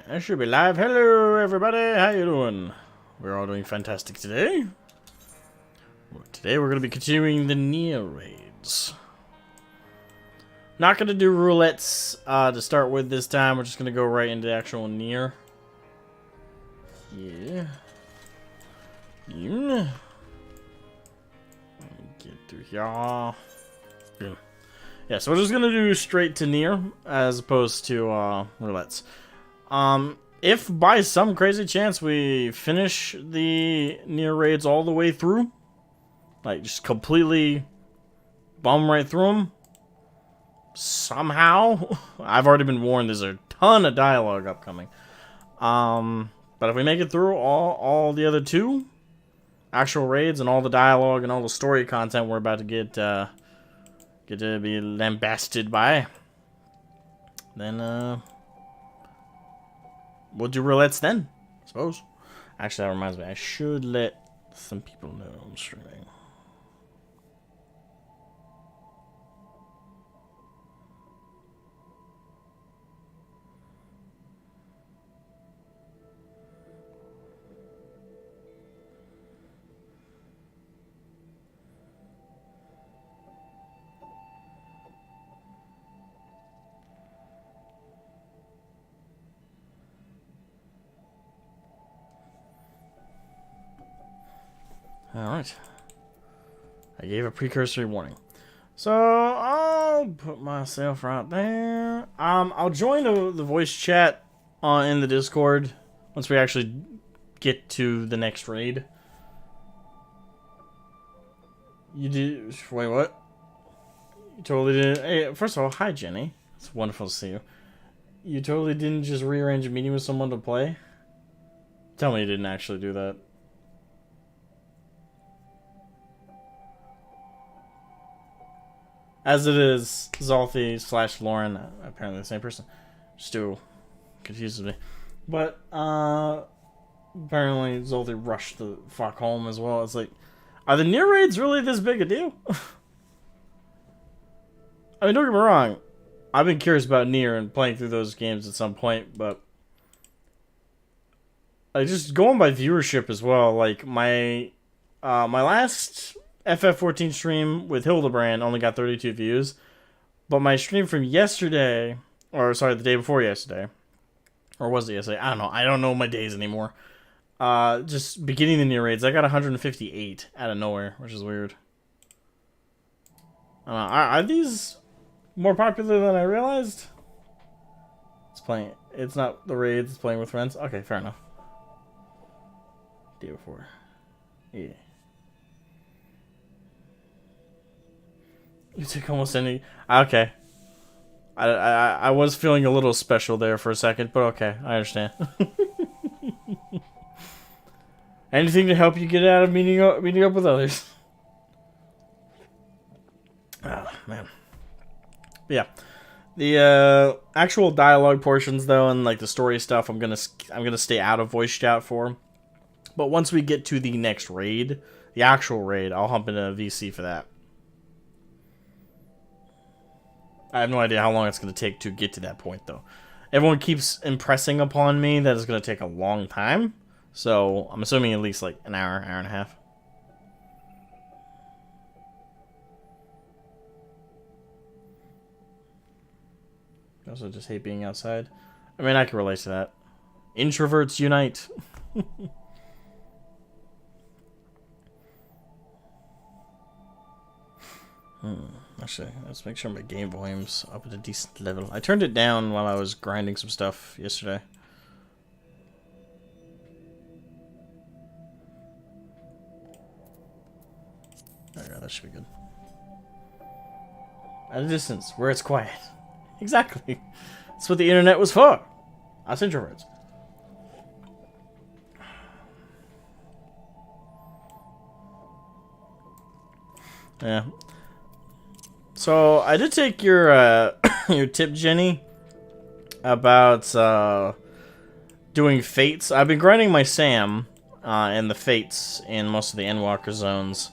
I should be live. Hello, everybody. How you doing? We're all doing fantastic today. Today we're going to be continuing the Nier raids. Not going to do roulettes to start with this time. We're just going to go right into the actual Nier. Yeah. Yeah. Let me get through here. Yeah, so we're just going to do straight to Nier as opposed to roulettes. If by some crazy chance we finish the Nier raids all the way through, like just completely bum right through them, somehow, I've already been warned there's a ton of dialogue upcoming. But if we make it through all the other two actual raids and all the dialogue and all the story content we're about to get to be lambasted by, then we'll do roulettes then, I suppose. Actually, that reminds me, I should let some people know I'm streaming. Alright. I gave a precursory warning. So, I'll put myself right there. I'll join the voice chat in the Discord once we actually get to the next raid. You did... Wait, what? You totally didn't... Hey, first of all, hi, Jenny. It's wonderful to see you. You totally didn't just rearrange a meeting with someone to play? Tell me you didn't actually do that. As it is, Zolthi / Lauren, apparently the same person, still confuses me. But, apparently Zolthi rushed the fuck home as well. It's like, are the Nier raids really this big a deal? I mean, don't get me wrong. I've been curious about Nier and playing through those games at some point, but just going by viewership as well. Like, my last FF14 stream with Hildebrand only got 32 views, but my stream from yesterday, or sorry, the day before yesterday, or was it yesterday? I don't know my days anymore. Just beginning the Nier raids, I got 158 out of nowhere, which is weird. Are these more popular than I realized? It's not the raids, it's playing with friends. Okay, fair enough. Day before. Yeah. You took almost any... Okay. I was feeling a little special there for a second, but okay, I understand. Anything to help you get out of meeting up with others. Oh, man. Yeah. The actual dialogue portions, though, and like the story stuff, I'm gonna stay out of voice chat for. But once we get to the next raid, the actual raid, I'll hump into VC for that. I have no idea how long it's going to take to get to that point, though. Everyone keeps impressing upon me that it's going to take a long time. So, I'm assuming at least like an hour and a half. I also just hate being outside. I mean, I can relate to that. Introverts unite. Actually, let's make sure my game volume's up at a decent level. I turned it down while I was grinding some stuff yesterday. There we go, that should be good. At a distance, where it's quiet. Exactly. That's what the internet was for. Us introverts. Yeah. So, I did take your your tip, Jenny, about doing Fates. I've been grinding my Sam and the Fates in most of the Endwalker zones.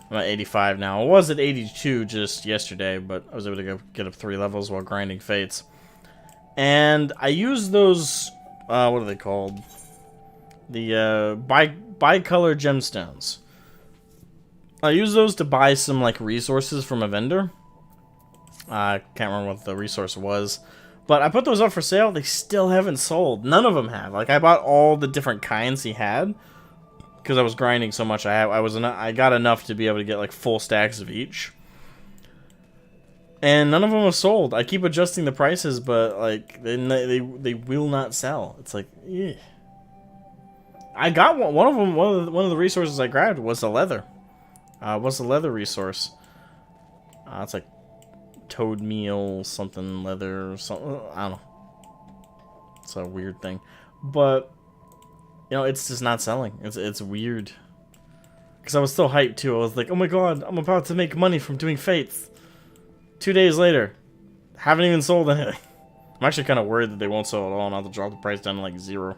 I'm at 85 now. I was at 82 just yesterday, but I was able to get up 3 levels while grinding Fates. And I used those what are they called? The bicolor gemstones. I use those to buy some like resources from a vendor. I can't remember what the resource was, but I put those up for sale. They still haven't sold. None of them have. Like, I bought all the different kinds he had because I was grinding so much. I got enough to be able to get like full stacks of each, and none of them have sold. I keep adjusting the prices, but like they will not sell. It's like, yeah. I got one of them. One of the resources I grabbed was the leather. What's the leather resource? It's like toad meal, something leather, something. I don't know. It's a weird thing, but you know, it's just not selling. It's weird. Because I was still hyped too. I was like, oh my god, I'm about to make money from doing fates. 2 days later, haven't even sold anything. I'm actually kind of worried that they won't sell at all, and I'll have to drop the price down to like 0.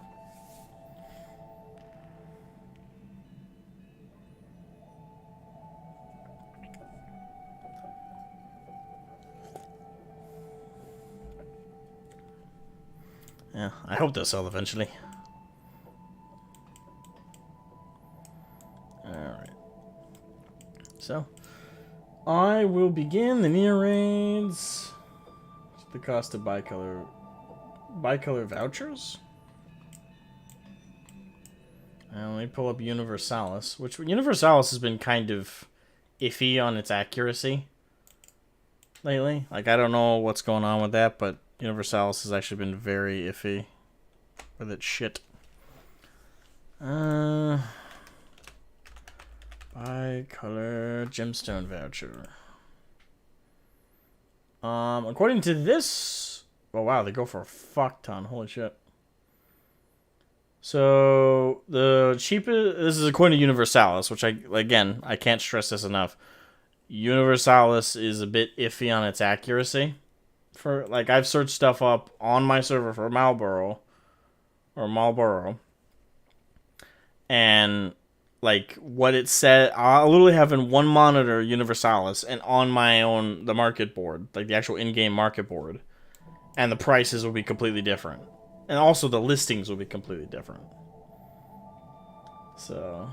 Yeah, I hope they'll sell eventually. Alright. So, I will begin the Nier raids. What's the cost of bicolor vouchers? And let me pull up Universalis, which Universalis has been kind of iffy on its accuracy lately. Like, I don't know what's going on with that, but Universalis has actually been very iffy with its shit. Bicolor gemstone voucher. According to this, oh wow, they go for a fuck ton. Holy shit. So the cheapest. This is according to Universalis, which I can't stress this enough. Universalis is a bit iffy on its accuracy. For like, I've searched stuff up on my server for Marlboro, and like what it said, I'll literally have in one monitor Universalis, and on my own the market board, like the actual in-game market board, and the prices will be completely different, and also the listings will be completely different. So,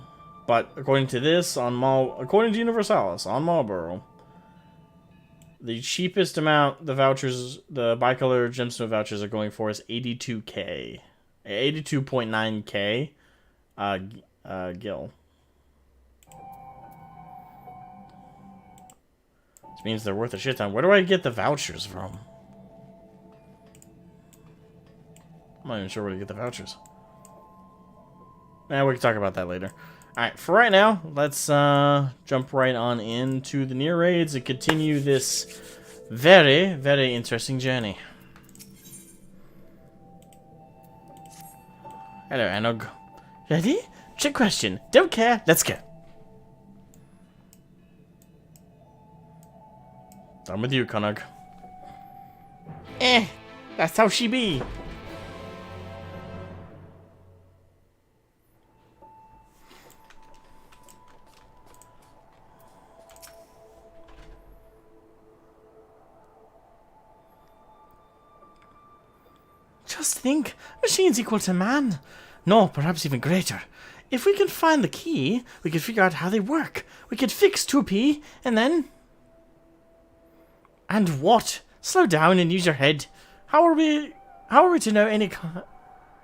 but according to this according to Universalis on Marlboro, the cheapest amount the bicolor gemstone vouchers are going for is 82k, 82.9k, gil. Which means they're worth a shit ton. Where do I get the vouchers from? I'm not even sure where to get the vouchers. We can talk about that later. Alright, for right now, let's jump right on into the Nier raids and continue this very, very interesting journey. Hello, Anog. Ready? Trick question. Don't care. Let's go. I'm with you, Konog. That's how she be. Just think, machines equal to man. No, perhaps even greater. If we can find the key, we can figure out how they work. We could fix 2P, and then... And what? Slow down and use your head. How are we to know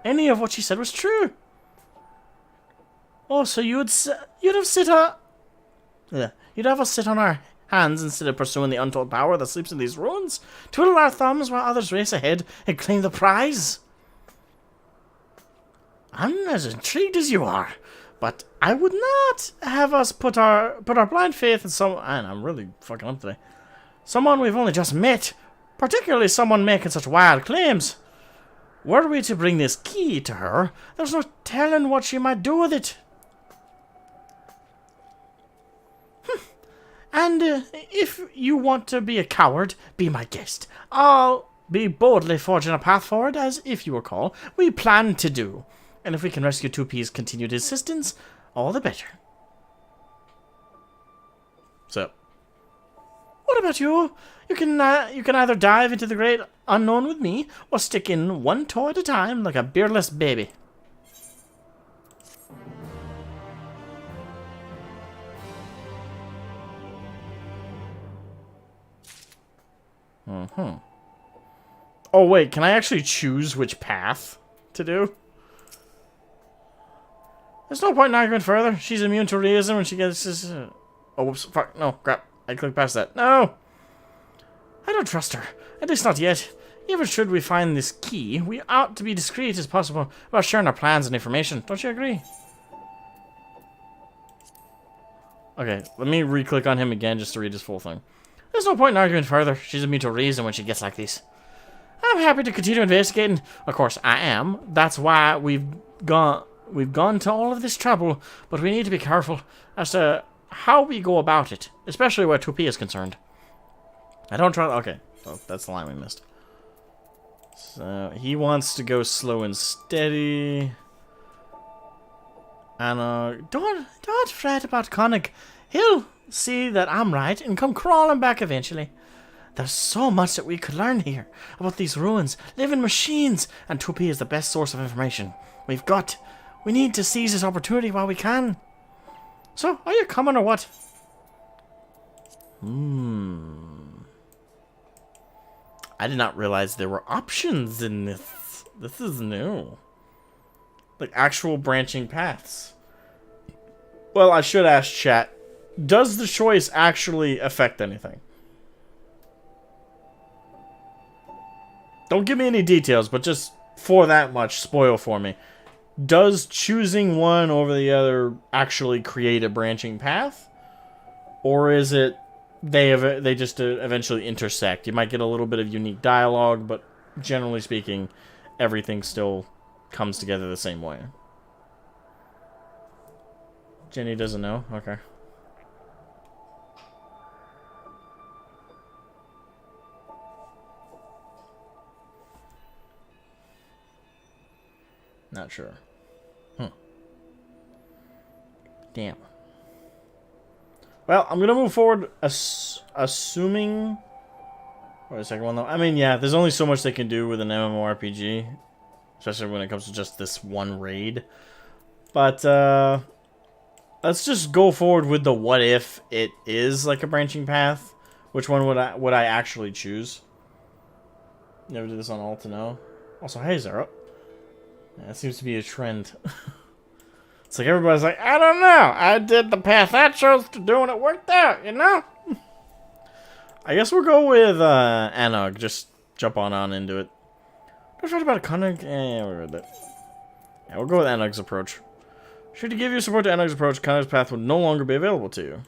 any of what she said was true? Oh, so you'd have us sit on our hands instead of pursuing the untold power that sleeps in these ruins? Twiddle our thumbs while others race ahead and claim the prize? I'm as intrigued as you are, but I would not have us put our blind faith in someone. And I'm really fucking up today. Someone we've only just met, particularly someone making such wild claims. Were we to bring this key to her, there's no telling what she might do with it. And if you want to be a coward, be my guest. I'll be boldly forging a path forward, as, if you recall, we planned to do. And if we can rescue 2P's continued existence, all the better. So, what What about you? You can either dive into the great unknown with me, or stick in one toe at a time like a beerless baby. Oh wait, can I actually choose which path to do? There's no point in arguing further. She's immune to realism when she gets this... Oh, whoops. Fuck. No, crap. I clicked past that. No! I don't trust her. At least not yet. Even should we find this key, we ought to be discreet as possible about sharing our plans and information. Don't you agree? Okay, let me re-click on him again just to read his full thing. There's no point in arguing further. She's immune to reason when she gets like this. I'm happy to continue investigating. Of course, I am. That's why we've gone to all of this trouble, but we need to be careful as to how we go about it, especially where 2P is concerned. I don't try... Okay, oh, that's the line we missed. So, he wants to go slow and steady. And, don't fret about Connick. He'll see that I'm right and come crawling back eventually. There's so much that we could learn here about these ruins, living machines, and 2P is the best source of information. We need to seize this opportunity while we can. So, are you coming or what? I did not realize there were options in this. This is new. Like actual branching paths. Well, I should ask chat. Does the choice actually affect anything? Don't give me any details, but just for that much, spoil for me. Does choosing one over the other actually create a branching path? Or is it they just eventually intersect? You might get a little bit of unique dialogue, but generally speaking, everything still comes together the same way. Jenny doesn't know? Okay. Not sure. Damn. Well, I'm going to move forward assuming... Wait a second one, though. I mean, yeah, there's only so much they can do with an MMORPG. Especially when it comes to just this one raid. But, let's just go forward with the what if it is like a branching path. Which one would I actually choose? Never did this on Alt to know. Also, hey, Zero. Yeah, that seems to be a trend. It's like everybody's like, I don't know. I did the path I chose to do and it worked out, you know? I guess we'll go with Anog. Just jump on into it. Don't forget about Connick. Yeah, we'll read that. Yeah, we'll go with Anog's approach. Should you give your support to Anog's approach, Connick's path will no longer be available to you.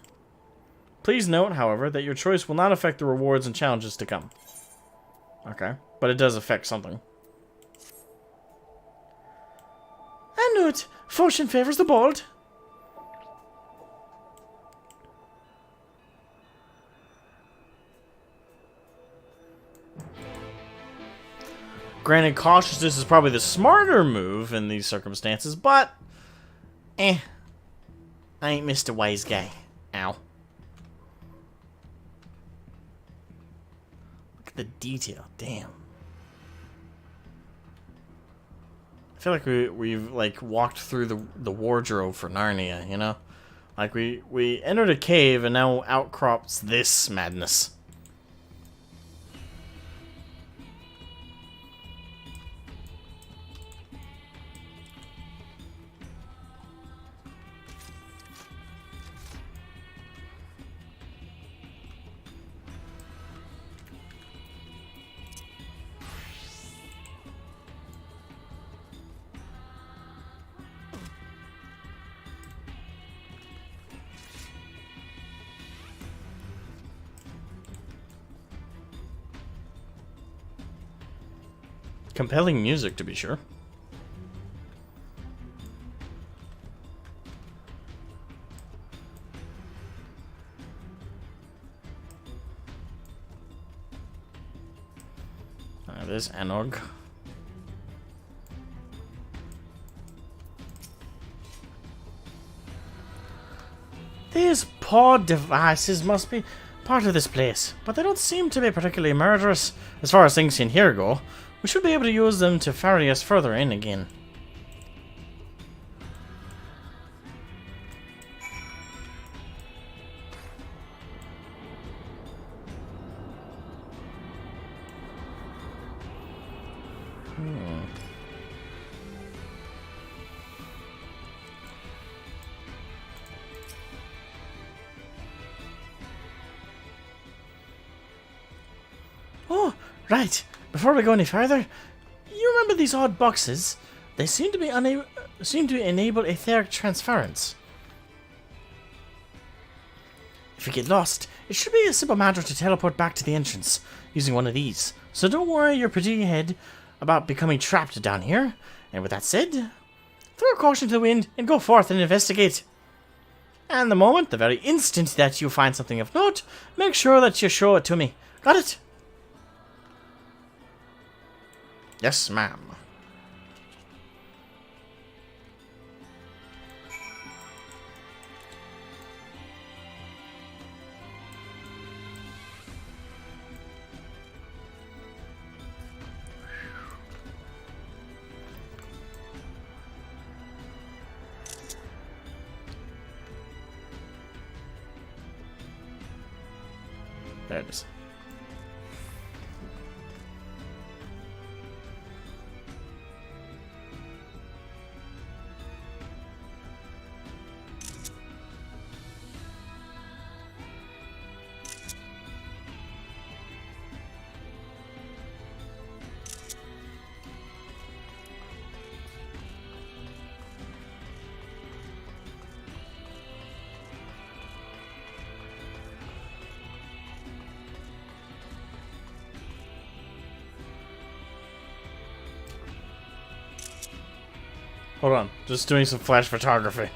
Please note, however, that your choice will not affect the rewards and challenges to come. Okay. But it does affect something. I knew it. Fortune favors the bold. Granted, cautiousness is probably the smarter move in these circumstances, but... I ain't Mr. Wise Guy. Ow. Look at the detail. Damn. I feel like we've like walked through the wardrobe for Narnia, you know? Like we entered a cave and now outcrops this madness. Compelling music, to be sure. There's Anog. These poor devices must be part of this place, but they don't seem to be particularly murderous. As far as things in here go, we should be able to use them to ferry us further in again. Oh, right. Before we go any further, you remember these odd boxes? They seem to enable etheric transference. If we get lost, it should be a simple matter to teleport back to the entrance using one of these. So don't worry your pretty head about becoming trapped down here. And with that said, throw caution to the wind and go forth and investigate. And the very instant that you find something of note, make sure that you show it to me. Got it? Yes, ma'am. There it is. Hold on, just doing some flash photography.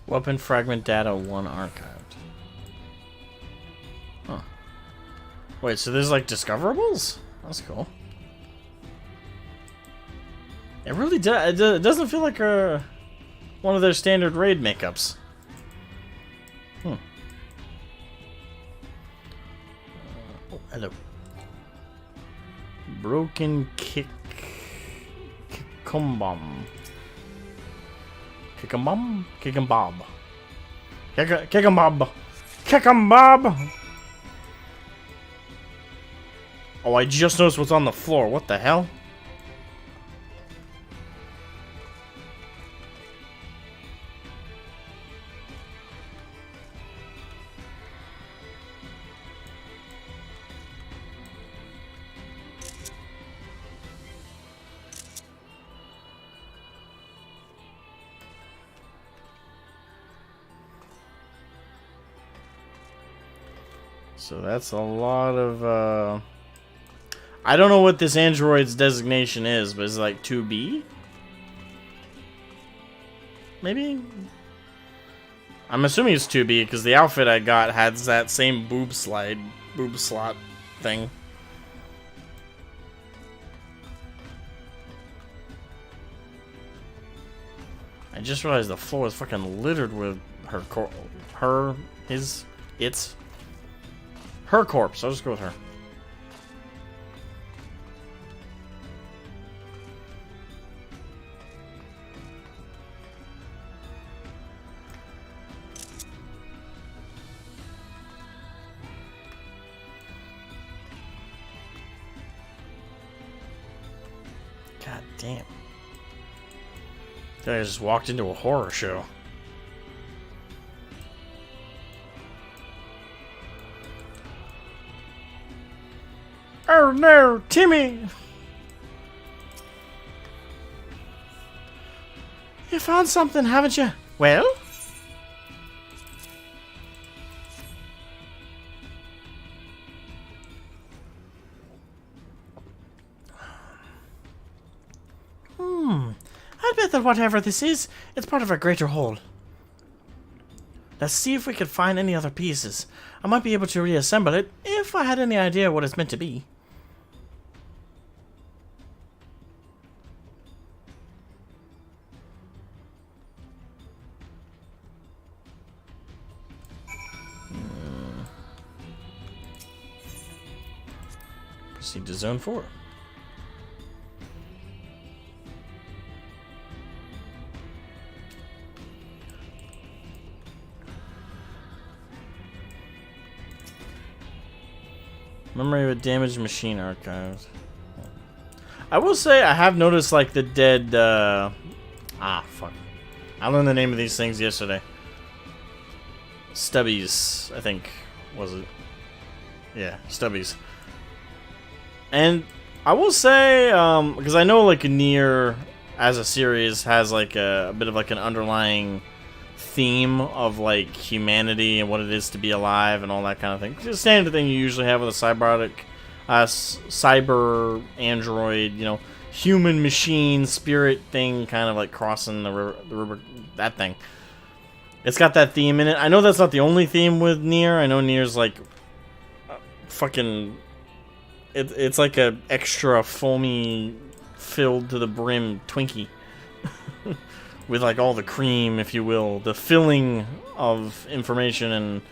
Weapon fragment data 1 archived. Huh. Wait, so there's like discoverables? That's cool. It really does. It doesn't feel like one of their standard raid makeups. Oh, hello. Broken kick. Bomb. Kick 'em bomb? Kick 'em bob. Kick 'em bob. Kick 'em bob! Oh, I just noticed what's on the floor. What the hell? So that's a lot of, I don't know what this android's designation is, but it's like 2B? Maybe? I'm assuming it's 2B, because the outfit I got has that same boob slot thing. I just realized the floor is fucking littered with her corpse. I'll just go with her. God damn. I just walked into a horror show. Oh no, Timmy! You found something, haven't you? Well? But whatever this is, it's part of a greater whole. Let's see if we can find any other pieces. I might be able to reassemble it if I had any idea what it's meant to be. Proceed to Zone 4. Memory with damaged machine archives. I will say I have noticed like the dead fuck. I learned the name of these things yesterday. Stubbies, I think, was it? Yeah, Stubbies. And I will say, because I know like Nier as a series has like a bit of like an underlying theme of like humanity and what it is to be alive and all that kind of thing. Just standard thing you usually have with a cyber android, you know, human machine spirit thing, kind of like crossing the river, that thing. It's got that theme in it. I know that's not the only theme with Nier. I know Nier's like fucking. It's like a extra foamy, filled to the brim Twinkie. With like all the cream, if you will, the filling of information, and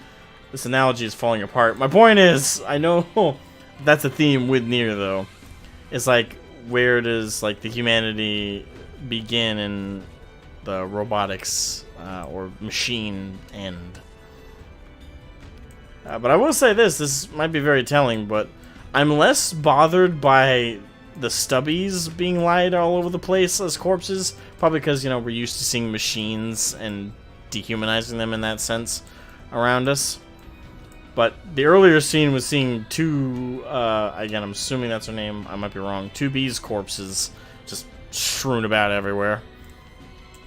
this analogy is falling apart. My point is, I know that's a theme with Nier though. It's like, where does like the humanity begin and the robotics or machine end? But I will say this might be very telling, but I'm less bothered by the stubbies being lied all over the place as corpses, probably because, you know, we're used to seeing machines and dehumanizing them in that sense around us. But the earlier scene was seeing two, again, I'm assuming that's her name, I might be wrong, 2B's corpses just strewn about everywhere.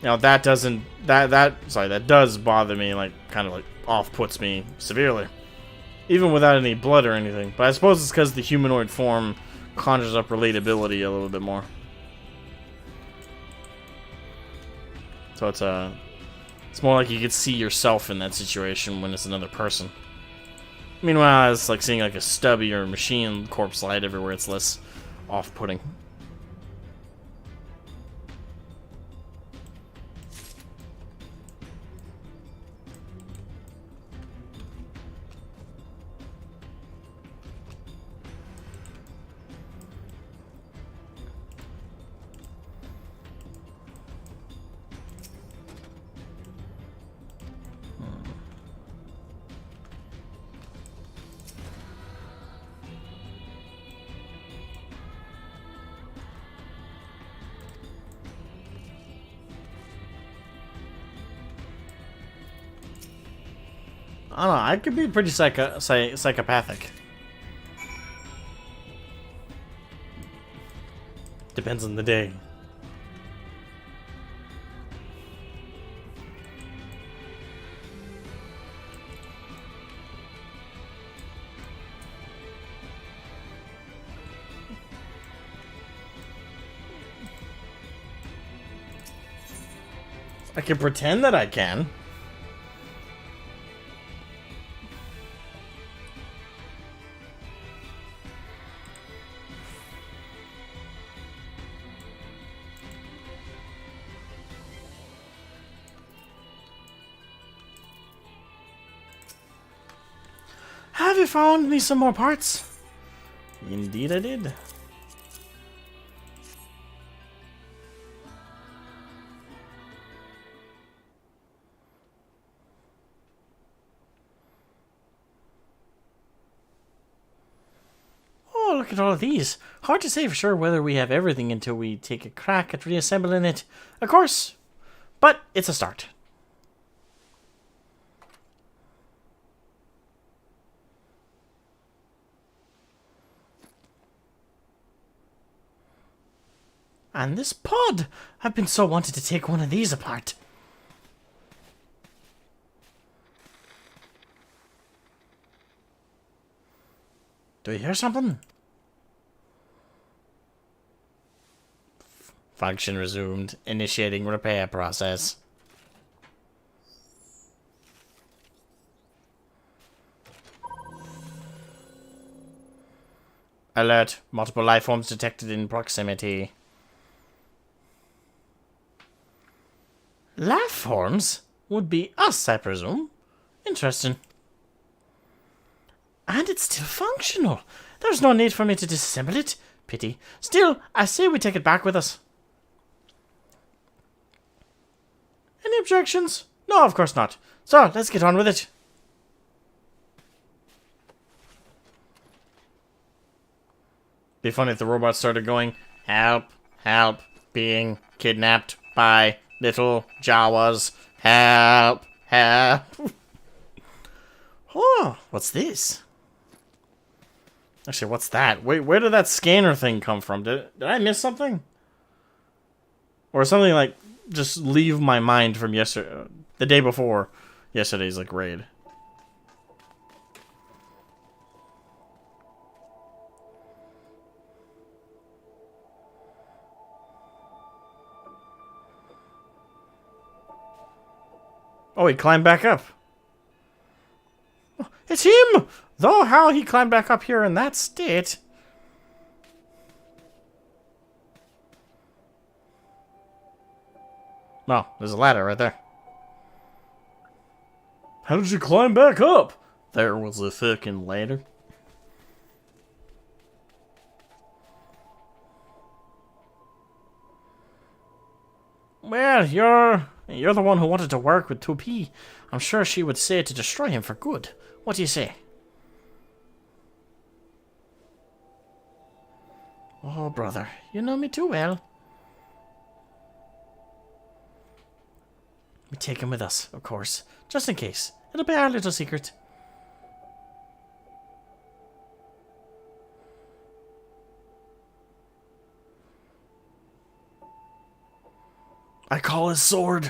Now that doesn't, that does bother me, like, kind of like off-puts me severely. Even without any blood or anything. But I suppose it's because the humanoid form conjures up relatability a little bit more. So it's more like you could see yourself in that situation when it's another person. Meanwhile, it's like seeing like a stubby or machine corpse light everywhere. It's less off-putting. I don't know, I could be pretty psychopathic. Depends on the day. I can pretend that I can. Have you found me some more parts? Indeed I did. Oh, look at all of these. Hard to say for sure whether we have everything until we take a crack at reassembling it. Of course. But it's a start. And this pod! I've been so wanted to take one of these apart. Do you hear something? Function resumed. Initiating repair process. Alert. Multiple life forms detected in proximity. Life forms? Would be us, I presume. Interesting. And it's still functional. There's no need for me to disassemble it. Pity. Still, I say we take it back with us. Any objections? No, of course not. So, let's get on with it. Be funny if the robot started going, help, help, being kidnapped by little Jawas. Help, help. Oh, what's this? Actually, what's that? Wait, where did that scanner thing come from? Did I miss something? Or something like just leave my mind from yesterday, the day before yesterday's like raid. Oh, he climbed back up. Oh, it's him! Though how he climbed back up here in that state. Oh, there's a ladder right there. How did you climb back up? There was a fucking ladder. Well, you're the one who wanted to work with 2P. I'm sure she would say to destroy him for good. What do you say? Oh, brother, you know me too well. We take him with us, of course, just in case. It'll be our little secret. I call his sword.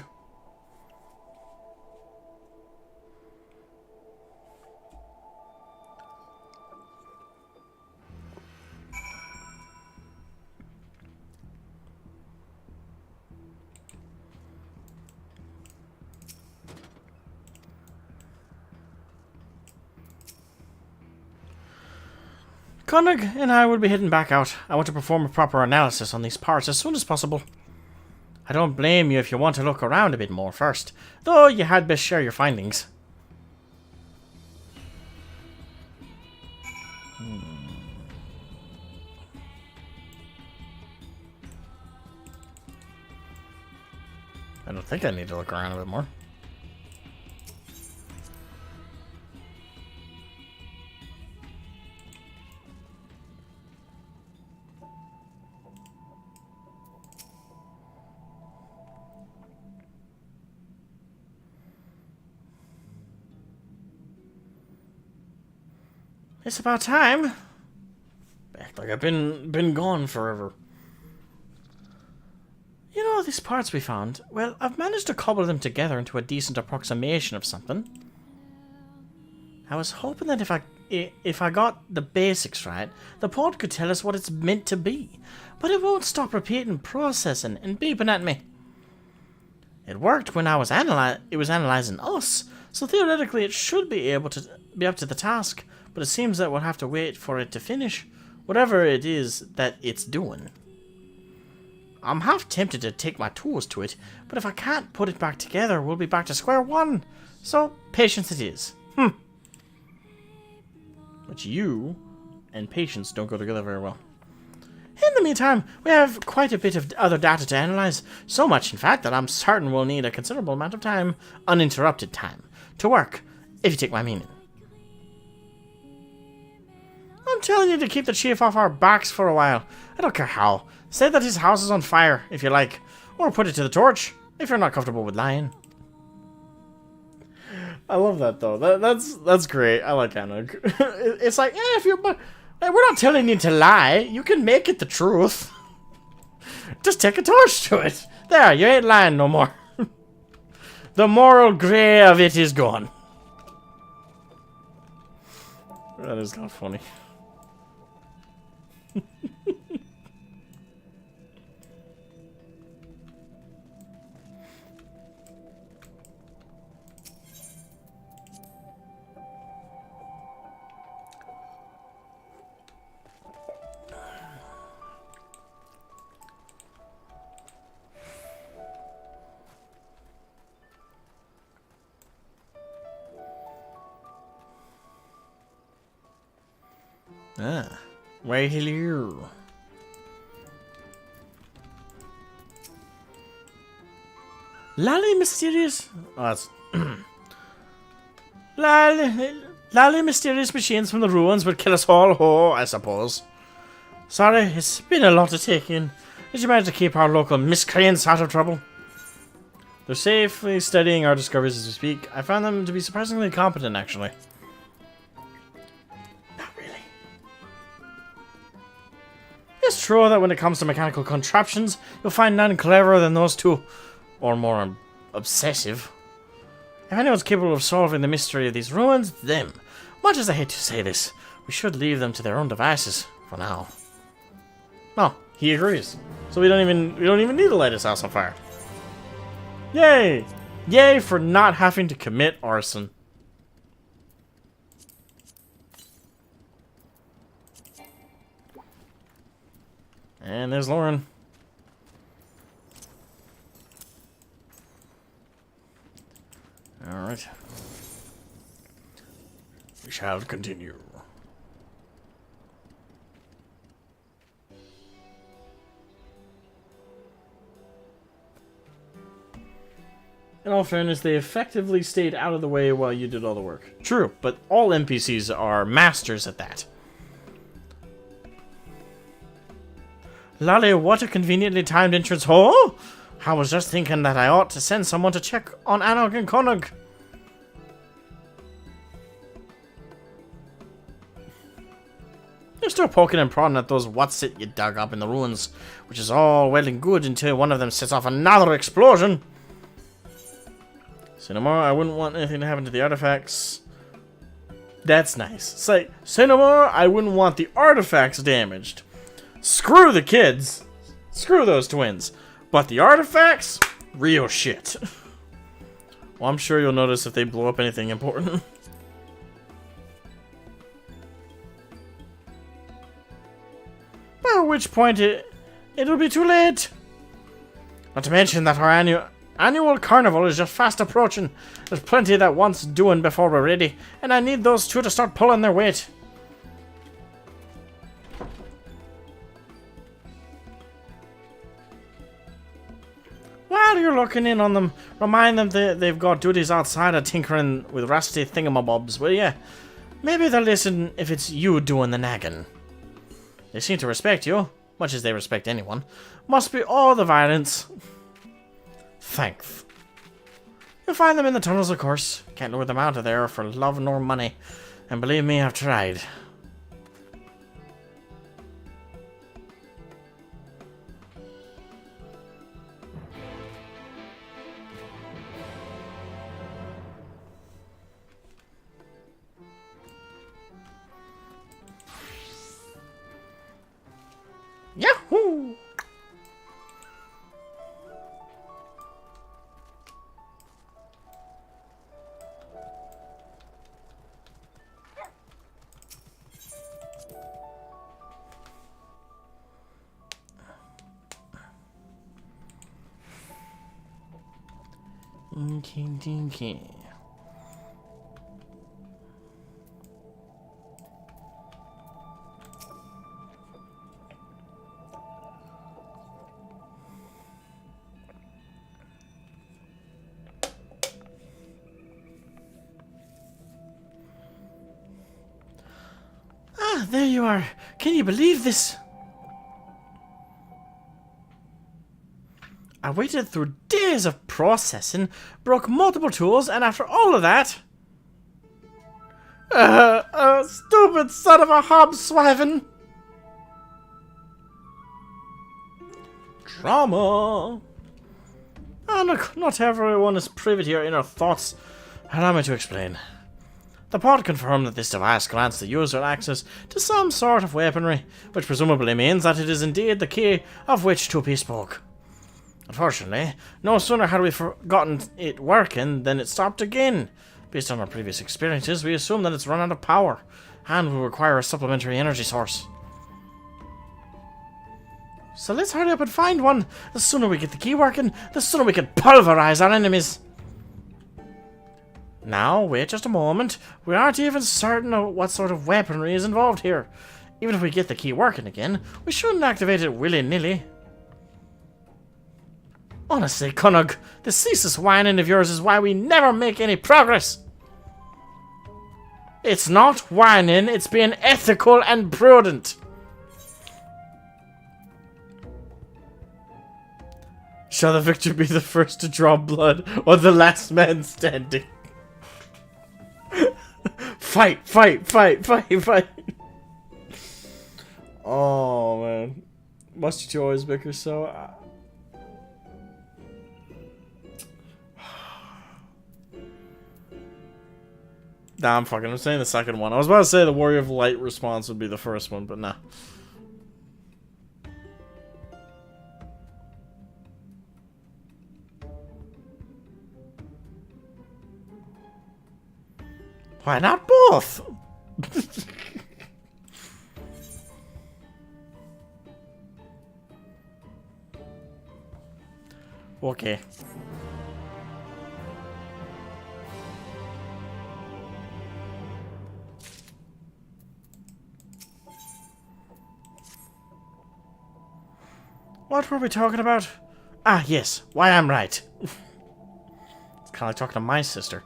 Koenig and I will be heading back out. I want to perform a proper analysis on these parts as soon as possible. I don't blame you if you want to look around a bit more first, though you had best share your findings. I don't think I need to look around a bit more. It's about time. Act like I've been gone forever. You know, these parts we found, well, I've managed to cobble them together into a decent approximation of something. I was hoping that if I got the basics right, the pod could tell us what it's meant to be, but it won't stop repeating, processing, and beeping at me. It worked when it was analyzing us, so theoretically it should be able to be up to the task, but it seems that we'll have to wait for it to finish, whatever it is that it's doing. I'm half tempted to take my tools to it, but if I can't put it back together, we'll be back to square one. So, patience it is. But you and patience don't go together very well. In the meantime, we have quite a bit of other data to analyze. So much, in fact, that I'm certain we'll need a considerable amount of time, uninterrupted time, to work, if you take my meaning. I'm telling you to keep the chief off our backs for a while. I don't care how. Say that his house is on fire, if you like. Or put it to the torch, if you're not comfortable with lying. I love that, though. That's great. I like Anog. It's like, if you... We're not telling you to lie. You can make it the truth. Just take a torch to it. There, you ain't lying no more. The moral grey of it is gone. That is not funny. Ah. Right here. Lally mysterious. Oh, that's. Lally mysterious machines from the ruins would kill us all, I suppose. Sorry, it's been a lot to take in. Did you manage to keep our local miscreants out of trouble? They're safely studying our discoveries as we speak. I found them to be surprisingly competent, actually. Not really. It's true that when it comes to mechanical contraptions, you'll find none cleverer than those two. Or more obsessive. If anyone's capable of solving the mystery of these ruins, them. Much as I hate to say this, we should leave them to their own devices for now. Oh, he agrees. So we don't even need to light his house on fire. Yay! Yay for not having to commit arson. And there's Lauren. Alright. We shall continue. In all fairness, they effectively stayed out of the way while you did all the work. True, but all NPCs are masters at that. Lolly, what a conveniently timed entrance. Oh! I was just thinking that I ought to send someone to check on Anog and Konog. You're still poking and prodding at those what's-it you dug up in the ruins, which is all well and good until one of them sets off another explosion. Cinnamore, I wouldn't want anything to happen to the artifacts. That's nice. Say, Cinnamore, I wouldn't want the artifacts damaged. Screw the kids. Screw those twins. But the artifacts, real shit. Well, I'm sure you'll notice if they blow up anything important. By which point it'll be too late. Not to mention that our annual carnival is just fast approaching. There's plenty that wants doing before we're ready, and I need those two to start pulling their weight. While you're looking in on them, remind them that they've got duties outside of tinkering with rusty thingamabobs, will ya? Maybe they'll listen if it's you doing the nagging. They seem to respect you, much as they respect anyone. Must be all the violence. Thanks. You'll find them in the tunnels, of course. Can't lure them out of there for love nor money. And believe me, I've tried. Yahoo! Dinky dinky. Ah, there you are. Can you believe this? I waited through days of processing, broke multiple tools, and after all of that... stupid son of a hobswiven! Drama! Not everyone is privy to your inner thoughts. Allow me to explain. The pod confirmed that this device grants the user access to some sort of weaponry, which presumably means that it is indeed the key of which 2P spoke. Unfortunately, no sooner had we gotten it working than it stopped again. Based on our previous experiences, we assume that it's run out of power, and will require a supplementary energy source. So let's hurry up and find one. The sooner we get the key working, the sooner we can pulverize our enemies. Now, wait just a moment. We aren't even certain of what sort of weaponry is involved here. Even if we get the key working again, we shouldn't activate it willy-nilly. Honestly, Cunnog, this ceaseless whining of yours is why we never make any progress. It's not whining, it's being ethical and prudent. Shall the victor be the first to draw blood, or the last man standing? Fight, fight, fight, fight, fight. Oh, man. Must you two always bicker so? Nah, I'm saying the second one. I was about to say the Warrior of Light response would be the first one, but nah. Why not both? Okay. What were we talking about? Ah, yes. Why, I'm right. It's kind of like talking to my sister.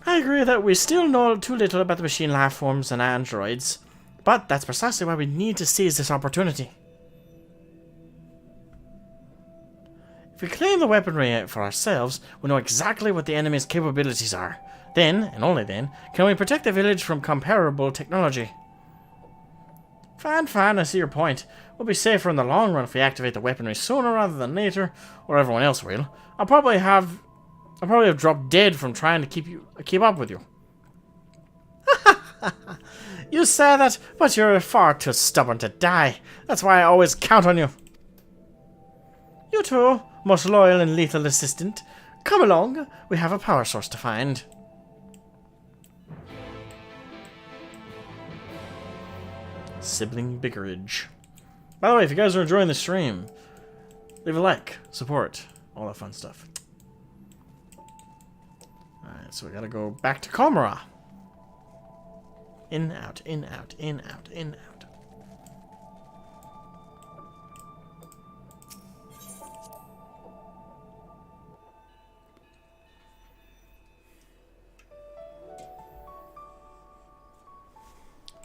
I agree that we still know too little about the machine life forms and androids, but that's precisely why we need to seize this opportunity. If we claim the weaponry for ourselves, we know exactly what the enemy's capabilities are. Then, and only then, can we protect the village from comparable technology. Fine, I see your point. We'll be safer in the long run if we activate the weaponry sooner rather than later, or everyone else will. I'll probably have dropped dead from trying to keep up with you. You say that, but you're far too stubborn to die. That's why I always count on you. You too, most loyal and lethal assistant. Come along, we have a power source to find. Sibling bickerage. By the way, if you guys are enjoying the stream, leave a like, support, all that fun stuff. Alright, so we gotta go back to Komara. In, out, in, out, in, out, in, out.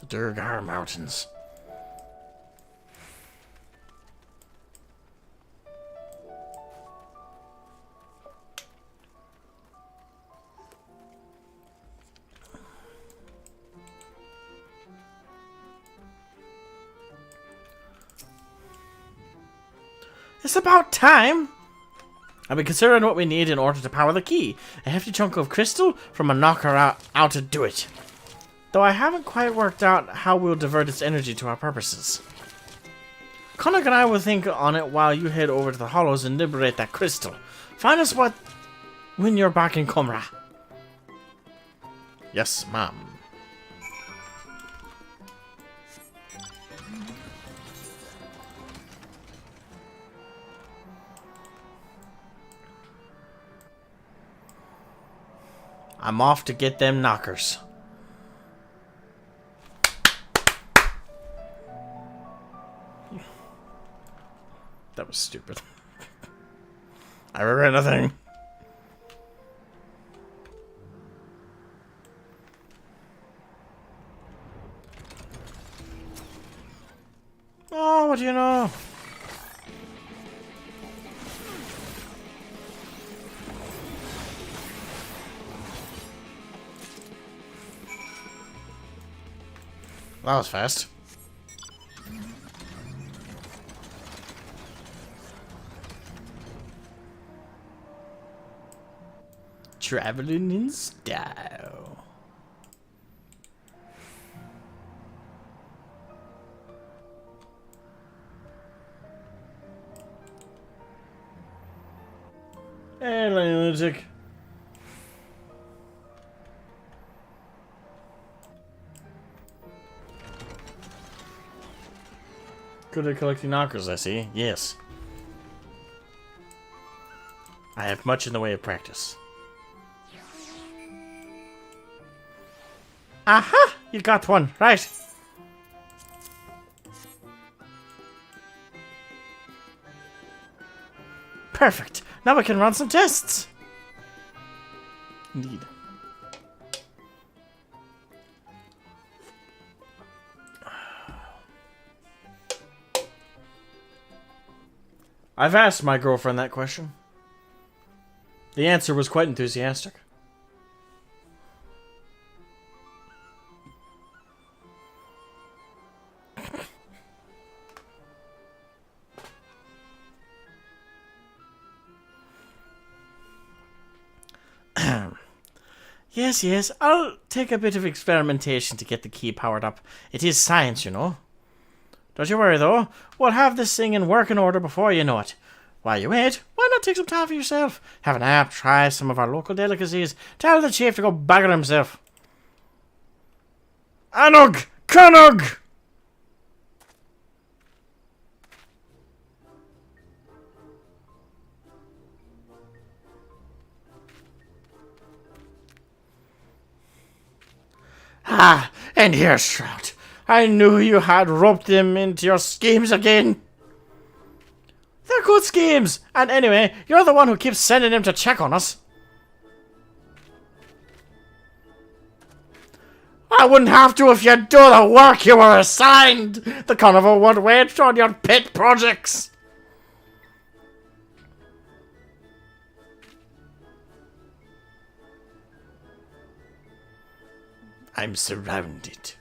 The Durgar Mountains. It's about time! I've been considering what we need in order to power the key. A hefty chunk of crystal from a knocker out to do it. Though I haven't quite worked out how we'll divert its energy to our purposes. Connor and I will think on it while you head over to the Hollows and liberate that crystal. Find us when you're back in Komra. Yes, ma'am. I'm off to get them knockers. That was stupid. I regret nothing. Oh, what do you know? That was fast. Traveling in style. Hey, lunatic. Good at collecting knockers, I see. Yes. I have much in the way of practice. Aha! You got one, right. Perfect. Now we can run some tests. Indeed. I've asked my girlfriend that question. The answer was quite enthusiastic. Yes, I'll take a bit of experimentation to get the key powered up. It is science, you know. Don't you worry, though. We'll have this thing in working order before you know it. While you wait, why not take some time for yourself? Have a nap, try some of our local delicacies. Tell the chief to go bagger himself. Anug! Canug! Ah, and here's Shroud. I knew you had roped them into your schemes again. They're good schemes. And anyway, you're the one who keeps sending him to check on us. I wouldn't have to if you'd do the work you were assigned. The carnival would wait on your pet projects. I'm surrounded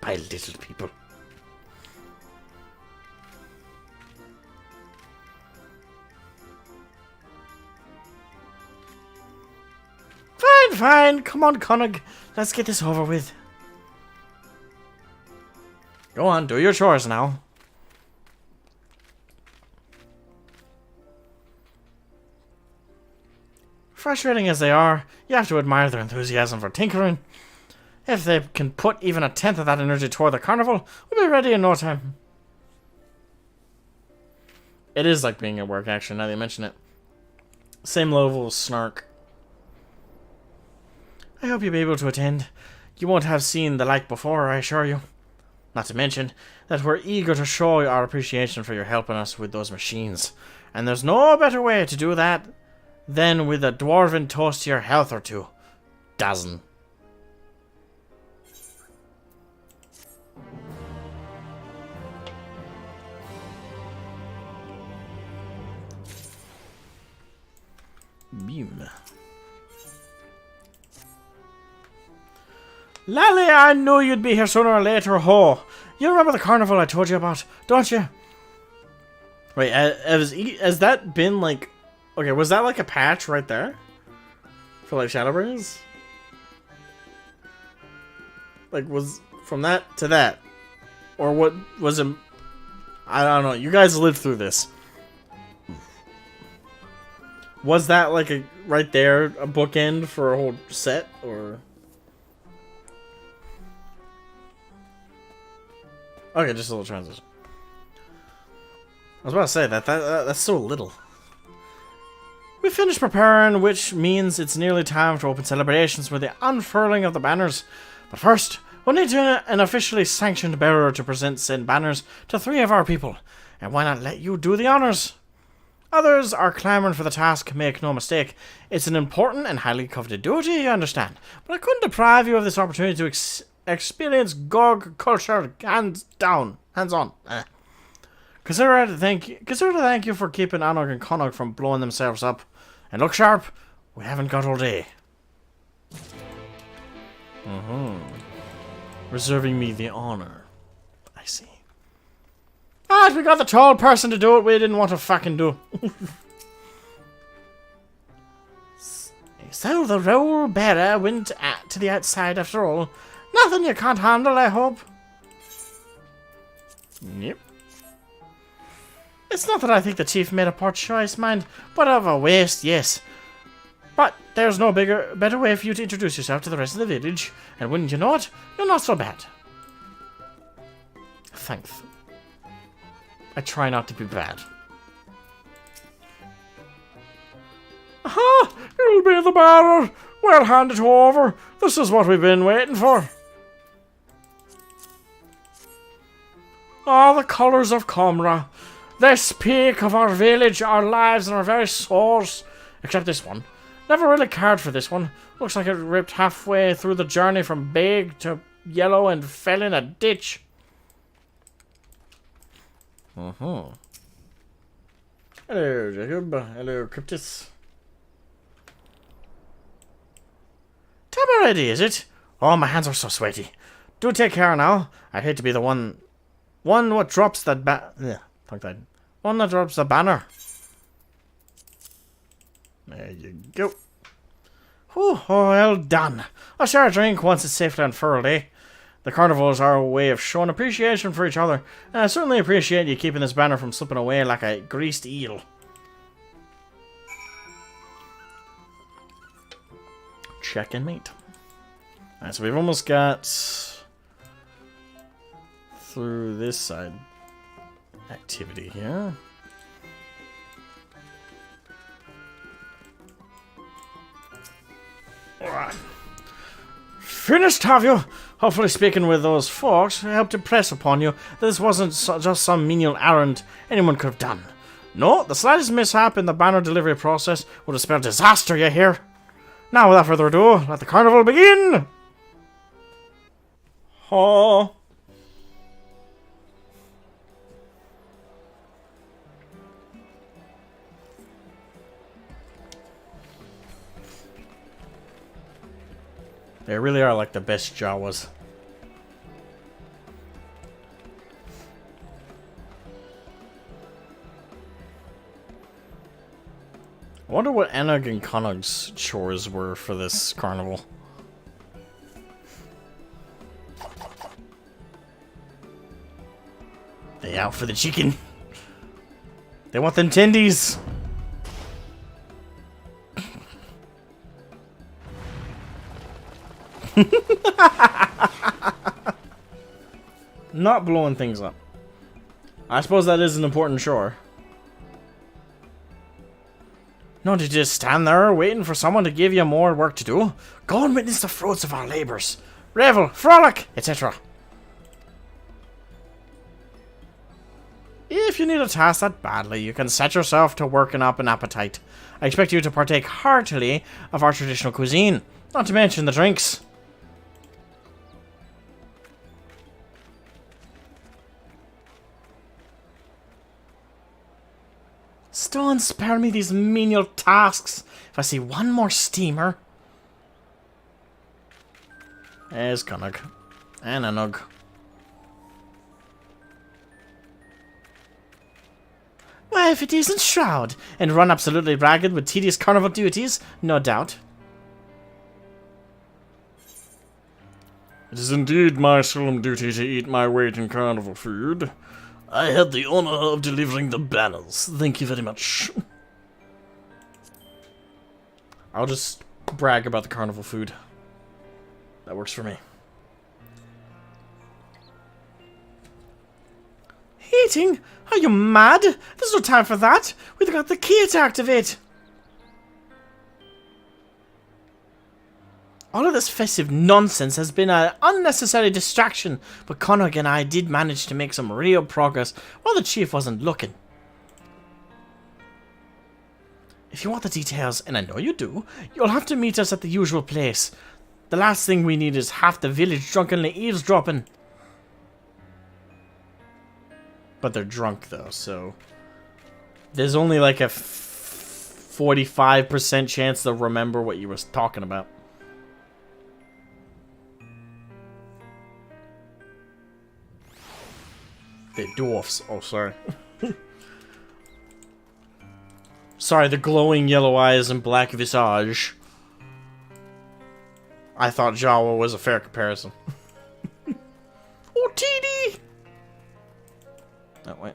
by little people. Fine. Come on, Connig. Let's get this over with. Go on, do your chores now. Frustrating as they are, you have to admire their enthusiasm for tinkering. If they can put even a tenth of that energy toward the carnival, we'll be ready in no time. It is like being at work, actually, now that you mention it. Same level of snark. I hope you'll be able to attend. You won't have seen the like before, I assure you. Not to mention that we're eager to show our appreciation for your helping us with those machines. And there's no better way to do that than with a dwarven toast to your health or two. Dozen. Beam. Lally, I knew you'd be here sooner or later, ho! You remember the carnival I told you about, don't you? Wait, has that been like... Okay, was that like a patch right there? For like Shadowbringers? Like, was from that to that? Or what was it? I don't know, you guys lived through this. Was that like a right there, a bookend for a whole set, or? Okay, just a little transition. I was about to say that's so little. We finished preparing, which means it's nearly time to open celebrations with the unfurling of the banners. But first, we'll need an officially sanctioned bearer to present said banners to 3 of our people. And why not let you do the honors? Others are clamouring for the task, make no mistake. It's an important and highly coveted duty, you understand. But I couldn't deprive you of this opportunity to experience GOG culture hands on. Consider to thank you for keeping Anog and Connog from blowing themselves up. And look sharp, we haven't got all day. Reserving me the honor. I see. Ah, we got the tall person to do it we didn't want to fucking do. So the role bearer went to the outside after all. Nothing you can't handle, I hope. Yep. It's not that I think the chief made a poor choice, mind, but of a waste, yes. But there's no better way for you to introduce yourself to the rest of the village, and wouldn't you know it, you're not so bad. Thanks. I try not to be bad. Aha! You'll be the bearer. We'll hand it over. This is what we've been waiting for. Ah, the colours of Comra. This peak of our village, our lives, and our very souls. Except this one. Never really cared for this one. Looks like it ripped halfway through the journey from big to yellow and fell in a ditch. Hello, Jacob. Hello, Cryptus. Tab already, is it? Oh, my hands are so sweaty. Do take care now. I'd hate to be the one what drops that one that drops the banner. There you go. Whew, oh, well done. I'll share a drink once it's safely unfurled, eh? The carnivals are a way of showing appreciation for each other, and I certainly appreciate you keeping this banner from slipping away like a greased eel. Check and mate. Alright, so we've almost got through this side activity here. Alright. Finished, have you? Hopefully speaking with those folks helped impress upon you that this wasn't just some menial errand anyone could have done. No, the slightest mishap in the banner delivery process would have spelled disaster, you hear? Now, without further ado, let the carnival begin! Oh. They really are like the best Jawas. I wonder what Anug and Conog's chores were for this carnival. They out for the chicken. They want them tendies. Not blowing things up. I suppose that is an important chore. No, to just stand there waiting for someone to give you more work to do. Go and witness the fruits of our labours. Revel, frolic, etc. If you need a task that badly, you can set yourself to working up an appetite. I expect you to partake heartily of our traditional cuisine, not to mention the drinks. Don't spare me these menial tasks. If I see one more steamer... There's Conog. And Anug. Well, if it isn't Shroud, and run absolutely ragged with tedious carnival duties, no doubt. It is indeed my solemn duty to eat my weight in carnival food. I had the honor of delivering the banners. Thank you very much. I'll just brag about the carnival food. That works for me. Eating? Are you mad? There's no time for that. We've got the key to activate. All of this festive nonsense has been an unnecessary distraction, but Conog and I did manage to make some real progress while the chief wasn't looking. If you want the details, and I know you do, you'll have to meet us at the usual place. The last thing we need is half the village drunkenly eavesdropping. But they're drunk though, so... There's only like a 45% chance they'll remember what you were talking about. The dwarfs. Oh, sorry. Sorry, the glowing yellow eyes and black visage. I thought Jawa was a fair comparison. Oh, TD! Oh, wait.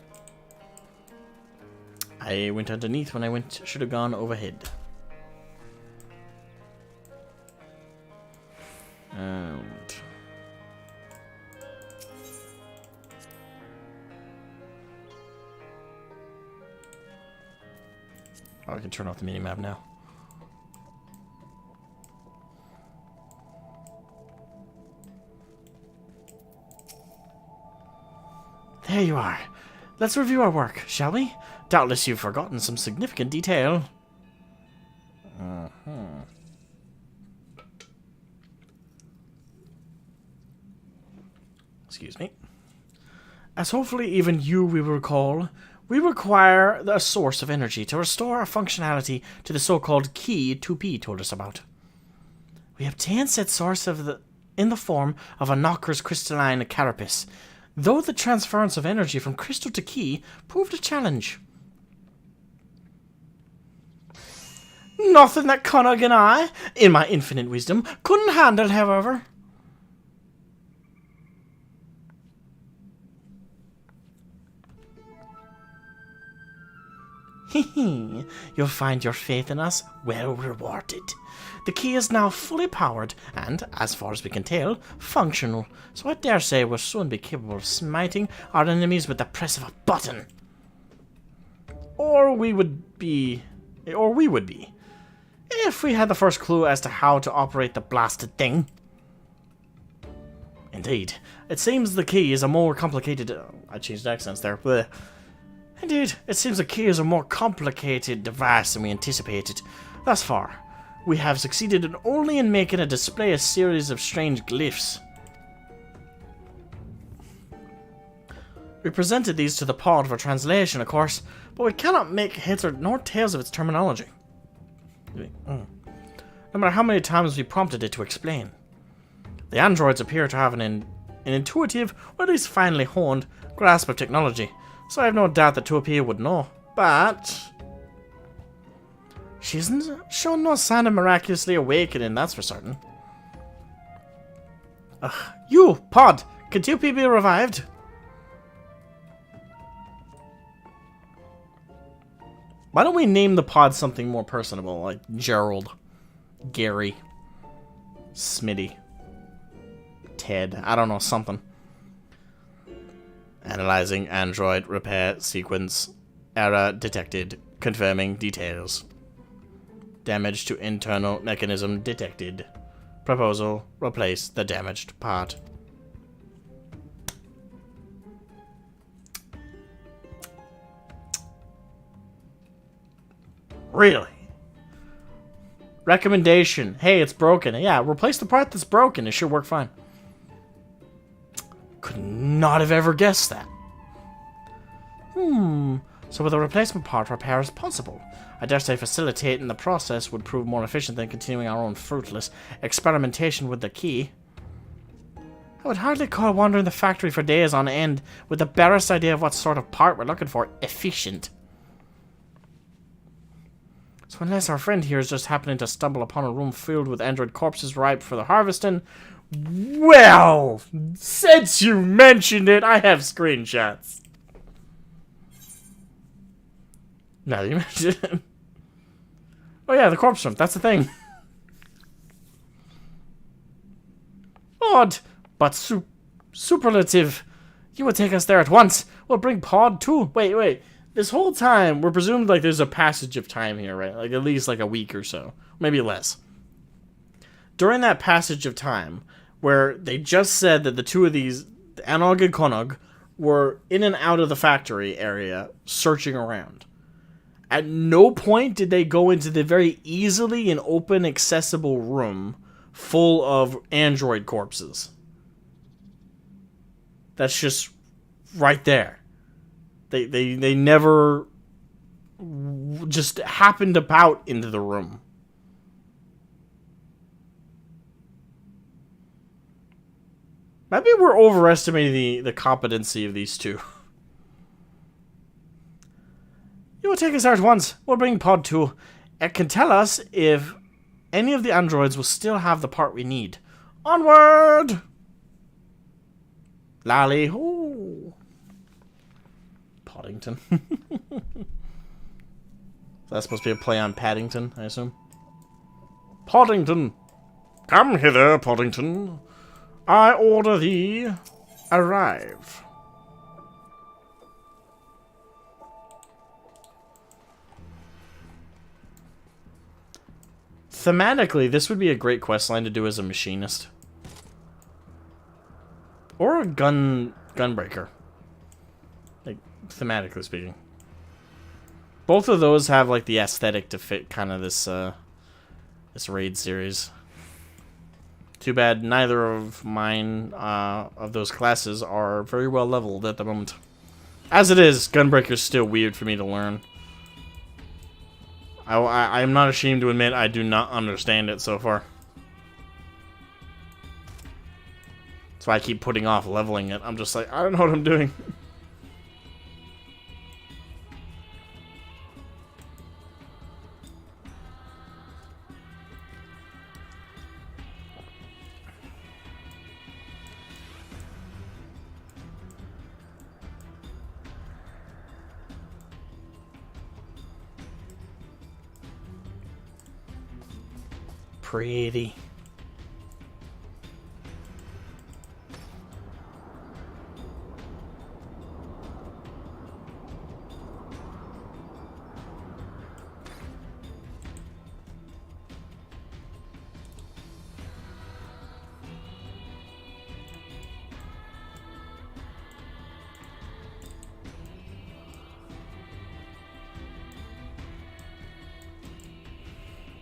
I went underneath when I should have gone overhead. And... oh, I can turn off the minimap now. There you are. Let's review our work, shall we? Doubtless you've forgotten some significant detail. Excuse me. As hopefully even you will recall, we require a source of energy to restore our functionality to the so-called key 2P told us about. We obtained said source in the form of a knocker's crystalline carapace, though the transference of energy from crystal to key proved a challenge. Nothing that Connor and I, in my infinite wisdom, couldn't handle, however. You'll find your faith in us well rewarded. The key is now fully powered and, as far as we can tell, functional, so I dare say we'll soon be capable of smiting our enemies with the press of a button. Or we would be, if we had the first clue as to how to operate the blasted thing. Indeed, it seems the key is a more complicated... I changed accents there. Blech. Indeed, it seems the key is a more complicated device than we anticipated. Thus far, we have succeeded only in making it display a series of strange glyphs. We presented these to the pod for translation, of course, but we cannot make heads nor tails of its terminology. No matter how many times we prompted it to explain. The androids appear to have an intuitive, or at least finely honed, grasp of technology, so I have no doubt that 2P would know. But she hasn't shown no sign of miraculously awakening, that's for certain. You, Pod, can 2P be revived? Why don't we name the pod something more personable, like Gerald, Gary, Smitty, Ted, I don't know, something. Analyzing android repair sequence. Error detected. Confirming details. Damage to internal mechanism detected. Proposal. Replace the damaged part. Really? Recommendation. Hey, it's broken. Yeah, replace the part that's broken. It should work fine. Could not have ever guessed that. So with a replacement part, repair is possible. I dare say facilitating the process would prove more efficient than continuing our own fruitless experimentation with the key. I would hardly call wandering the factory for days on end with the barest idea of what sort of part we're looking for efficient. So unless our friend here is just happening to stumble upon a room filled with android corpses ripe for the harvesting... Well, since you mentioned it, I have screenshots. Now that you mentioned it. Oh yeah, the corpse room, that's the thing. Odd, but superlative. You would take us there at once. We'll bring Pod too. Wait. This whole time, we're presumed like there's a passage of time here, right? Like at least like a week or so. Maybe less. During that passage of time, where they just said that the two of these, Anog and Konog, were in and out of the factory area, searching around. At no point did they go into the very easily and open accessible room full of android corpses. That's just right there. They never just happened about into the room. Maybe we're overestimating the competency of these two. You will take us there at once. We'll bring Pod 2. It can tell us if any of the androids will still have the part we need. Onward! Lally-hoo! Poddington. That's supposed to be a play on Paddington, I assume. Poddington! Come hither, Poddington. I order thee, arrive. Thematically, this would be a great questline to do as a machinist. Or a gunbreaker. Like, thematically speaking. Both of those have like the aesthetic to fit kind of this this raid series. Too bad neither of mine of those classes are very well leveled at the moment. As it is, Gunbreaker's still weird for me to learn. I am not ashamed to admit I do not understand it so far. That's why I keep putting off leveling it. I'm just like, I don't know what I'm doing. Pretty.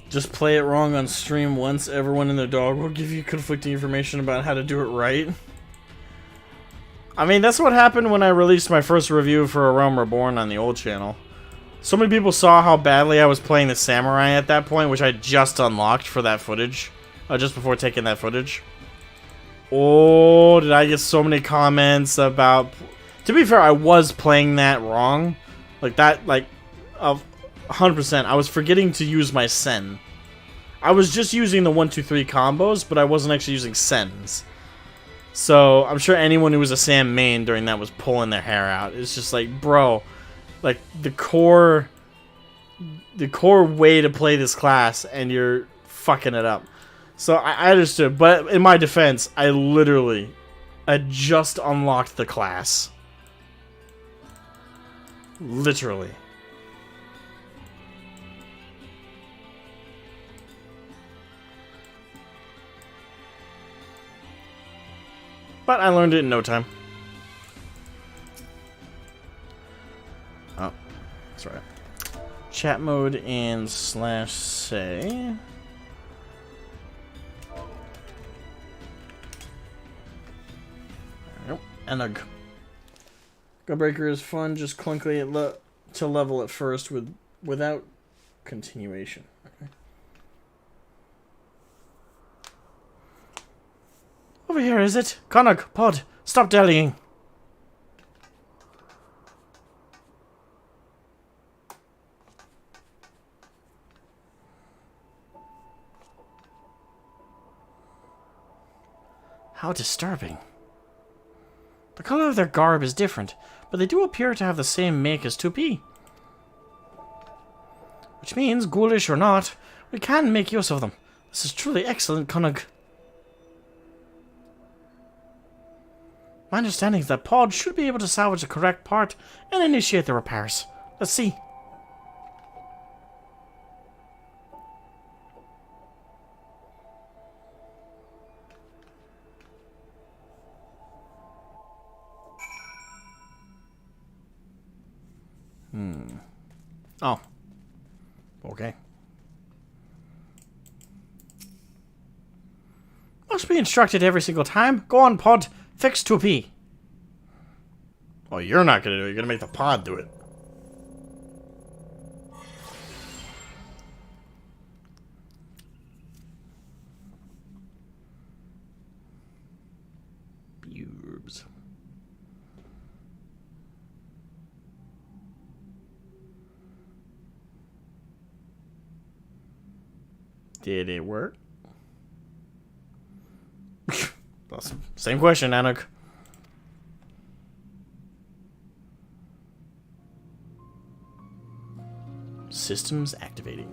Just play it wrong on stream once, everyone and their dog will give you conflicting information about how to do it right. I mean, that's what happened when I released my first review for A Realm Reborn on the old channel. So many people saw how badly I was playing the Samurai at that point, which I just unlocked for that footage. Just before taking that footage. Oh, did I get so many comments about... To be fair, I was playing that wrong. Like, that, like... 100%. I was forgetting to use my Sen. I was just using the 1-2-3 combos, but I wasn't actually using Sens. So, I'm sure anyone who was a Sam main during that was pulling their hair out. It's just like, bro, like, the core way to play this class, and you're fucking it up. So, I understood, but in my defense, I just unlocked the class. Literally. But I learned it in no time. Oh, that's right. Chat mode and /say. Nope. Enug. Gunbreaker is fun, just clunkily to level at first without continuation. Okay. Over here, is it? Connacht, Pod, stop dallying. How disturbing. The color of their garb is different, but they do appear to have the same make as 2P. Which means, ghoulish or not, we can make use of them. This is truly excellent, Connacht. My understanding is that Pod should be able to salvage the correct part and initiate the repairs. Let's see. Oh. Okay. Must be instructed every single time. Go on, Pod. Fix 2P. Oh, you're not gonna do it. You're gonna make the pod do it. Bubes. Did it work? Same question, Anuk. Systems activating.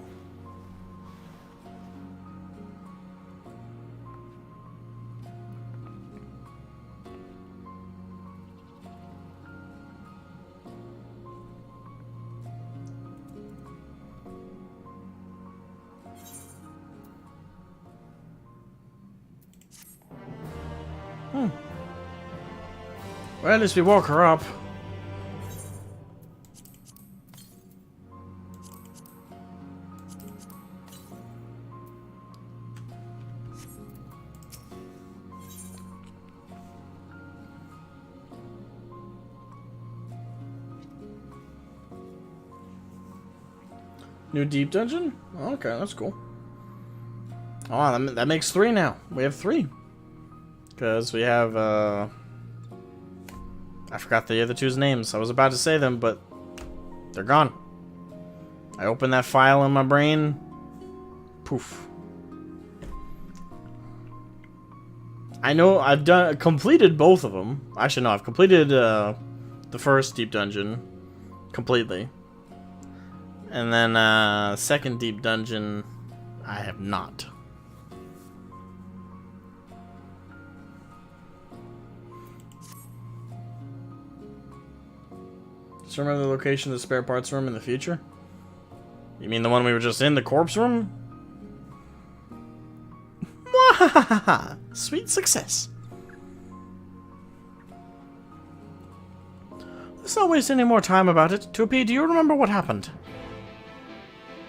Well, at least we woke her up. New deep dungeon? Okay, that's cool. Oh, that makes 3 now. We have 3. Because we have, I forgot the other two's names. I was about to say them, but they're gone. I opened that file in my brain. Poof. I know I've completed both of them. Actually, no, I've completed the first deep dungeon completely. And then second deep dungeon, I have not. Just remember the location of the spare parts room in the future? You mean the one we were just in, the corpse room? Mwahaha! Sweet success. Let's not waste any more time about it. 2P, do you remember what happened?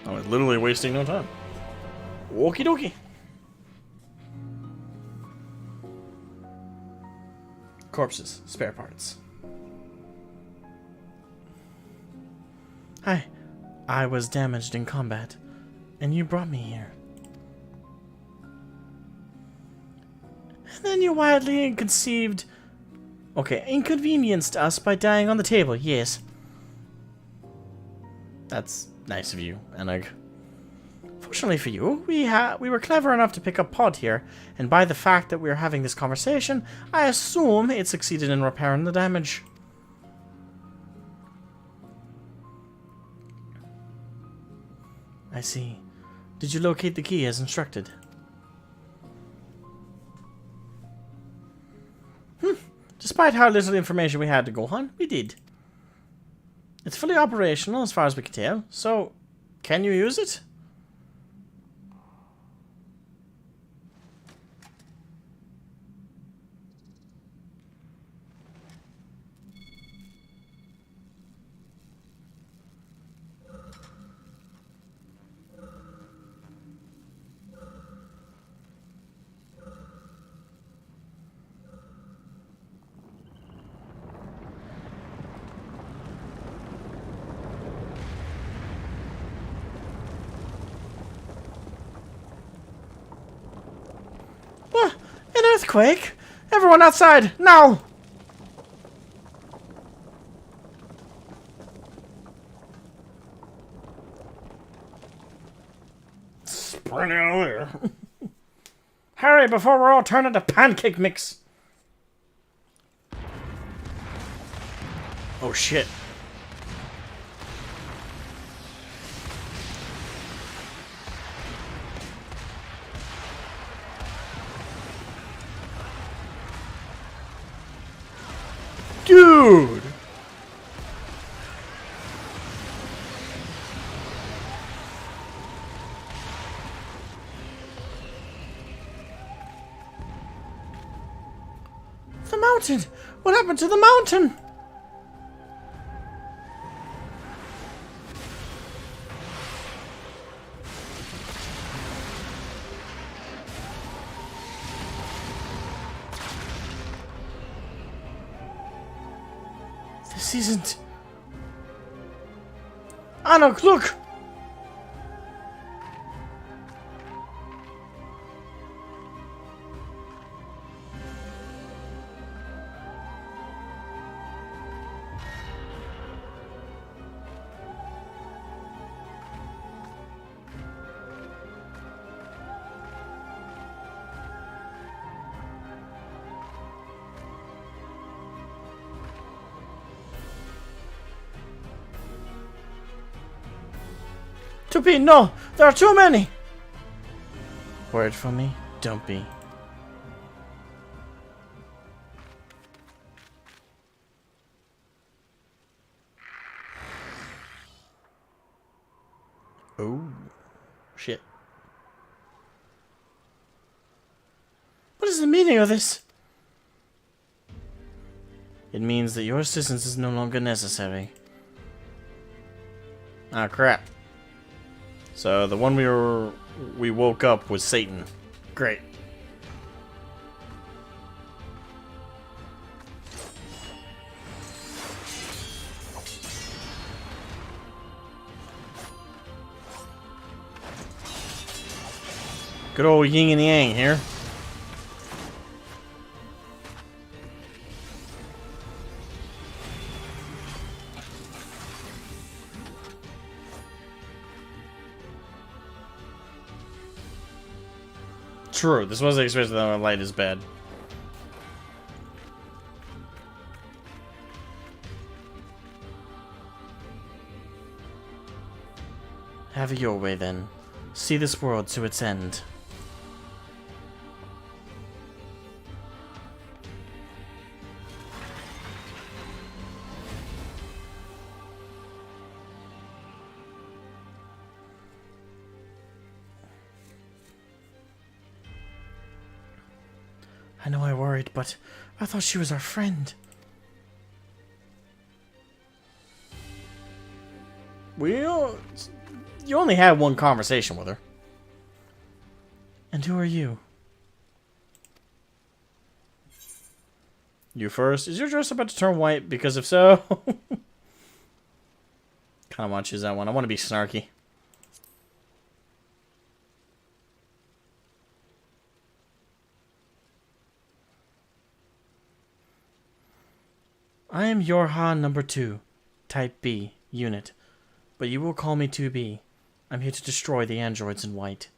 I was literally wasting no time. Okie dokie. Corpses, spare parts. Hi. I was damaged in combat, and you brought me here. And then you wildly inconvenienced us by dying on the table, yes. That's nice of you, Enig. Fortunately for you, we were clever enough to pick up Pod here, and by the fact that we are having this conversation, I assume it succeeded in repairing the damage. I see. Did you locate the key as instructed? Despite how little information we had to go on, we did. It's fully operational as far as we can tell, so can you use it? An earthquake? Everyone outside, now! Sprint out of there. Hurry before we're all turned into pancake mix. Oh shit. Dude! The mountain! What happened to the mountain? This isn't... Anok, look! Tupi, no! There are too many! Word from me, don't be. Oh, shit. What is the meaning of this? It means that your assistance is no longer necessary. Ah, crap. So the one we woke up was Satan. Great. Good old yin and yang here. True, this wasn't expected that light is bad. Have it your way then. See this world to its end. I know I worried, but I thought she was our friend. Well, you only had one conversation with her. And who are you? You first. Is your dress about to turn white? Because if so... kind of want to choose that one. I want to be snarky. I am Yorha number 2, Type B, Unit. But you will call me 2B. I'm here to destroy the androids in white.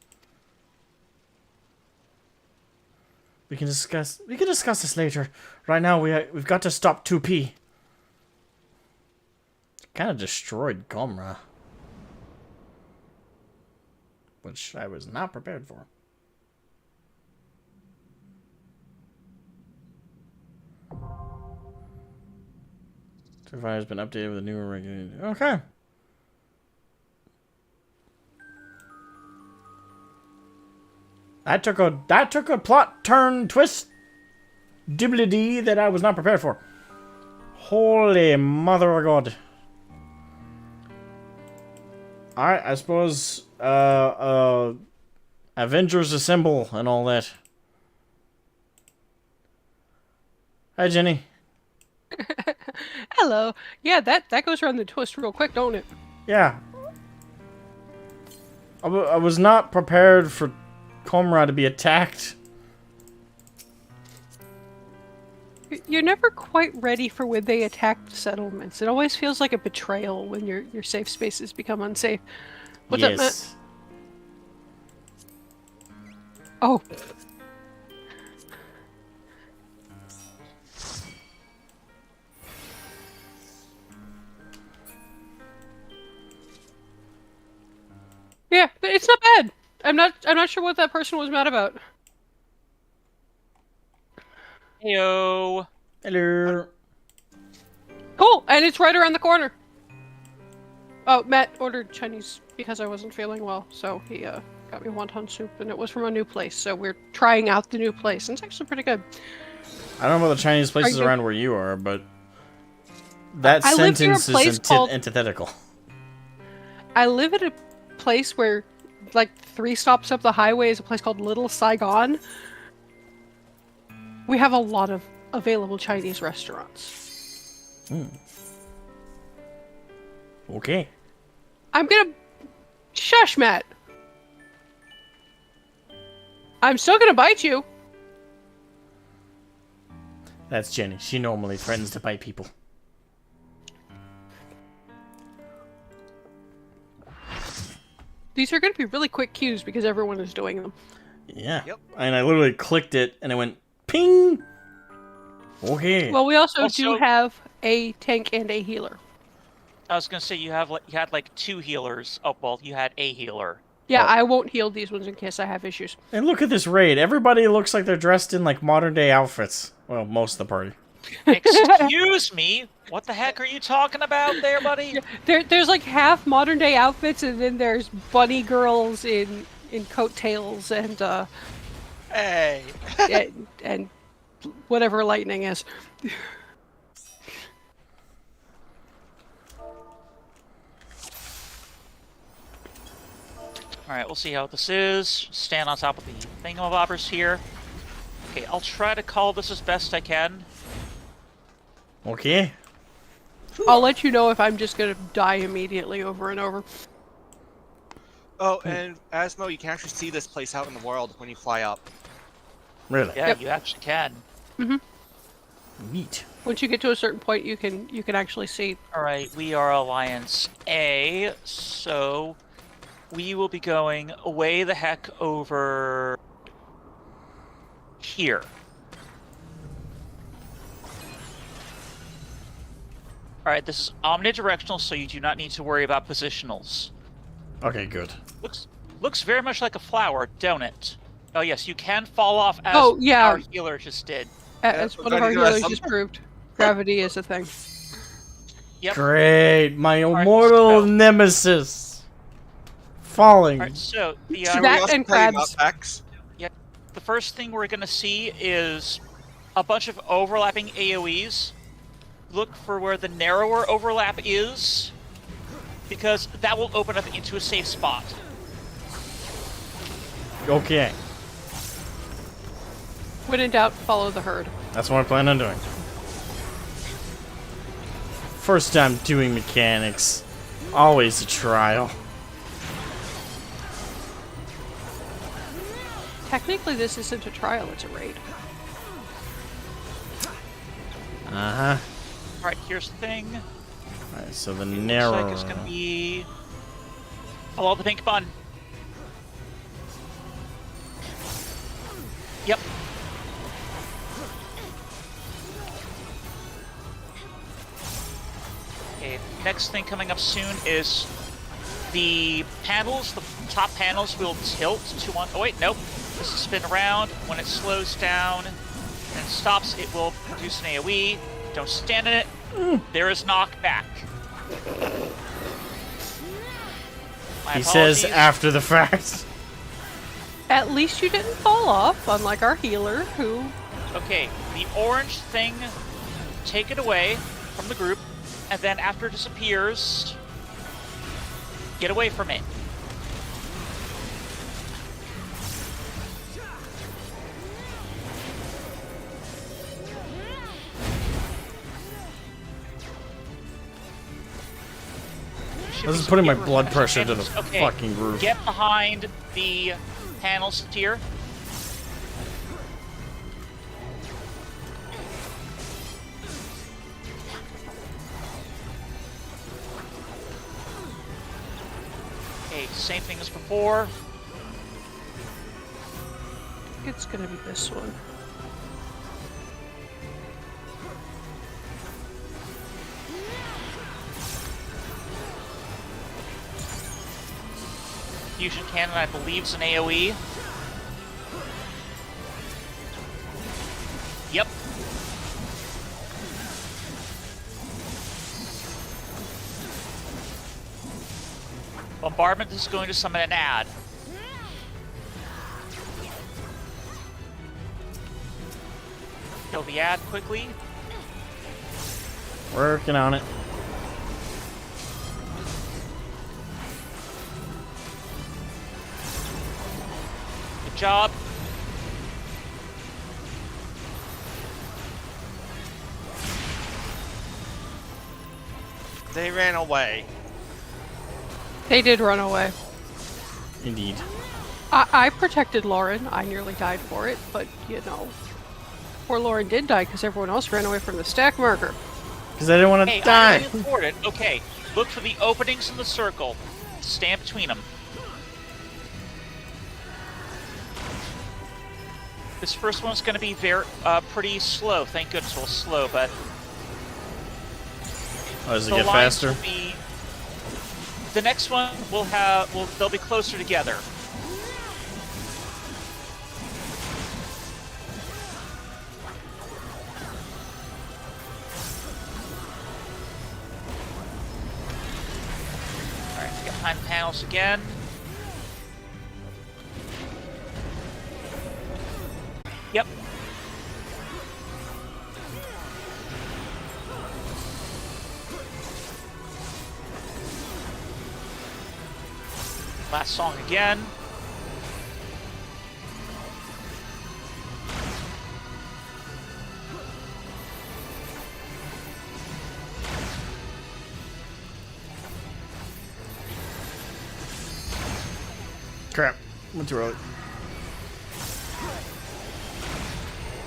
We can discuss this later. Right now we've got to stop 2P. Kind of destroyed Comra. Which I was not prepared for. Survivor has been updated with a newer regulation. Okay. That took a plot turn twist dibbly-dee that I was not prepared for. Holy mother of God. Alright, I suppose Avengers Assemble and all that. Hi, Jenny. Hello. Yeah, that goes around the twist real quick, don't it? Yeah. I was not prepared for Comrade to be attacked. You're never quite ready for when they attack the settlements. It always feels like a betrayal when your safe spaces become unsafe. What's up, Matt? Oh. Yeah, it's not bad. I'm not sure what that person was mad about. Heyo. Hello. Cool, and it's right around the corner. Oh, Matt ordered Chinese because I wasn't feeling well, so he got me wonton soup, and it was from a new place. So we're trying out the new place, and it's actually pretty good. I don't know about the Chinese places around where you are, but that sentence is antithetical. I live at a place where, like, 3 stops up the highway is a place called Little Saigon. We have a lot of available Chinese restaurants. Okay. I'm gonna... Shush, Matt! I'm still gonna bite you! That's Jenny. She normally threatens to bite people. These are gonna be really quick cues because everyone is doing them. Yeah. Yep. And I literally clicked it and it went ping! Okay. Well, we also do have a tank and a healer. I was gonna say you had like 2 healers. Oh well, you had a healer. Yeah, I won't heal these ones in case I have issues. And look at this raid. Everybody looks like they're dressed in like modern day outfits. Well, most of the party. Excuse me. What the heck are you talking about there, buddy? There's like half modern day outfits, and then there's bunny girls in coattails and hey, and whatever lightning is. Alright, we'll see how this is. Stand on top of the thingamabobbers here. Okay, I'll try to call this as best I can. Okay. I'll let you know if I'm just gonna die immediately over and over. Oh, and Asmo, you can actually see this place out in the world when you fly up. Really? Yeah, Yep. you actually can. Neat. Once you get to a certain point, you can actually see. All right, we are Alliance A, so we will be going way the heck over here. All right, this is omnidirectional, so you do not need to worry about positionals. Okay, good. Looks very much like a flower, don't it? Oh yes, you can fall off as Oh, yeah. our healer just did. As we're one of gonna our do healers some- just proved, gravity is a thing. Yep. Great, my right, immortal so- nemesis. Falling. All right, so the Should That we also and tell you crabs. about Vex? the first thing we're gonna see is a bunch of overlapping AoEs. Look for where the narrower overlap is, because that will open up into a safe spot. Okay, When in doubt, follow the herd. that's what I plan on doing. First time doing mechanics. Always a trial. Technically, this isn't a trial; it's a raid. Uh-huh. All right, here's the thing. Alright, so the Looks narrow. like it's gonna be follow the pink button. Yep. Okay, next thing coming up soon is the panels. The top panels will tilt to one. Oh wait, nope. This will spin around. When it slows down and stops, it will produce an AoE. Don't stand in it. There is knockback. My He says apologies. after the fact. At least you didn't fall off, unlike our healer, who. Okay, the orange thing, take it away from the group, and then after it disappears, get away from it. Should This be is putting my some blood get- pressure to the okay, fucking roof. Get behind the panels here. Okay, same thing as before. It's gonna be this one. Fusion cannon, I believe, is an AoE. Yep. Bombardment is going to summon an ad. Kill the ad quickly. Working on it. Good job. They ran away. They did run away. Indeed. I protected Lauren. I nearly died for it, but you know. Poor Lauren did die because everyone else ran away from the stack marker. Because I didn't want to Hey, die. I reported. Okay, look for the openings in the circle. Stand between them. This first one's going to be pretty slow. Thank goodness, well, slow, but Oh, does it the get lines faster? will be. The next one they'll be closer together. All right, get behind panels again. Yep. Last song again. Crap. Went too early.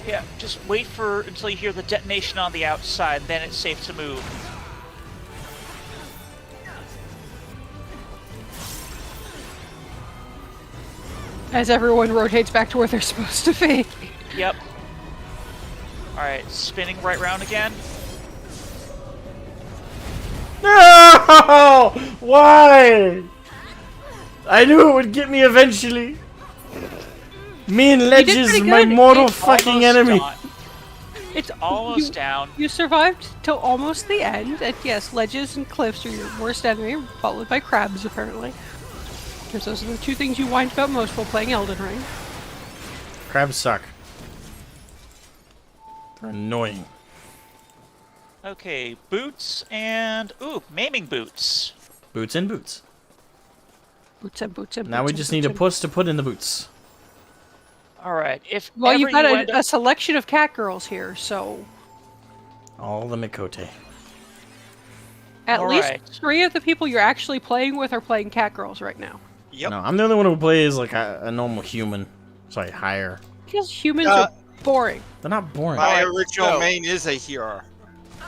Yeah, just wait until you hear the detonation on the outside, then it's safe to move. As everyone rotates back to where they're supposed to be. Yep. Alright, spinning right round again. No! Why? I knew it would get me eventually. Me and Ledges, pretty my good. mortal It's fucking Almost enemy. done. It's Almost down. You survived till almost the end, and yes, ledges and cliffs are your worst enemy, followed by crabs, apparently. Because those are the two things you whined about most while playing Elden Ring. Crabs suck. They're annoying. Okay, boots and... Ooh, maiming boots. Boots and boots. Boots and boots and Now boots we and just boots need a and- puss to put in the boots. Alright, if Well, ever you've got you end a up... selection of cat girls here, so... All the Mikote. At least Alright. 3 of the people you're actually playing with are playing cat girls right now. Yep. No, I'm the only one who plays like a normal human. So I hire. Because humans are boring. They're not boring. My Alright, original so- main is a hero.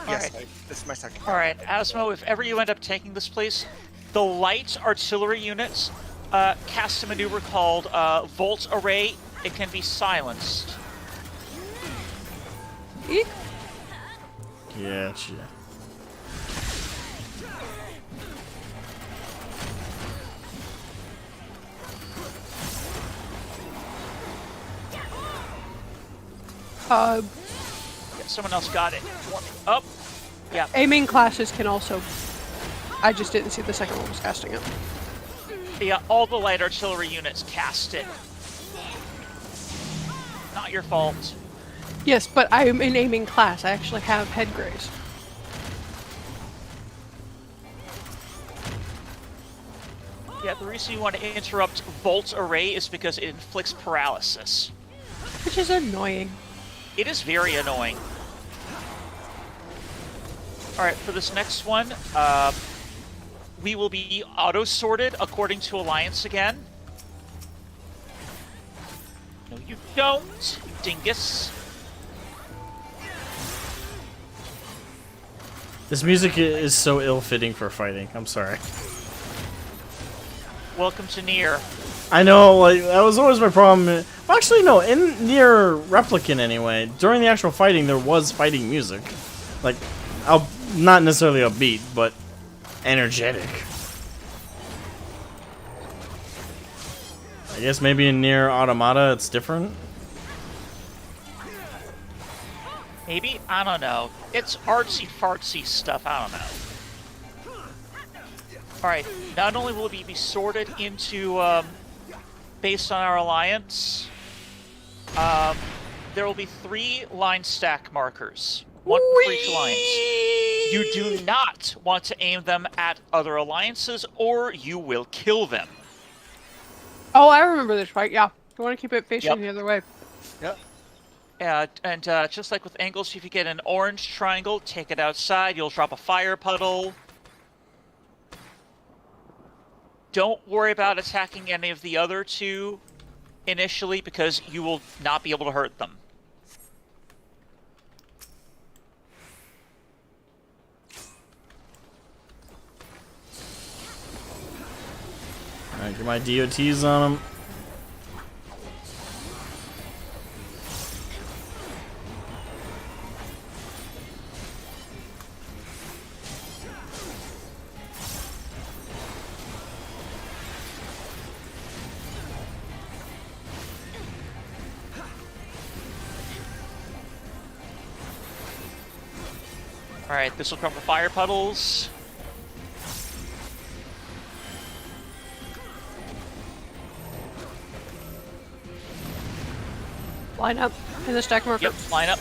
Yes, Alright. this is my second. Alright, Asmo, if ever you end up taking this place, the light artillery units cast a maneuver called Volt Array. It can be silenced. Eek. Gotcha. Yeah, someone else got it. Up. Yeah. Aiming classes can also... I just didn't see the second one was casting it. Yeah, all the light artillery units cast it. Not your fault. Yes, but I'm in aiming class. I actually have head graze. Yeah, the reason you want to interrupt Volt Array is because it inflicts paralysis. Which is annoying. It is very annoying. Alright, for this next one, we will be auto-sorted according to Alliance again. No, you don't, you dingus. This music is so ill-fitting for fighting. I'm sorry. Welcome to Nier. I know, like, that was always my problem. Well, actually, no, in Nier Replicant anyway, during the actual fighting, there was fighting music. Like, not necessarily upbeat, but energetic. I guess maybe in Nier Automata it's different. Maybe? I don't know. It's artsy-fartsy stuff, I don't know. Alright, not only will we be sorted into, based on our alliance, there will be 3 line stack markers. 1 for each alliance. You do not want to aim them at other alliances, or you will kill them. Oh, I remember this fight, yeah. You want to keep it facing Yep. the other way. Yep. And just like with angles, if you get an orange triangle, take it outside, you'll drop a fire puddle. Don't worry about attacking any of the other 2 initially, because you will not be able to hurt them. Alright, get my DOTs on them. Alright, this will crumble fire puddles. Line up in the stack marker. Yep, line up.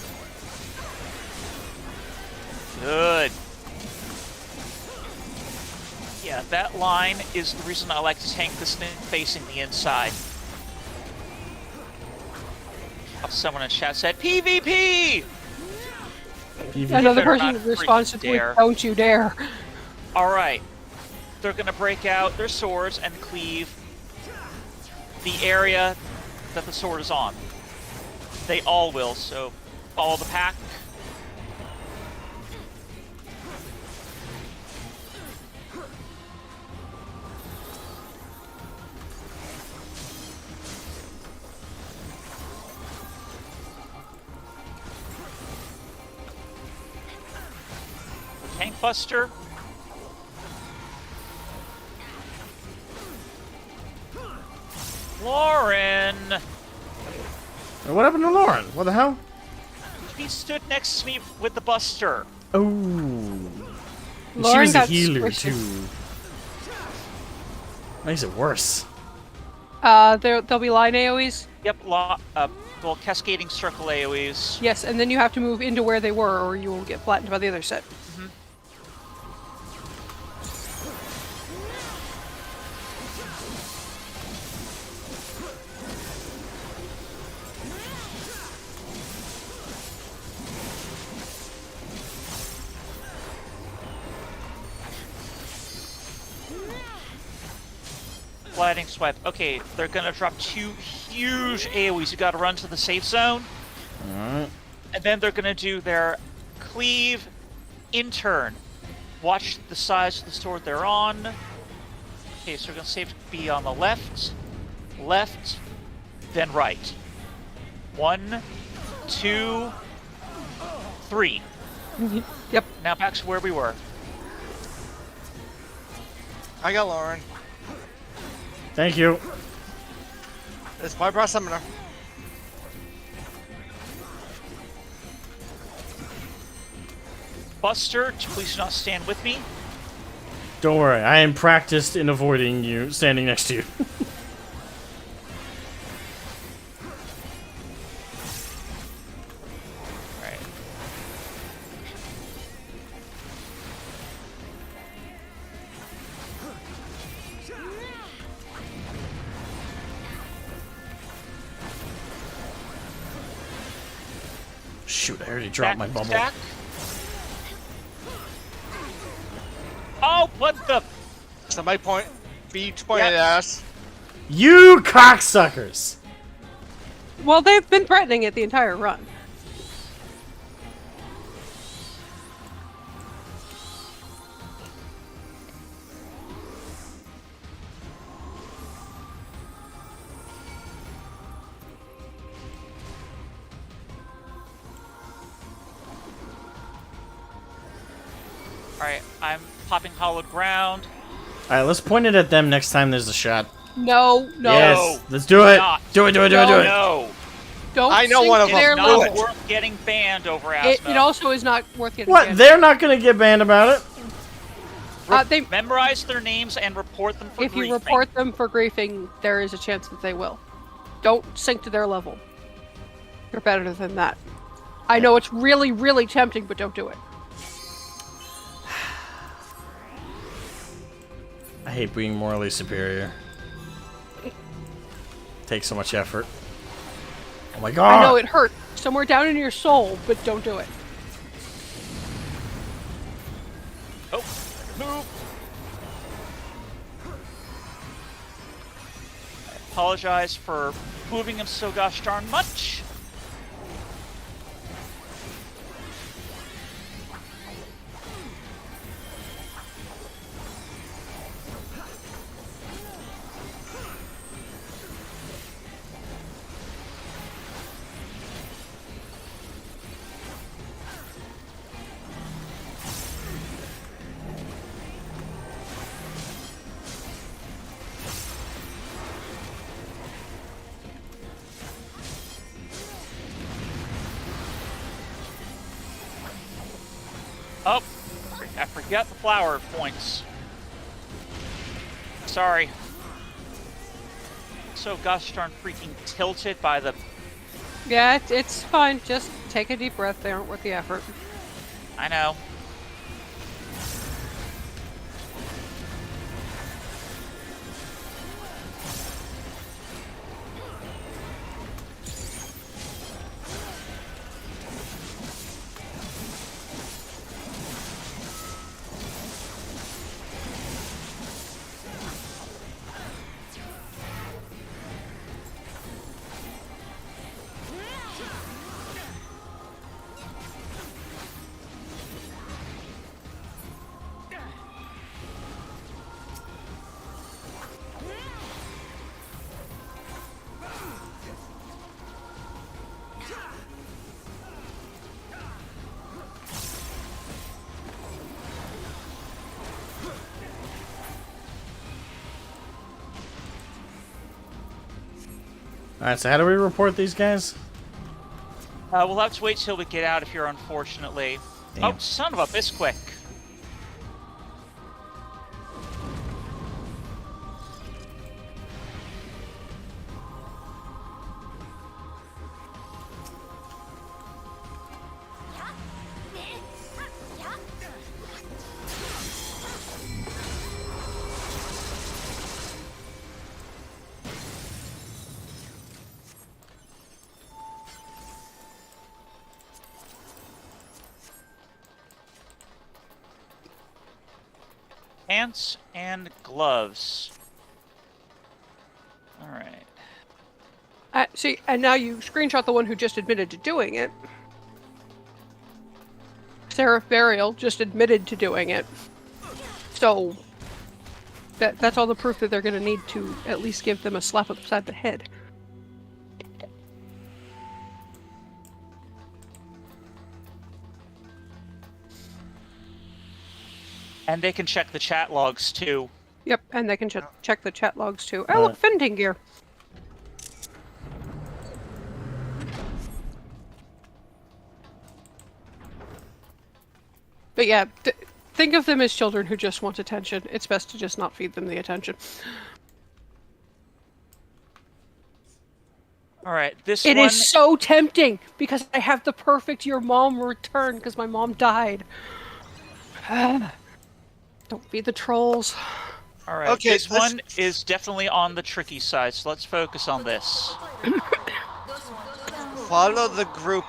Good. Yeah, that line is the reason I like to tank this thing facing the inside. Someone in chat said, PvP! Another better person not responds to freaking dare. tweet, don't you dare. Alright. They're gonna break out their swords and cleave. the area that the sword is on. They all will, so follow the pack. Tank Buster. Lauren! What happened to Lauren? What the hell? He stood next to me with the Buster. Oh. She Lauren was a got healer squished. too. Makes it worse. There'll be line AoEs. Yep, well, cascading circle AoEs. Yes, and then you have to move into where they were, or you will get flattened by the other set. Sliding swipe. Okay, they're gonna drop 2 huge AoEs. You gotta run to the safe zone. Alright. And then they're gonna do their cleave in turn. Watch the size of the sword they're on. Okay, so we're gonna save to be on the left, then right. 1, 2, 3. Yep. Now back to where we were. I got Lauren. Thank you. It's my brass summoner. Buster, please do not stand with me. Don't worry, I am practiced in avoiding you standing next to you. Alright. Shoot, I already dropped my bubble. Stack. Oh, what the? Somebody point. Be pointed at us. You cocksuckers! Well, they've been threatening it the entire run. Alright, I'm popping hollowed ground. Alright, let's point it at them next time there's a shot. No, no. Yes, let's do it! Not. Do it, do it, do No, it, do it! No, Don't I know sink one of to them. their Do level. it. not worth getting banned over It Asmo. also is not worth getting What? banned. They're not gonna get banned about it? They, Memorize their names and report them for if you griefing. report them for griefing, there is a chance that they will. Don't sink to their level. You're better than that. I know it's really, really tempting, but don't do it. I hate being morally superior. Takes so much effort. Oh my god! I know it hurt somewhere down in your soul, but don't do it. Oh, move. I apologize for moving him so gosh darn much. Oh, I forgot the flower points. Sorry. So gosh darn freaking tilted by the... Yeah, it's fine. Just take a deep breath. They aren't worth the effort. I know. Alright, so how do we report these guys? We'll have to wait till we get out if you're unfortunately. Damn. Oh, son of a bisquick. Pants and gloves. Alright. See, and now you screenshot the one who just admitted to doing it. Seraph Burial just admitted to doing it. So, that's all the proof that they're going to need to at least give them a slap upside the head. And they can check the chat logs too. Yep, and they can check the chat logs too. Oh, look, Fending gear. But yeah, think of them as children who just want attention. It's best to just not feed them the attention. Alright, this It one... is so tempting because I have the perfect your mom return because my mom died. Don't feed the trolls. Alright, Okay, this one is definitely on the tricky side, so let's focus on this. Follow the group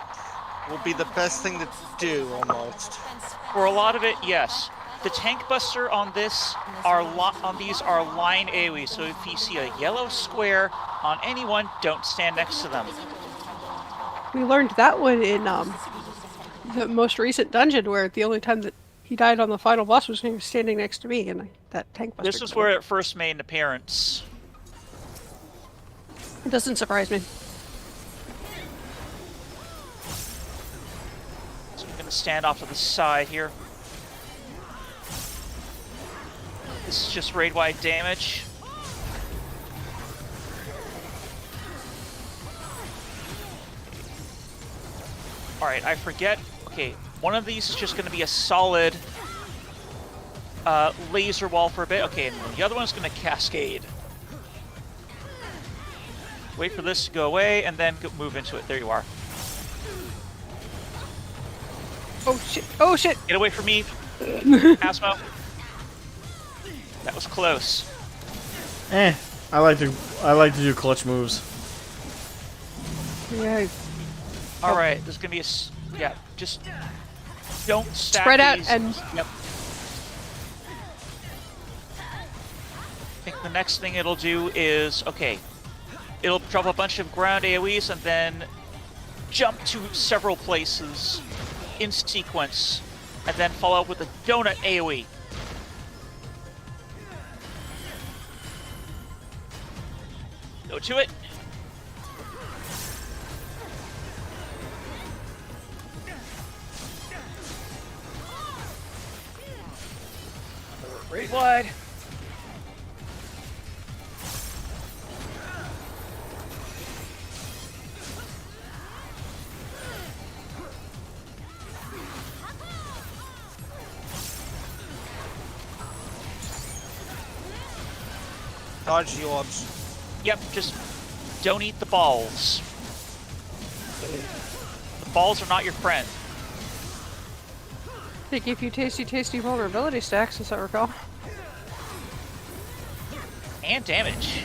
will be the best thing to do, almost. For a lot of it, yes. The tank buster on this on these are line AoE, so if you see a yellow square on anyone, don't stand next to them. We learned that one in the most recent dungeon where the only time that he died on the final boss was when he was standing next to me and that tank buster. This is where it first made an appearance. It doesn't surprise me. So I'm going to stand off to the side here. This is just raid-wide damage. Alright, I forget. Okay, one of these is just going to be a solid laser wall for a bit. Okay, and the other one's going to cascade. Wait for this to go away, and then move into it. There you are. Oh shit! Oh shit! Get away from me, Asmo. That was close. I like to do clutch moves. Yeah. All right, there's gonna be a yeah. Just don't stack Spread out these. and Yep. I think the next thing it'll do is okay. It'll drop a bunch of ground AoEs and then jump to several places in sequence, and then follow up with a donut AoE. Go to it. Raid wide. Dodge the orbs. Yep, just don't eat the balls. The balls are not your friend. they give you tasty vulnerability stacks, as I recall. And damage.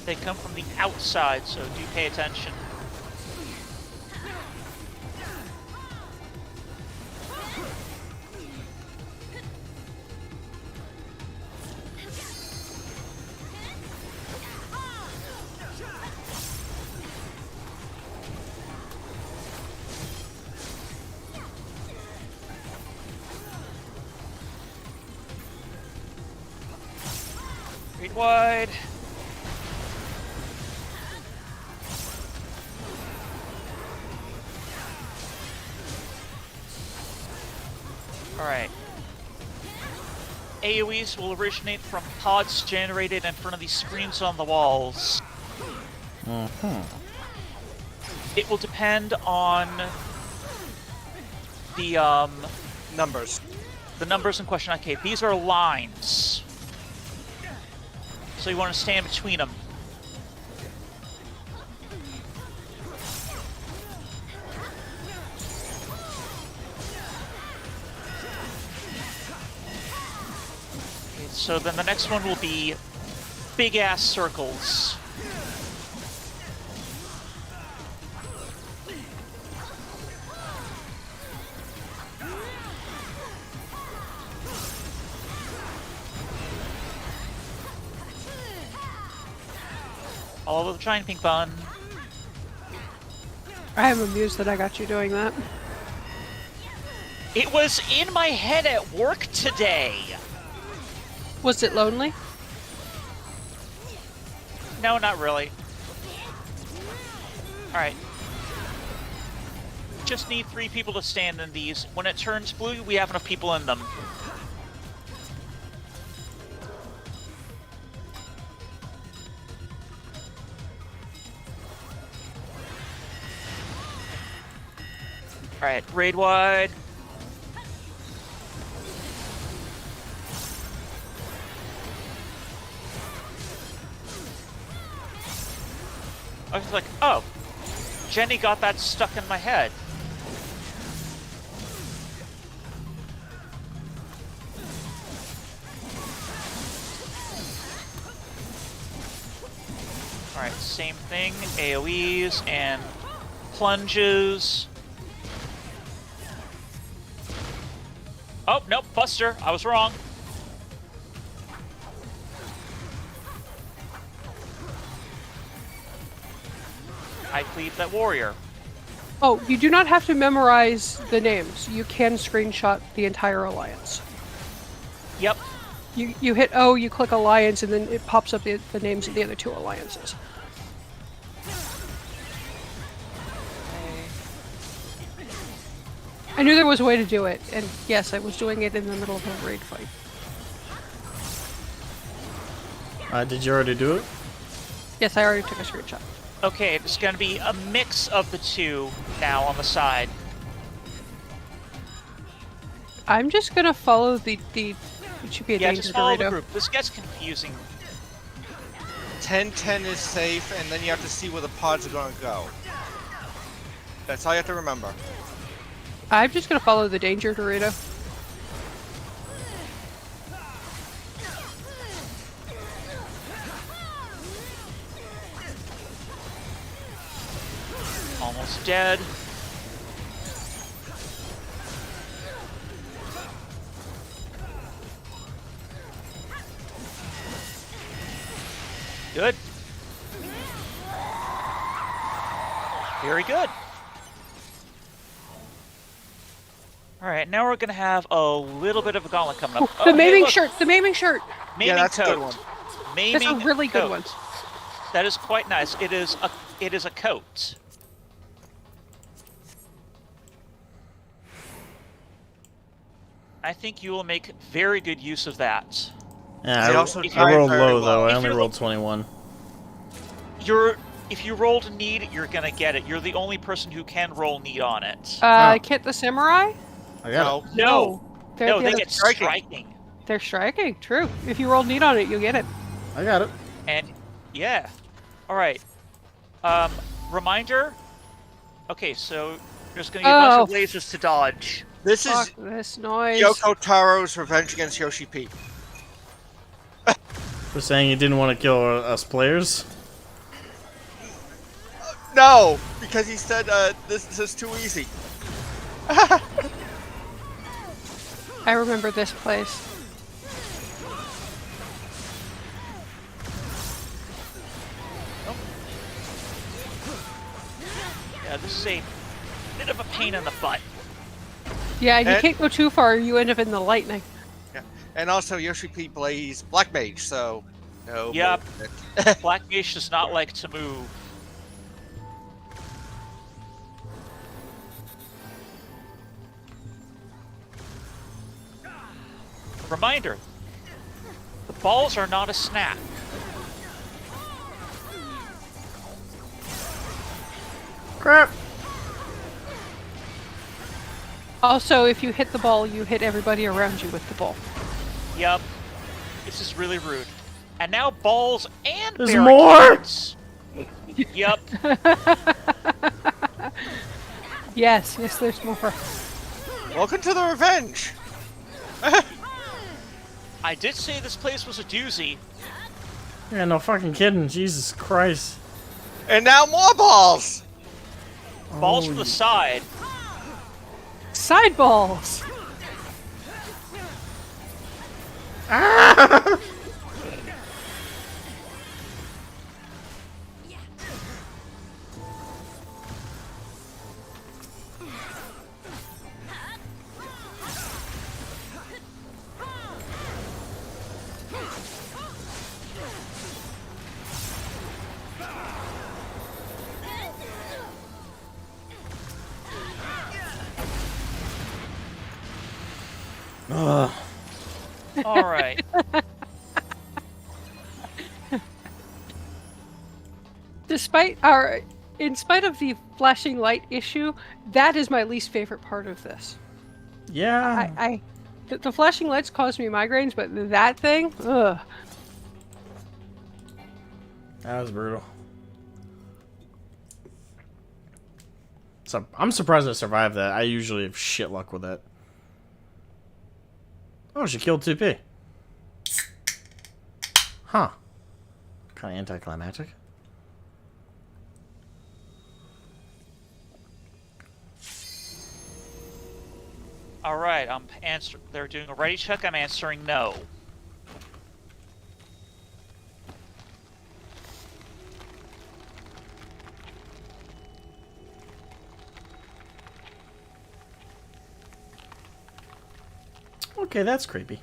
They come from the outside, so do pay attention. Read wide. Alright. AoEs will originate from pods generated in front of these screens on the walls. It will depend on the Numbers. the numbers in question. Okay, these are lines, so you want to stand between them. Okay, so then the next one will be big ass circles. All over the giant pink bun. I am amused that I got you doing that. It was in my head at work today. Was it lonely? No, not really. Alright. Just need 3 people to stand in these. When it turns blue, we have enough people in them. Alright, raid wide. I was like, oh, Jenny got that stuck in my head. Alright, same thing, AoEs and plunges. Oh, nope, Buster, I was wrong. I cleave that warrior. Oh, you do not have to memorize the names. You can screenshot the entire alliance. Yep. You hit O, you click alliance, and then it pops up the names of the other 2 alliances. I knew there was a way to do it, and yes, I was doing it in the middle of a raid fight. Did you already do it? Yes, I already took a screenshot. Okay, it's going to be a mix of the 2 now on the side. I'm just gonna follow the it should be a Yeah, danger just follow the Dorito. group. This gets confusing. 10-10 is safe, and then you have to see where the pods are going to go. That's all you have to remember. I'm just gonna follow the danger Dorito. Almost dead. Good. Very good. Alright, now we're gonna have a little bit of a gauntlet coming up. Ooh, Oh, the hey, maiming look, shirt! The maiming shirt! Maiming that's a good coat. one. Maiming That's a really good coat. one. That is quite nice. It is a coat. I think you will make very good use of that. Yeah, They also I die rolled very low well. though. I If only you're rolled 21. If you rolled a need, you're gonna get it. You're the only person who can roll need on it. Kit the Samurai? I got it. No, They're no, the they other- get striking. They're striking, true. If you roll need on it, you'll get it. I got it. And yeah, all right. Reminder. Okay, so there's gonna be a bunch of lasers to dodge. This is Fuck this noise. Yoko Taro's revenge against Yoshi P. For saying you didn't want to kill us players. No, because he said this is too easy. I remember this place. Yeah, this is a bit of a pain in the butt. Yeah, and you And- can't go too far, you end up in the lightning. Yeah. And also Yoshi P plays Black Mage, so no. Yep. movement. Black Mage does not like to move. Reminder, Balls are not a snack. Crap. Also, if you hit the ball, you hit everybody around you with the ball. Yup. This is really rude. And now balls and There's barricades. Yup. Yes, there's more. Welcome to the revenge. I did say this place was a doozy. Yeah, no fucking kidding. Jesus Christ. And now more balls. Balls from the side. Side balls! Ugh. Alright. In spite of the flashing light issue, that is my least favorite part of this. Yeah. The flashing lights cause me migraines, but that thing, ugh. That was brutal. So I'm surprised I survived that. I usually have shit luck with that. Oh, she killed 2P. Huh. Kind of anticlimactic. Alright, they're doing a ready check, I'm answering no. Okay, that's creepy.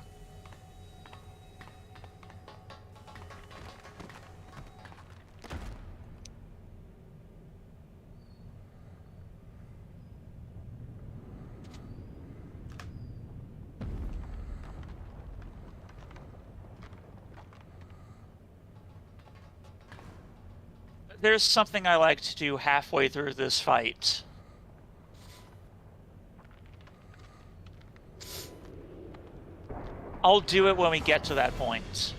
There's something I like to do halfway through this fight. I'll do it when we get to that point.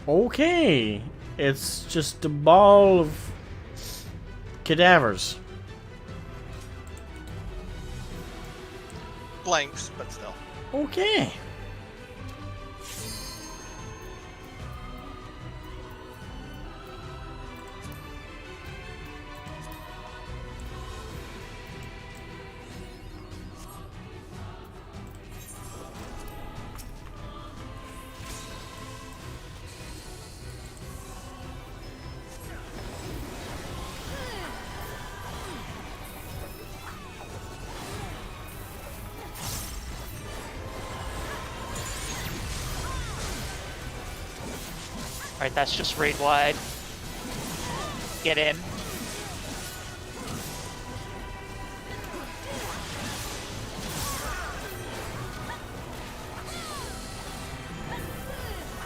Okay. It's just a ball of cadavers. Blanks, but still. Okay. Alright, that's just raid wide. Get in.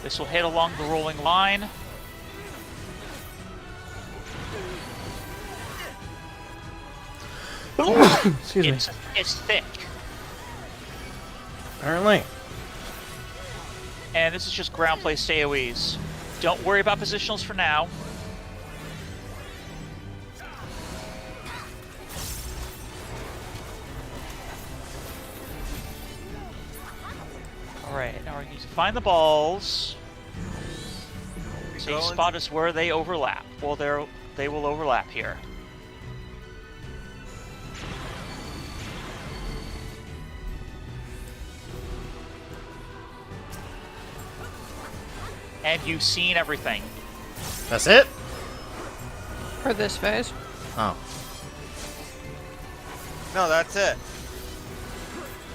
This will hit along the rolling line. Excuse me. It's thick. Apparently. And this is just ground place AoEs. Don't worry about positionals for now. Alright, now we need to find the balls. Safe spot is where they overlap. Well, they will overlap here. And you've seen everything. That's it? For this phase. Oh. No, that's it.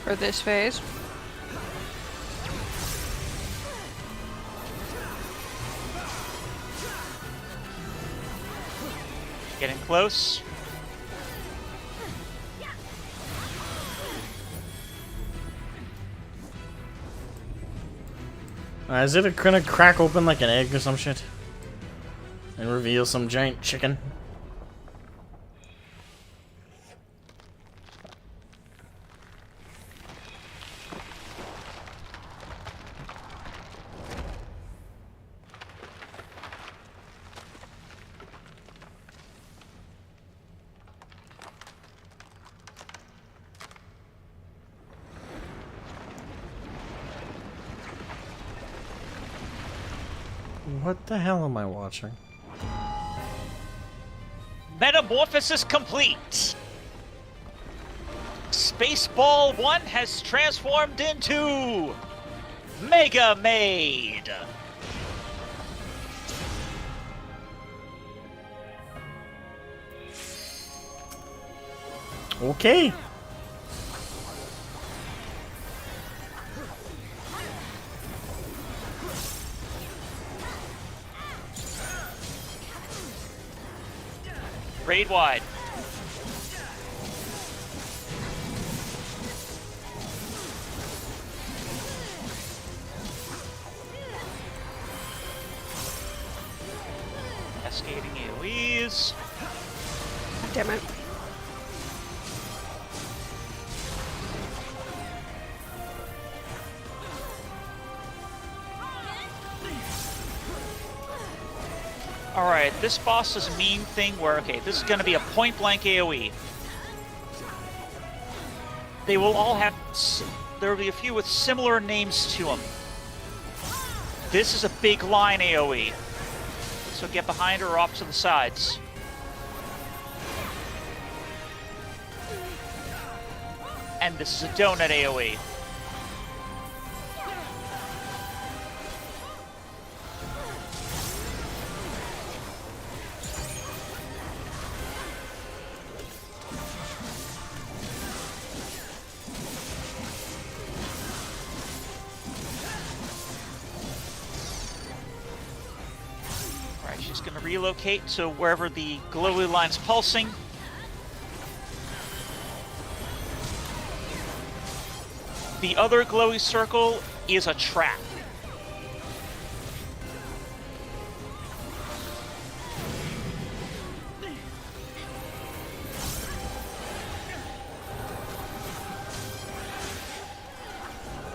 For this phase. Getting close. Is it gonna crack open like an egg or some shit? And reveal some giant chicken? What the hell am I watching? Metamorphosis complete! Spaceball 1 has transformed into Mega Maid! Okay. Raid wide. Cascading AoEs. Damn it. Alright, this boss does a mean thing where, okay, this is going to be a point-blank AoE. They will all have... There will be a few with similar names to them. This is a big line AoE. So get behind her or off to the sides. And this is a donut AoE. She's going to relocate to wherever the glowy line's pulsing. The other glowy circle is a trap.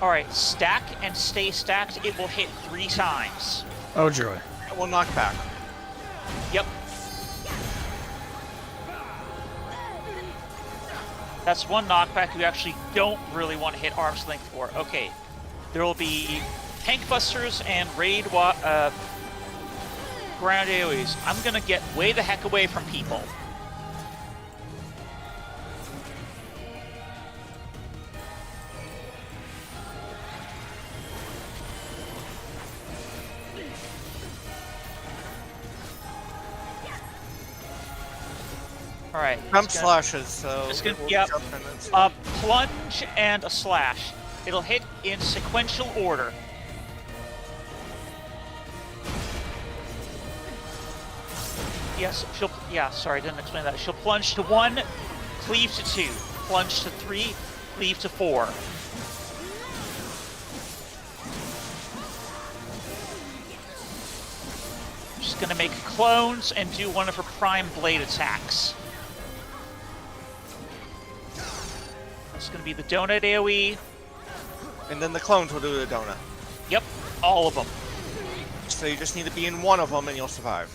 Alright, stack and stay stacked. It will hit 3 times. Oh joy. It will knock back. Yep. That's one knockback you actually don't really want to hit arm's length for. Okay. There will be tank busters and raid ground AoEs. I'm gonna get way the heck away from people. Alright. Jump slashes, so It's gonna, it will yep. jump in it. A plunge and a slash. It'll hit in sequential order. Yes, sorry, I didn't explain that. She'll plunge to 1, cleave to 2. Plunge to 3, cleave to 4. She's gonna make clones and do one of her prime blade attacks. It's gonna be the donut AoE. And then the clones will do the donut. Yep, all of them. So you just need to be in one of them and you'll survive.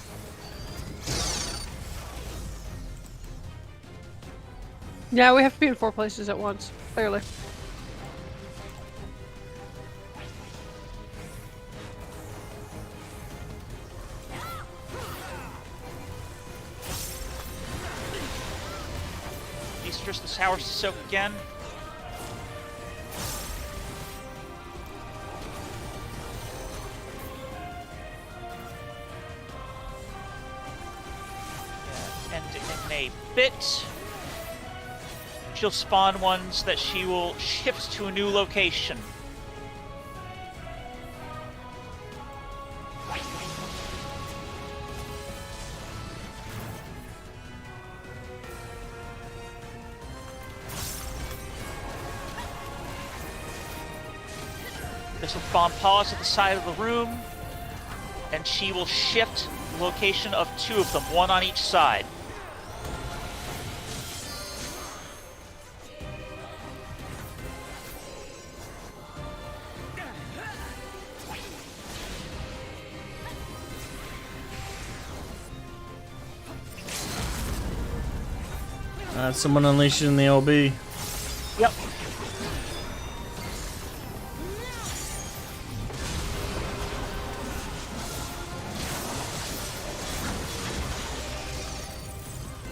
Yeah, we have to be in 4 places at once, clearly. Easter's the sour to soak again. Yeah, and in a bit, she'll spawn ones that she will shift to a new location. This will spawn paws at the side of the room, and she will shift the location of 2 of them, 1 on each side. Someone unleashing the LB. Yep.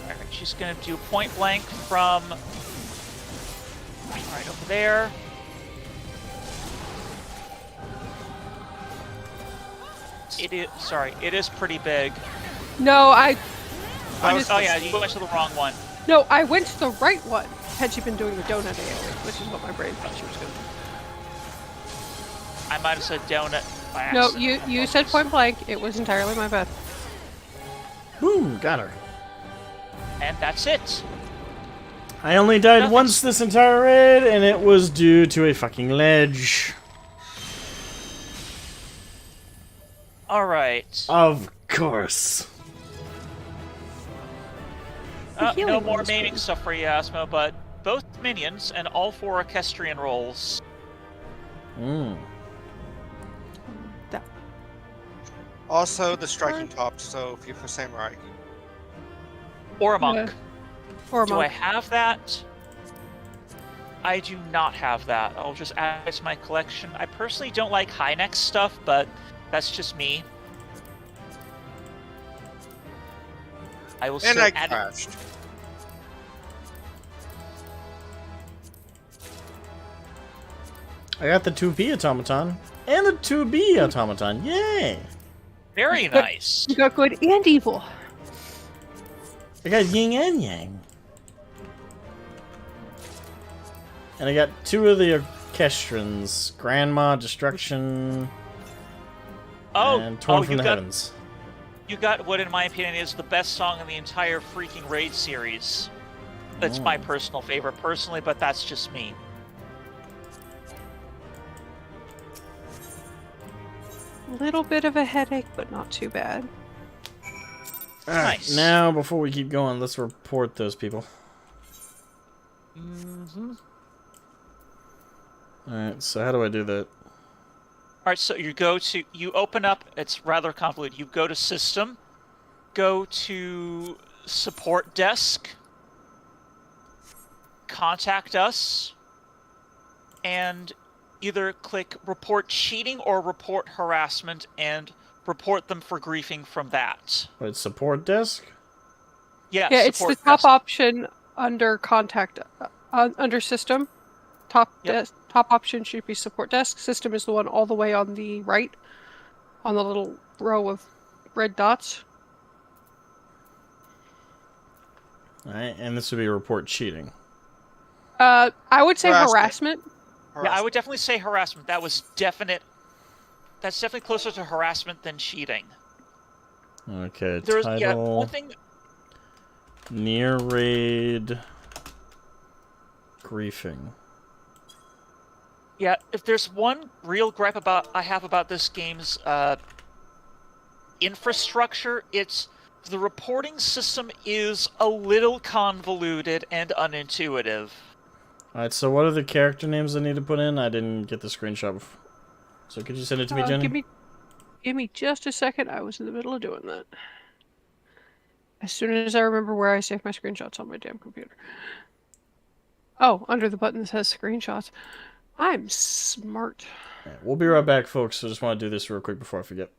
Alright, she's gonna do point blank from right over there. It is pretty big. No, I Oh just- yeah, you went to the wrong one. No, I went to the right one. Had she been doing the donut AoE, which is what my brain thought she was going to do. I might have said donut by No, accident. you said point blank. It was entirely my bad. Boom, got her. And that's it. I only died Nothing. once this entire raid, and it was due to a fucking ledge. Alright. Of course. The No healing more was maiming good. stuff for you, Asmo, but both minions and all 4 equestrian rolls. That- Also, the striking top, so if you're for samurai. Or a monk. Or a Do I monk. have that? I do not have that. I'll just add it to my collection. I personally don't like high neck stuff, but that's just me. I will And still I add it. crashed. I got the 2P automaton and the 2B automaton. Yay! Very nice. You got good and evil. I got yin and yang. And I got 2 of the orchestrons. Grandma, Destruction, and Torn from the Heavens. You got what, in my opinion, is the best song in the entire freaking Raid series. It's my personal favorite, personally, but that's just me. Little bit of a headache, but not too bad. Alright, Nice. now before we keep going, let's report those people. Mm-hmm. Alright, so how do I do that? Alright, so you open up, it's rather convoluted. You go to System, go to Support Desk, Contact Us, and either click Report Cheating or Report Harassment, and report them for griefing from that. Wait, support desk? Yeah, Yeah, it's the Support top Desk. option under contact, under system. Top option should be support desk. System is the one all the way on the right, on the little row of red dots. Alright, and this would be report cheating. I would say Harassment. harassment. Yeah, I would definitely say harassment. That's definitely closer to harassment than cheating. Okay, There's title, one thing. Nier raid, griefing. Yeah, if there's one real gripe I have about this game's infrastructure, it's the reporting system is a little convoluted and unintuitive. Alright, so what are the character names I need to put in? I didn't get the screenshot. So could you send it to me, Jenny? Give me just a second. I was in the middle of doing that. As soon as I remember where I saved my screenshots on my damn computer. Oh, under the button that says screenshots. I'm smart. Alright, we'll be right back, folks. I just want to do this real quick before I forget.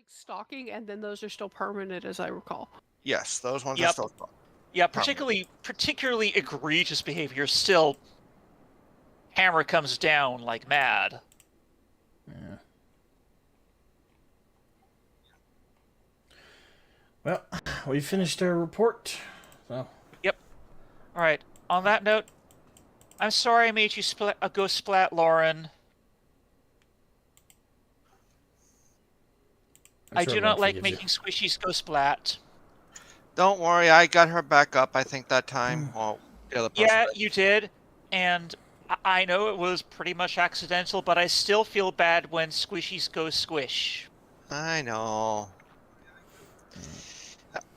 Stalking, and then those are still permanent, as I recall. Yes, those ones are Yep. still. Yeah, particularly egregious behavior. Still, hammer comes down like mad. Yeah. Well, we finished our report. So. Yep. All right. On that note, I'm sorry I made you go splat, Lauren. I sure do everyone not like forgives you. making squishies go splat. Don't worry, I got her back up. I think that time. Well, the other person. Yeah, did. you did, and I know it was pretty much accidental, but I still feel bad when squishies go squish. I know.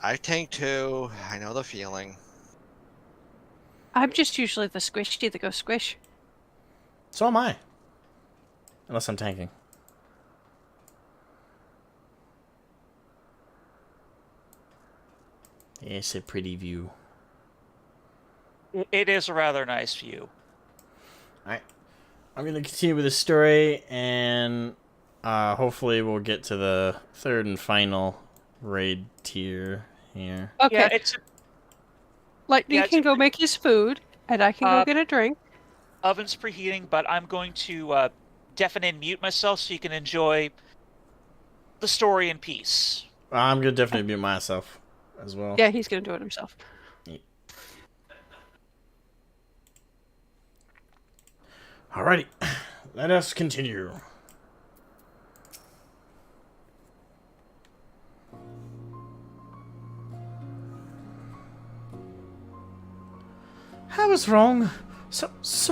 I tank too. I know the feeling. I'm just usually the squishy that goes squish. So am I. Unless I'm tanking. It's a pretty view. It is a rather nice view. Alright. I'm going to continue with the story, and hopefully we'll get to the third and final raid tier here. Okay. Yeah, it's Lightning yeah, can go make his food, and I can go get a drink. oven's preheating, but I'm going to deafen and mute myself so you can enjoy the story in peace. I'm going to definitely mute myself as well. Yeah, he's gonna do it himself. Alrighty. Let us continue. I was wrong. So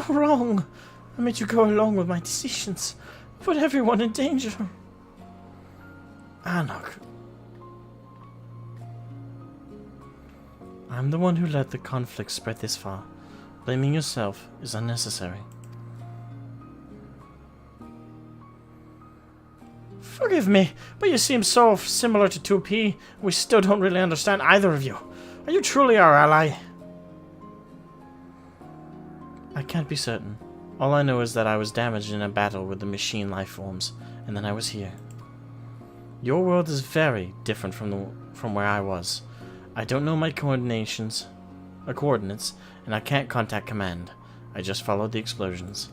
wrong. I made you go along with my decisions. Put everyone in danger. Anok. I'm the one who let the conflict spread this far. Blaming yourself is unnecessary. Forgive me, but you seem so similar to 2P. We still don't really understand either of you. Are you truly our ally? I can't be certain. All I know is that I was damaged in a battle with the machine life forms, and then I was here. Your world is very different from where I was. I don't know my coordinations, coordinates, and I can't contact command. I just followed the explosions.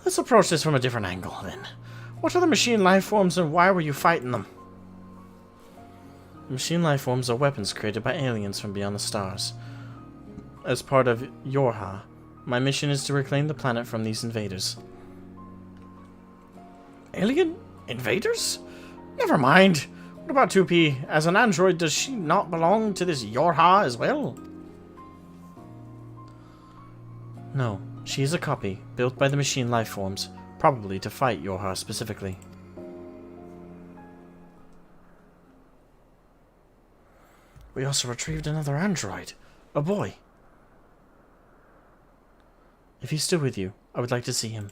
Let's approach this from a different angle, then. What are the machine life forms, and why were you fighting them? Machine life forms are weapons created by aliens from beyond the stars. As part of Yorha, my mission is to reclaim the planet from these invaders. Alien invaders? Never mind. What about 2P? As an android, does she not belong to this Yorha as well? No, she is a copy, built by the machine life forms, probably to fight Yorha specifically. We also retrieved another android. A boy. If he's still with you, I would like to see him.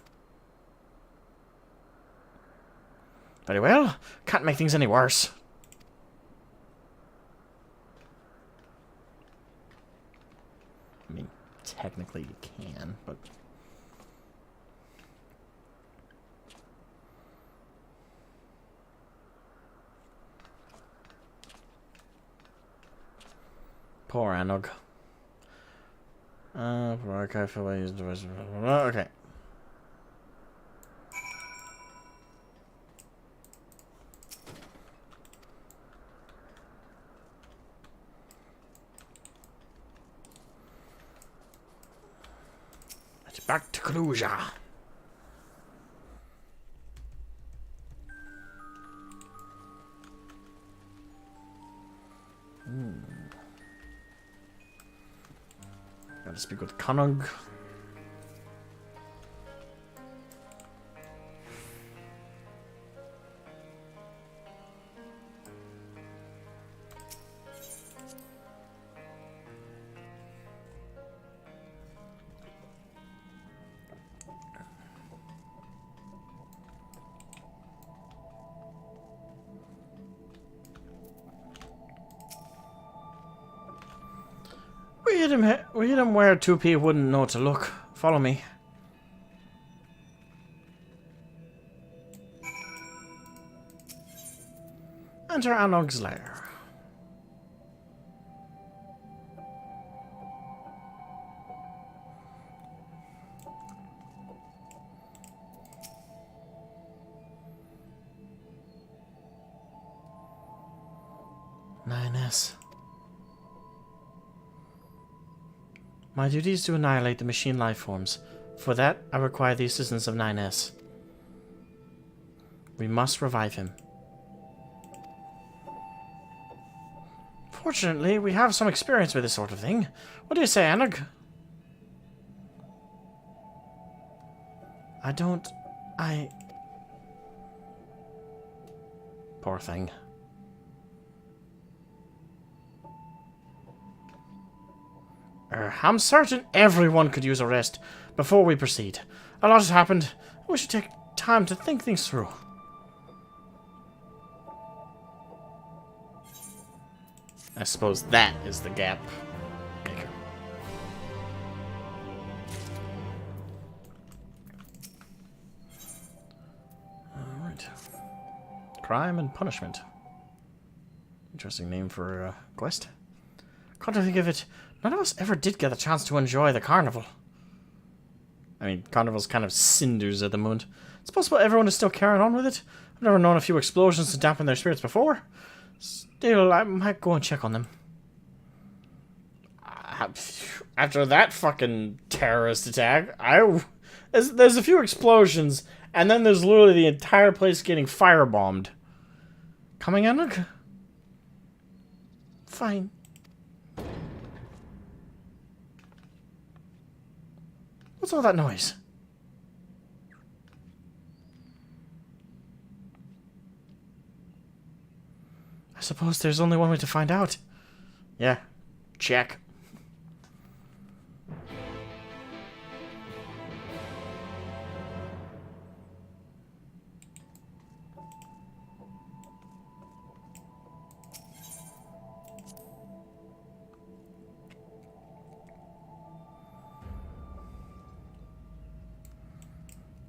Very well. Can't make things any worse. I mean, technically you can, but... Poor Anog. For archive for I use device. Okay. Let's back to Kaluja. Gotta speak with Kanog. We hit him where 2P wouldn't know to look. Follow me. Enter Anog's lair. (9S). My duty is to annihilate the machine life forms. For that, I require the assistance of 9S. We must revive him. Fortunately, we have some experience with this sort of thing. What do you say, Anog? Poor thing. I'm certain everyone could use a rest before we proceed. A lot has happened. We should take time to think things through. I suppose that is the gap maker. Alright. Crime and punishment. Interesting name for a quest. Come to think of it, none of us ever did get a chance to enjoy the carnival. I mean, carnival's kind of cinders at the moment. It's possible everyone is still carrying on with it. I've never known a few explosions to dampen their spirits before. Still, I might go and check on them. After that fucking terrorist attack, there's a few explosions, and then there's literally the entire place getting firebombed. Coming, Anog? Fine. What's all that noise? I suppose there's only one way to find out. Yeah, check.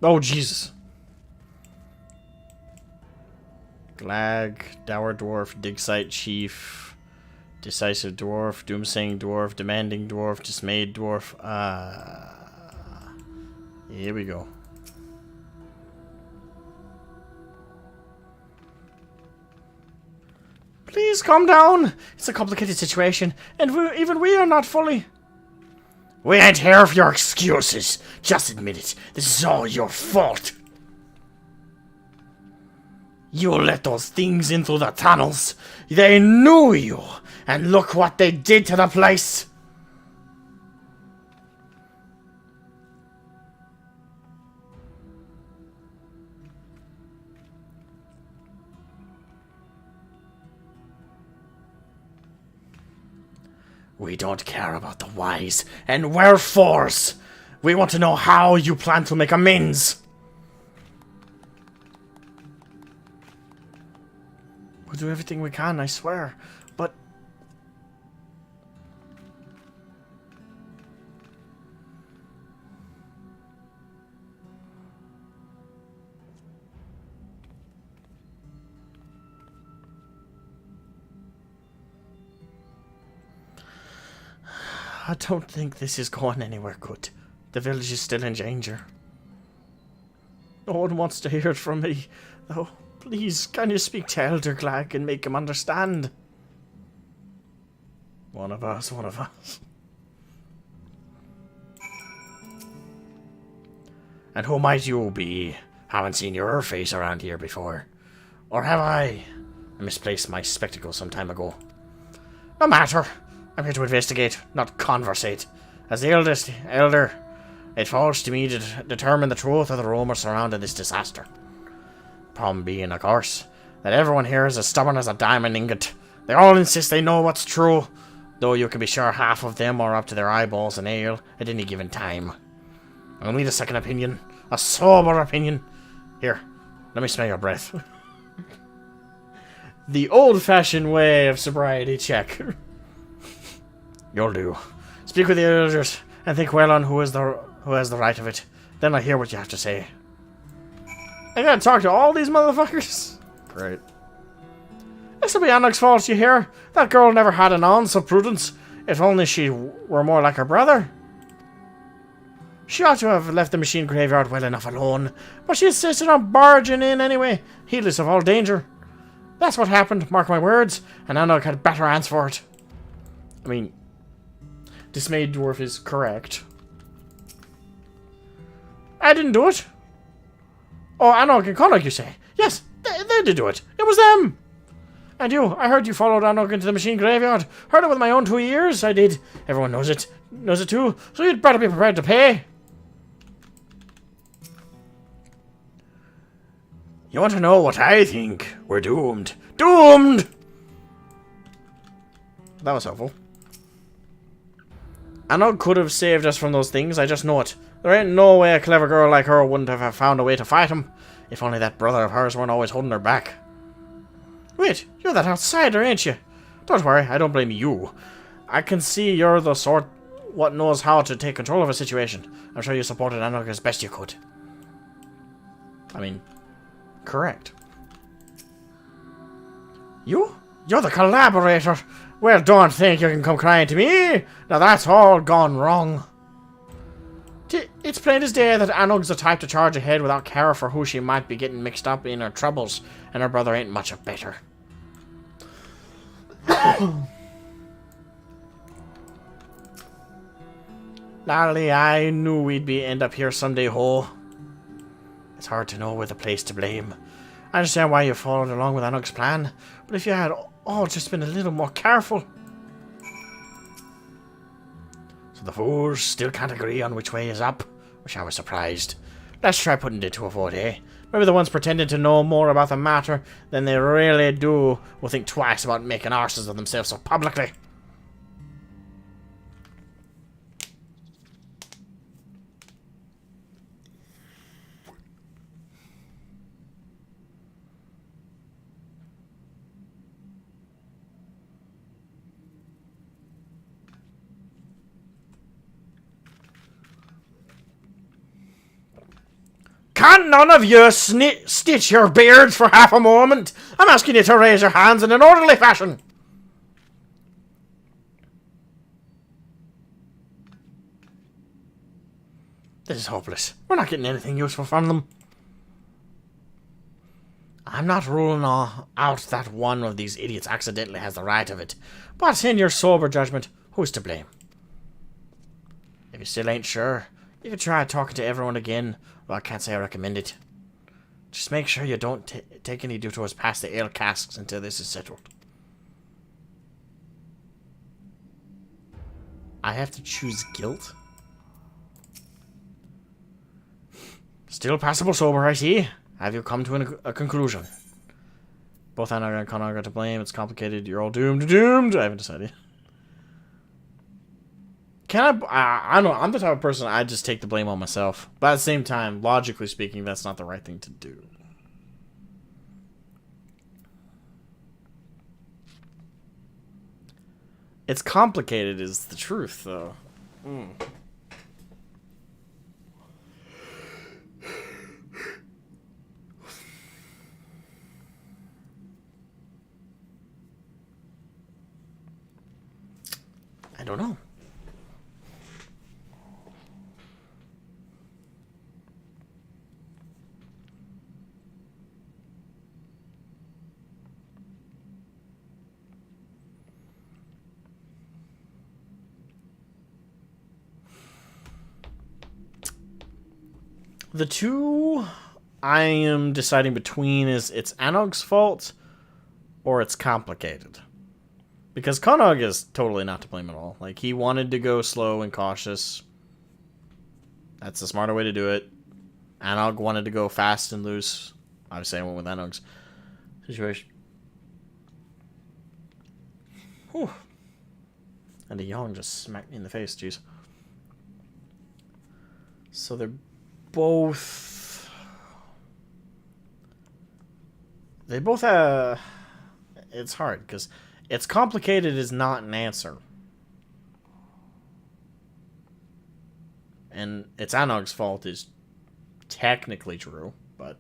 Oh, Jesus. Glag, Dour Dwarf, Dig Site Chief, Decisive dwarf, doomsaying dwarf, demanding dwarf, dismayed dwarf. Here we go. Please calm down. It's a complicated situation, and even we are not fully... We ain't here for your excuses. Just admit it. This is all your fault. You let those things in through the tunnels. They knew you. And look what they did to the place. We don't care about the whys and wherefores. We want to know how you plan to make amends. We'll do everything we can, I swear. But... I don't think this is going anywhere good. The village is still in danger. No one wants to hear it from me. Oh, please, can you speak to Elder Glag and make him understand? One of us, one of us. And who might you be? Haven't seen your face around here before. Or have I? I misplaced my spectacles some time ago. No matter. I'm here to investigate, not conversate. As the eldest elder, it falls to me to determine the truth of the rumors surrounding this disaster. Problem being, of course, that everyone here is as stubborn as a diamond ingot. They all insist they know what's true, though you can be sure half of them are up to their eyeballs in ale at any given time. I'll need a second opinion, a sober opinion. Here, let me smell your breath. The old-fashioned way of sobriety check. You'll do. Speak with the elders and think well on who has the right of it. Then I'll hear what you have to say. I gotta talk to all these motherfuckers? Great. This'll be Anok's fault, you hear? That girl never had an ounce of prudence. If only she were more like her brother. She ought to have left the machine graveyard well enough alone, but she insisted on barging in anyway, heedless of all danger. That's what happened, mark my words, and Anok had better answer for it. I mean, dismayed dwarf is correct. I didn't do it. Oh, Anok and Connacht, you say? Yes, they did do it. It was them. And you, I heard you followed Anok into the machine graveyard. Heard it with my own 2 ears. I did. Everyone knows it. Knows it too. So you'd better be prepared to pay. You want to know what I think? We're doomed. Doomed! That was helpful. Anok could have saved us from those things, I just know it. There ain't no way a clever girl like her wouldn't have found a way to fight him. If only that brother of hers weren't always holding her back. Wait, you're that outsider, ain't you? Don't worry, I don't blame you. I can see you're the sort what knows how to take control of a situation. I'm sure you supported Anok as best you could. I mean, correct. You're the collaborator. Well, don't think you can come crying to me. Now that's all gone wrong. It's plain as day that Anok's the type to charge ahead without care for who she might be getting mixed up in her troubles, and her brother ain't much of better. Lally, I knew we'd end up here someday, ho. It's hard to know with a place to blame. I understand why you followed along with Anok's plan, but if you had all just been a little more careful. So the fools still can't agree on which way is up. Wish I was surprised. Let's try putting it to a vote, eh? Maybe the ones pretending to know more about the matter than they really do will think twice about making arses of themselves so publicly. Can't none of you stitch your beards for half a moment? I'm asking you to raise your hands in an orderly fashion. This is hopeless. We're not getting anything useful from them. I'm not ruling out that one of these idiots accidentally has the right of it. But in your sober judgment, who's to blame? If you still ain't sure, you can try talking to everyone again. Well, I can't say I recommend it. Just make sure you don't take any detours past the ale casks until this is settled. I have to choose guilt? Still passable sober, I see. Have you come to a conclusion? Both Anna and Connor got to blame. It's complicated. You're all doomed. Doomed! I haven't decided. I don't know. I'm the type of person, I just take the blame on myself. But at the same time, logically speaking, that's not the right thing to do. It's complicated is the truth, though. I don't know. The two I am deciding between is it's Anog's fault or it's complicated. Because Konog is totally not to blame at all. Like, he wanted to go slow and cautious. That's the smarter way to do it. Anog wanted to go fast and loose. Obviously, I went with Anog's situation. Whew. And a yawn just smacked me in the face, jeez. So they're both... They both have... It's hard, because it's complicated is not an answer. And it's Anog's fault is technically true, but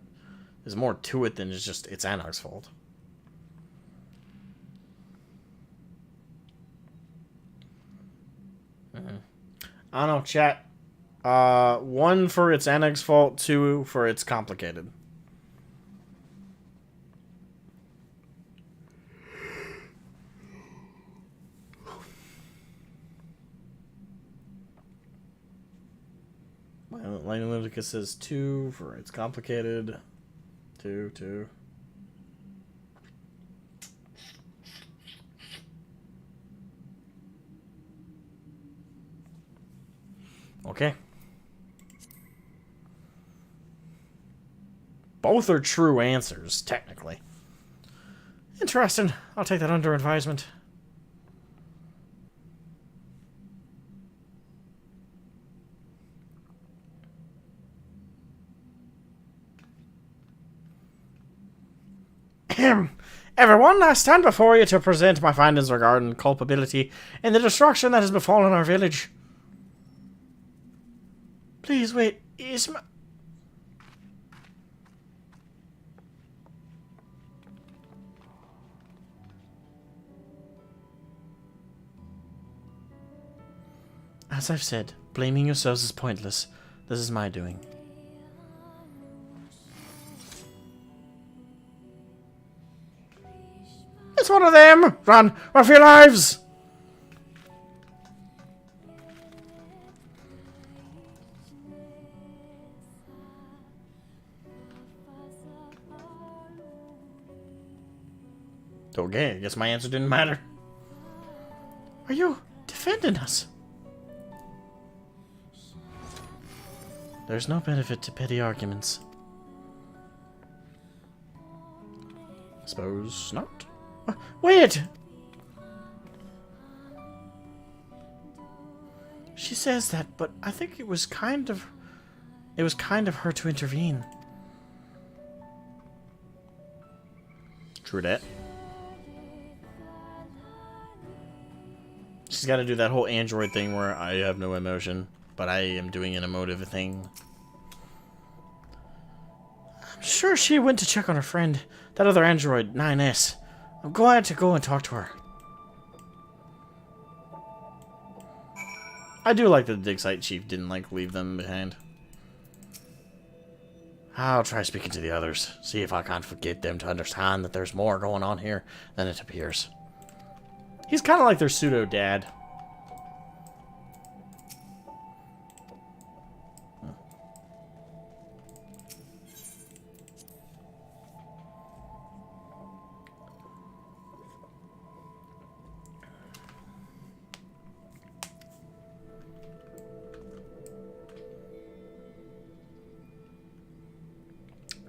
there's more to it than just it's Anog's fault. I don't know, chat. 1 for it's Anog's fault, 2 for it's complicated. Lightning Ludica says 2 for it's complicated. 2. Okay. Both are true answers, technically. Interesting. I'll take that under advisement. Everyone, I stand before you to present my findings regarding culpability in the destruction that has befallen our village. Please wait, is my... As I've said, blaming yourselves is pointless. This is my doing. It's one of them! Run! Run for your lives! Okay, I guess my answer didn't matter. Are you defending us? There's no benefit to petty arguments. Suppose not. Wait! She says that, but I think it was kind of her to intervene. True that. She's got to do that whole android thing where I have no emotion, but I am doing an emotive thing. I'm sure she went to check on her friend, that other android, 9S. I'm glad to go and talk to her. I do like that the dig site chief didn't, like, leave them behind. I'll try speaking to the others, see if I can't get them to understand that there's more going on here than it appears. He's kind of like their pseudo-dad.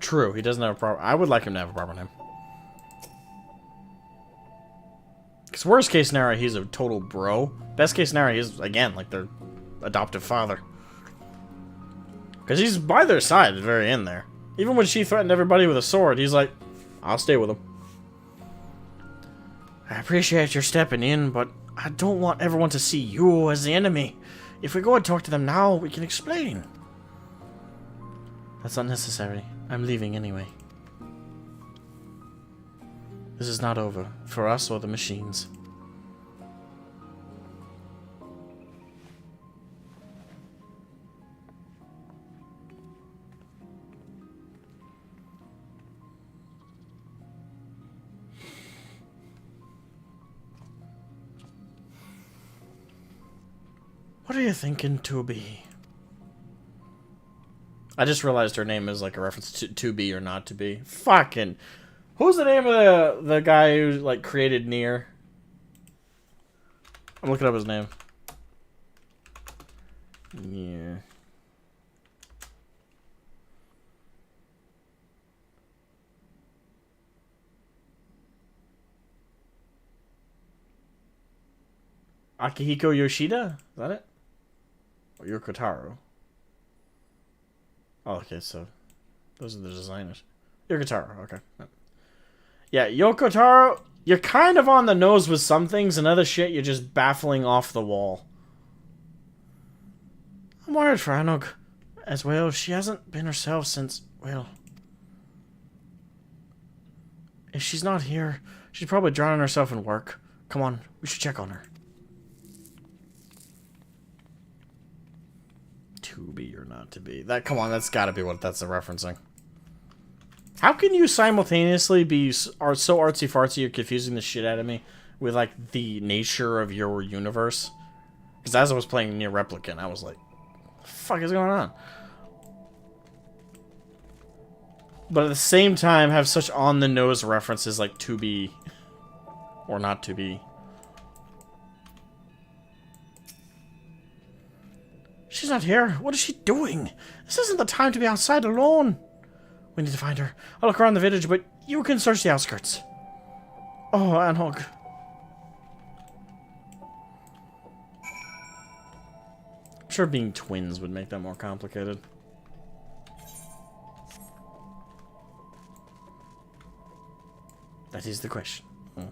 True, he doesn't have a proper... I would like him to have a proper name. Because worst case scenario, he's a total bro. Best case scenario, he's, again, like their adoptive father. Because he's by their side at the very end there. Even when she threatened everybody with a sword, he's like, I'll stay with him. I appreciate your stepping in, but I don't want everyone to see you as the enemy. If we go and talk to them now, we can explain. That's unnecessary. I'm leaving anyway. This is not over, for us or the machines. What are you thinking, 2B? I just realized her name is like a reference to be or not to be. Fucking... Who's the name of the guy who, like, created Nier? I'm looking up his name. Nier. Akihiko Yoshida? Is that it? Or Yoko Taro? Oh, okay, so those are the designers. Yoko Taro, okay. Yeah, Yoko Taro, you're kind of on the nose with some things, and other shit you're just baffling off the wall. I'm worried for Anog as well. She hasn't been herself since, well... If she's not here, she's probably drowning herself in work. Come on, we should check on her. To be or not to be. That, come on, that's gotta be what that's referencing. How can you simultaneously be so artsy-fartsy you're confusing the shit out of me with, like, the nature of your universe? Because as I was playing Nier Replicant, I was like, what the fuck is going on? But at the same time, have such on-the-nose references like to be or not to be. She's not here. What is she doing? This isn't the time to be outside alone. We need to find her. I'll look around the village, but you can search the outskirts. Oh, Anhog. I'm sure being twins would make that more complicated. That is the question. Hmm.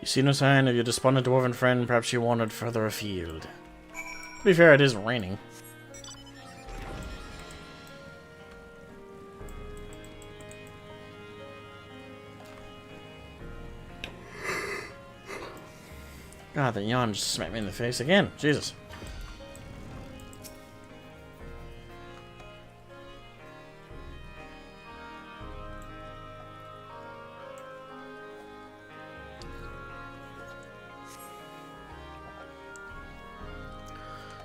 You see no sign of your despondent dwarven friend. Perhaps you wandered further afield. To be fair, it is raining. God, that yawn just smacked me in the face again. Jesus.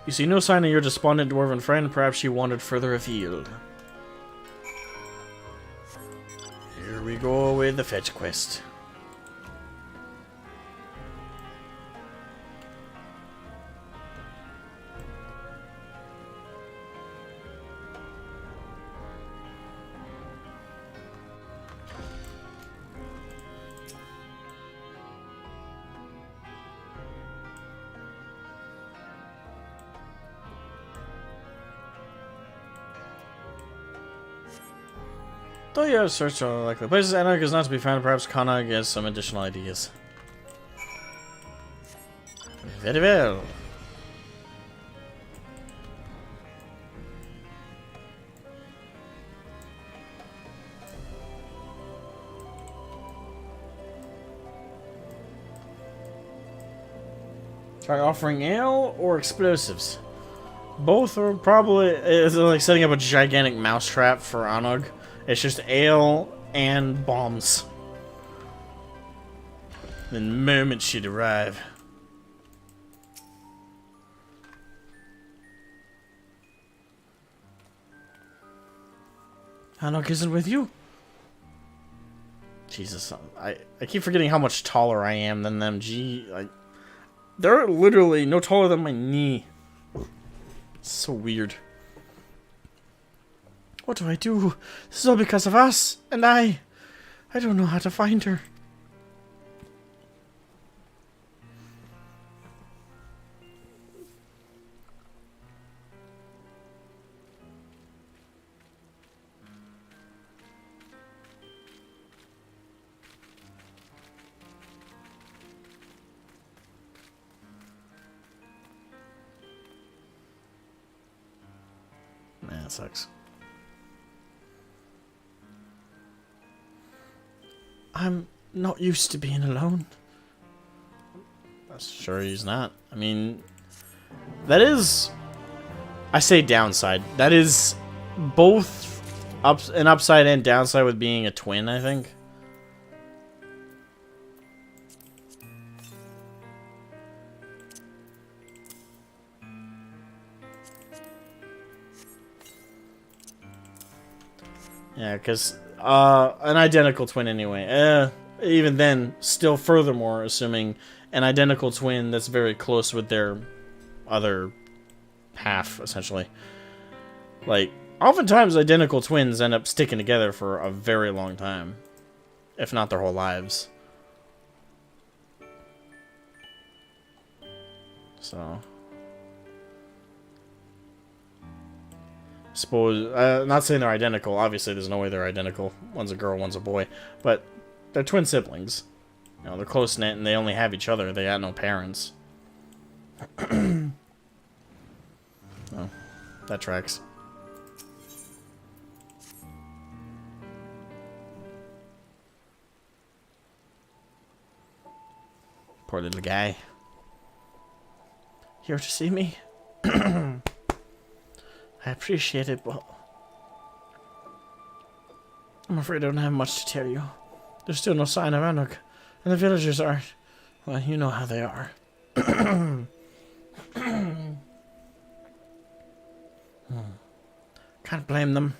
You see no sign of your despondent dwarven friend. Perhaps she wandered further afield. go with the fetch quest. Though you have searched all likely places, Anarch is not to be found. Perhaps Kanag has some additional ideas. Very well. Try offering ale or explosives. Both are probably it's like setting up a gigantic mousetrap for Anog. It's just ale and bombs. The moment she'd arrive. Anog isn't with you? Jesus, I keep forgetting how much taller I am than them. Gee, they're literally no taller than my knee. It's so weird. What do I do? This is all because of us, and I don't know how to find her. Man, that sucks. I'm not used to being alone. Sure he's not. I mean, that is... I say downside. That is both an upside and downside with being a twin, I think. Yeah, because... an identical twin anyway. Even then, still furthermore, assuming an identical twin that's very close with their other half, essentially. Like, oftentimes identical twins end up sticking together for a very long time. If not their whole lives. So... suppose, not saying they're identical, obviously there's no way they're identical. One's a girl, one's a boy. But they're twin siblings. You know, they're close-knit and they only have each other. They got no parents. Oh, that tracks. Poor little guy. Here to see me? I appreciate it, but I'm afraid I don't have much to tell you. There's still no sign of Anuk, and the villagers aren't. Well, you know how they are. Can't blame them,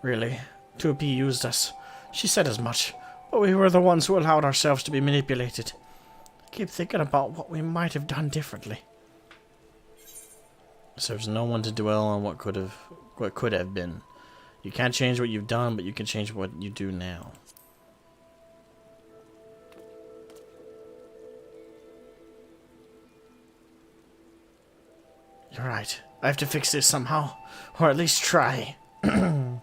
really. 2P used us. She said as much, but we were the ones who allowed ourselves to be manipulated. I keep thinking about what we might have done differently. Serves no one to dwell on what could have been. You can't change what you've done, but you can change what you do now. You're right. I have to fix this somehow, or at least try. What the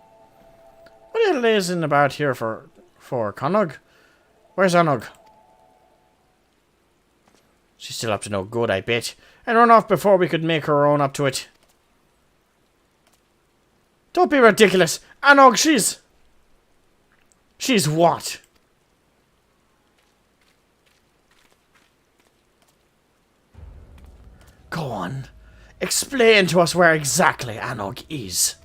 hell isn't about here for Konog? Where's Anog? She's still up to no good, I bet. And run off before we could make her own up to it. Don't be ridiculous. Anog, she's what? Go on. Explain to us where exactly Anog is.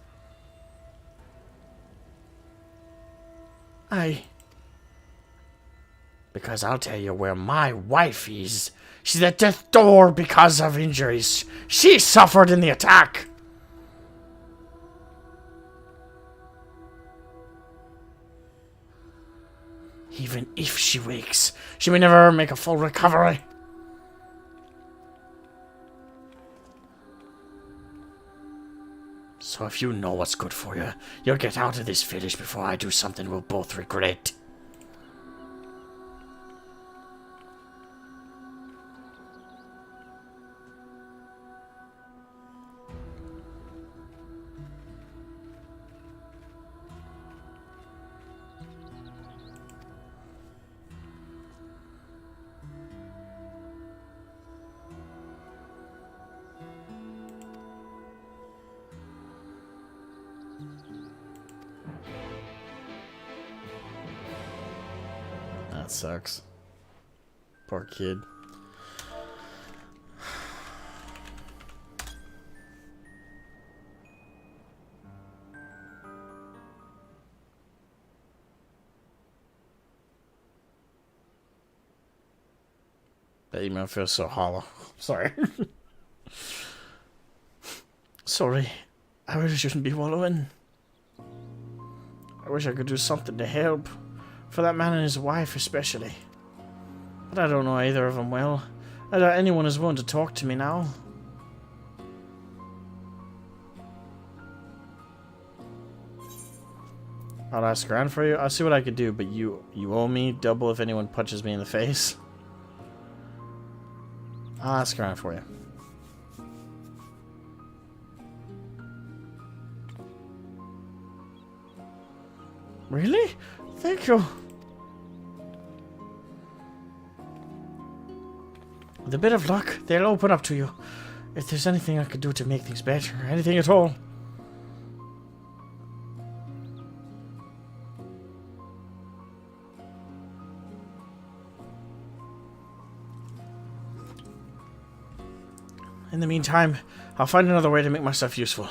Because I'll tell you where my wife is. She's at death's door because of injuries she suffered in the attack. Even if she wakes, she may never make a full recovery. So if you know what's good for you, you'll get out of this village before I do something we'll both regret. That sucks. Poor kid. That email feels so hollow. Sorry. Sorry. I really shouldn't be wallowing. I wish I could do something to help. For that man and his wife especially. But I don't know either of them well. I doubt anyone is willing to talk to me now. I'll ask around for you. I'll see what I could do, but you owe me double if anyone punches me in the face. I'll ask around for you. Really? Thank you. With a bit of luck, they'll open up to you. If there's anything I could do to make things better, anything at all. In the meantime, I'll find another way to make myself useful.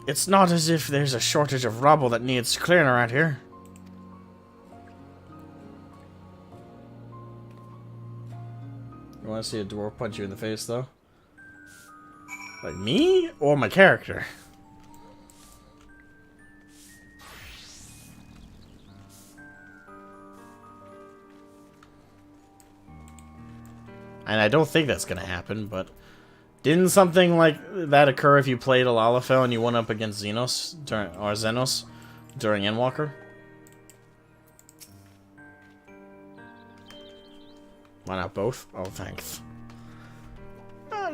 It's not as if there's a shortage of rubble that needs clearing around here. You want to see a dwarf punch you in the face, though? Like me? Or my character? And I don't think that's going to happen, but... Didn't something like that occur if you played a Lalafell and you went up against Xenos during Endwalker? Why not both? Oh, thanks.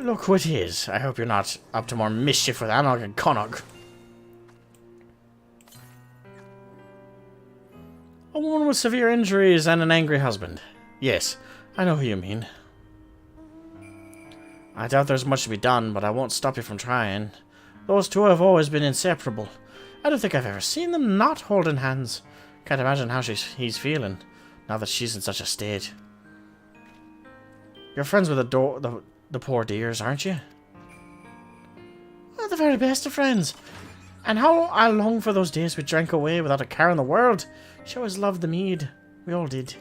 Look who it is. I hope you're not up to more mischief with Anog and Konog. A woman with severe injuries and an angry husband. Yes, I know who you mean. I doubt there's much to be done, but I won't stop you from trying. Those two have always been inseparable. I don't think I've ever seen them not holding hands. Can't imagine how he's feeling, now that she's in such a state. You're friends with the poor dears, aren't you? Oh, the very best of friends. And how I long for those days we drank away without a care in the world. She always loved the mead. We all did.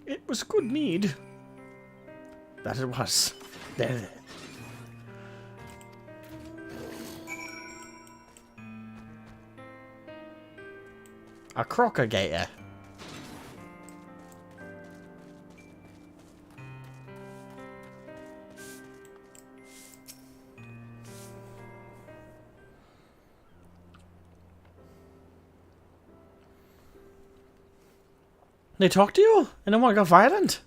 It was good mead. That it was. There. A crocagator. They talked to you? And then what got violent?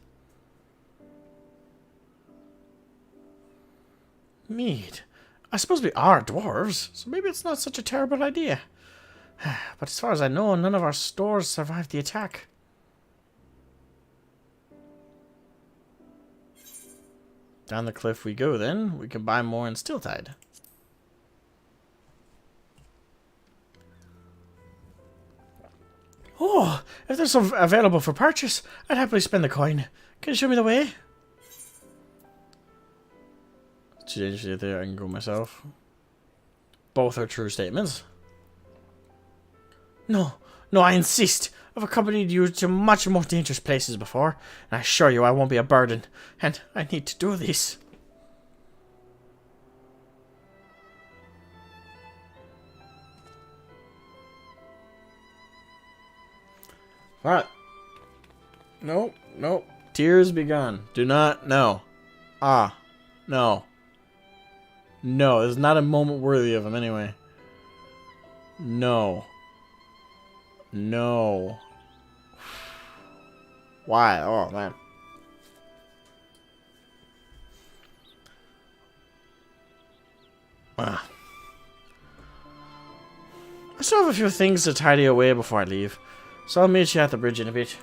Mead. I suppose we are dwarves, so maybe it's not such a terrible idea. But as far as I know, none of our stores survived the attack. Down the cliff we go then. We can buy more in Steeltide. Oh, if there's some available for purchase, I'd happily spend the coin. Can you show me the way? Change it there, I can go myself. Both are true statements. No, I insist. I've accompanied you to much more dangerous places before, and I assure you I won't be a burden. And I need to do this. Alright, Nope, nope. Tears be gone. Do not, no. Ah, no. No, this is not a moment worthy of him anyway. No. No. Why? Oh, man. Ah. I still have a few things to tidy away before I leave, so I'll meet you at the bridge in a bit.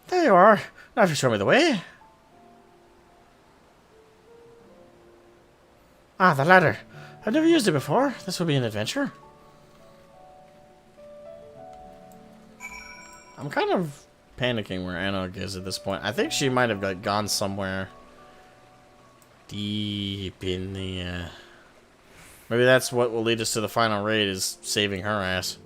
There you are. Now you show me the way. Ah, the ladder. I've never used it before. This will be an adventure. I'm kind of panicking where Anog is at this point. I think she might have like gone somewhere deep in the. Maybe that's what will lead us to the final raid: is saving her ass.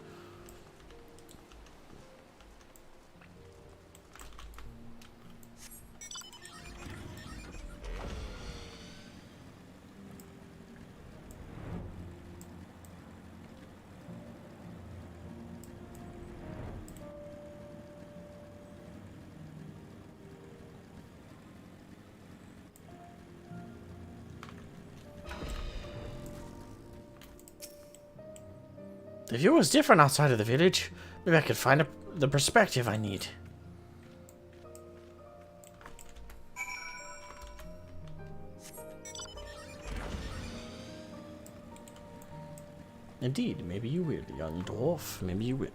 The view is different outside of the village. Maybe I could find the perspective I need. Indeed, maybe you will, young dwarf. Maybe you will.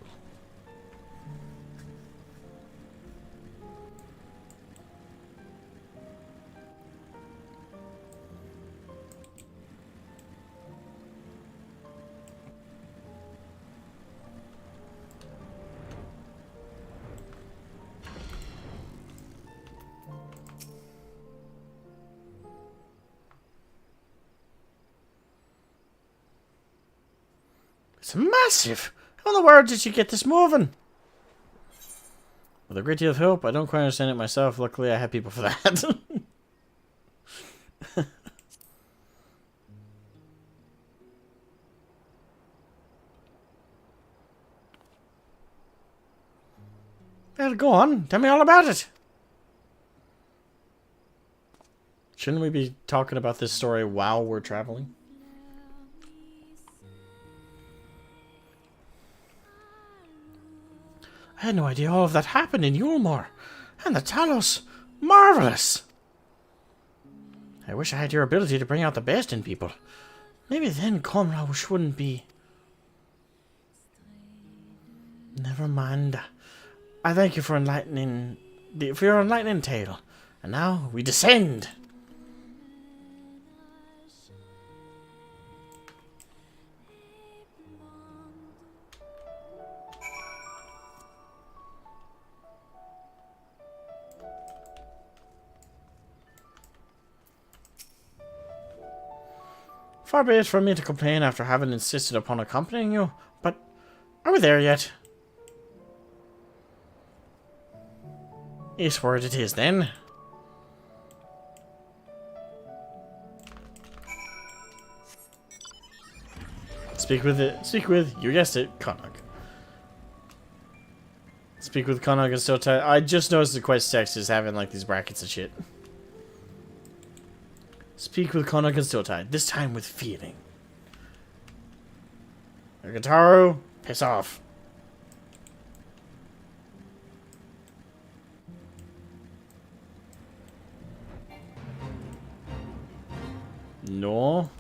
It's massive! How in the world did you get this moving? With a great deal of help, I don't quite understand it myself. Luckily, I have people for that. Well, go on. Tell me all about it. Shouldn't we be talking about this story while we're traveling? I had no idea all of that happened in Yulmore. And the Talos. Marvelous! I wish I had your ability to bring out the best in people. Maybe then Komraush wouldn't be... Never mind. I thank you for your enlightening tale. And now we descend! Far be it from me to complain after having insisted upon accompanying you, but are we there yet? Eastward it is, then. Speak with, you guessed it, Konog. Speak with Konog and still tight. I just noticed the quest text is having like these brackets and shit. Speak with Konog and still tied, this time with feeling. Gataru, piss off. No.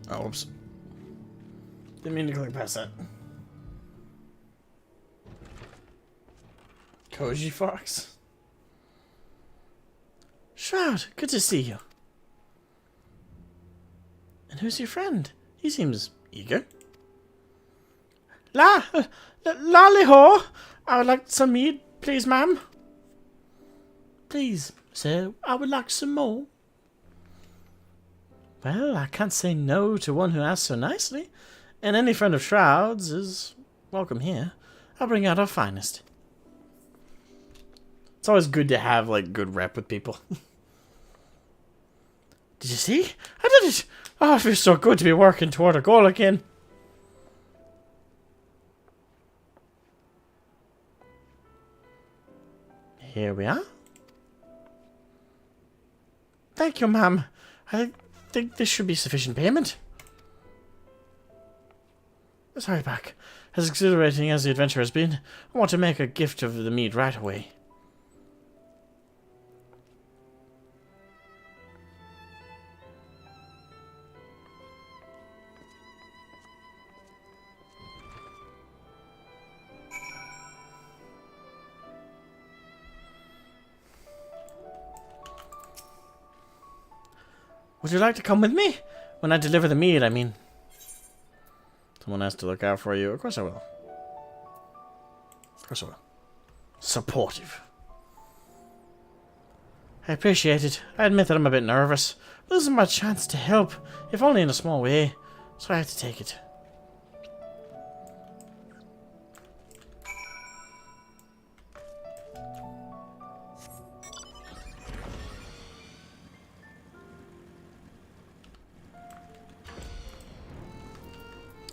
Oh, oops. Didn't mean to click past that. Koji Fox. Shroud, good to see you. And who's your friend? He seems eager. Lolly-ho! I would like some meat, please, ma'am. Please, sir, I would like some more. Well, I can't say no to one who asks so nicely, and any friend of Shroud's is welcome here. I'll bring out our finest. It's always good to have, like, good rep with people. Did you see? I did it! Oh, it feels so good to be working toward a goal again. Here we are. Thank you, ma'am. I think this should be sufficient payment. Sorry, back. As exhilarating as the adventure has been, I want to make a gift of the meat right away. Would you like to come with me? When I deliver the meat, I mean. Someone has to look out for you. Of course I will. Of course I will. Supportive. I appreciate it. I admit that I'm a bit nervous. But this is my chance to help, if only in a small way. So I have to take it.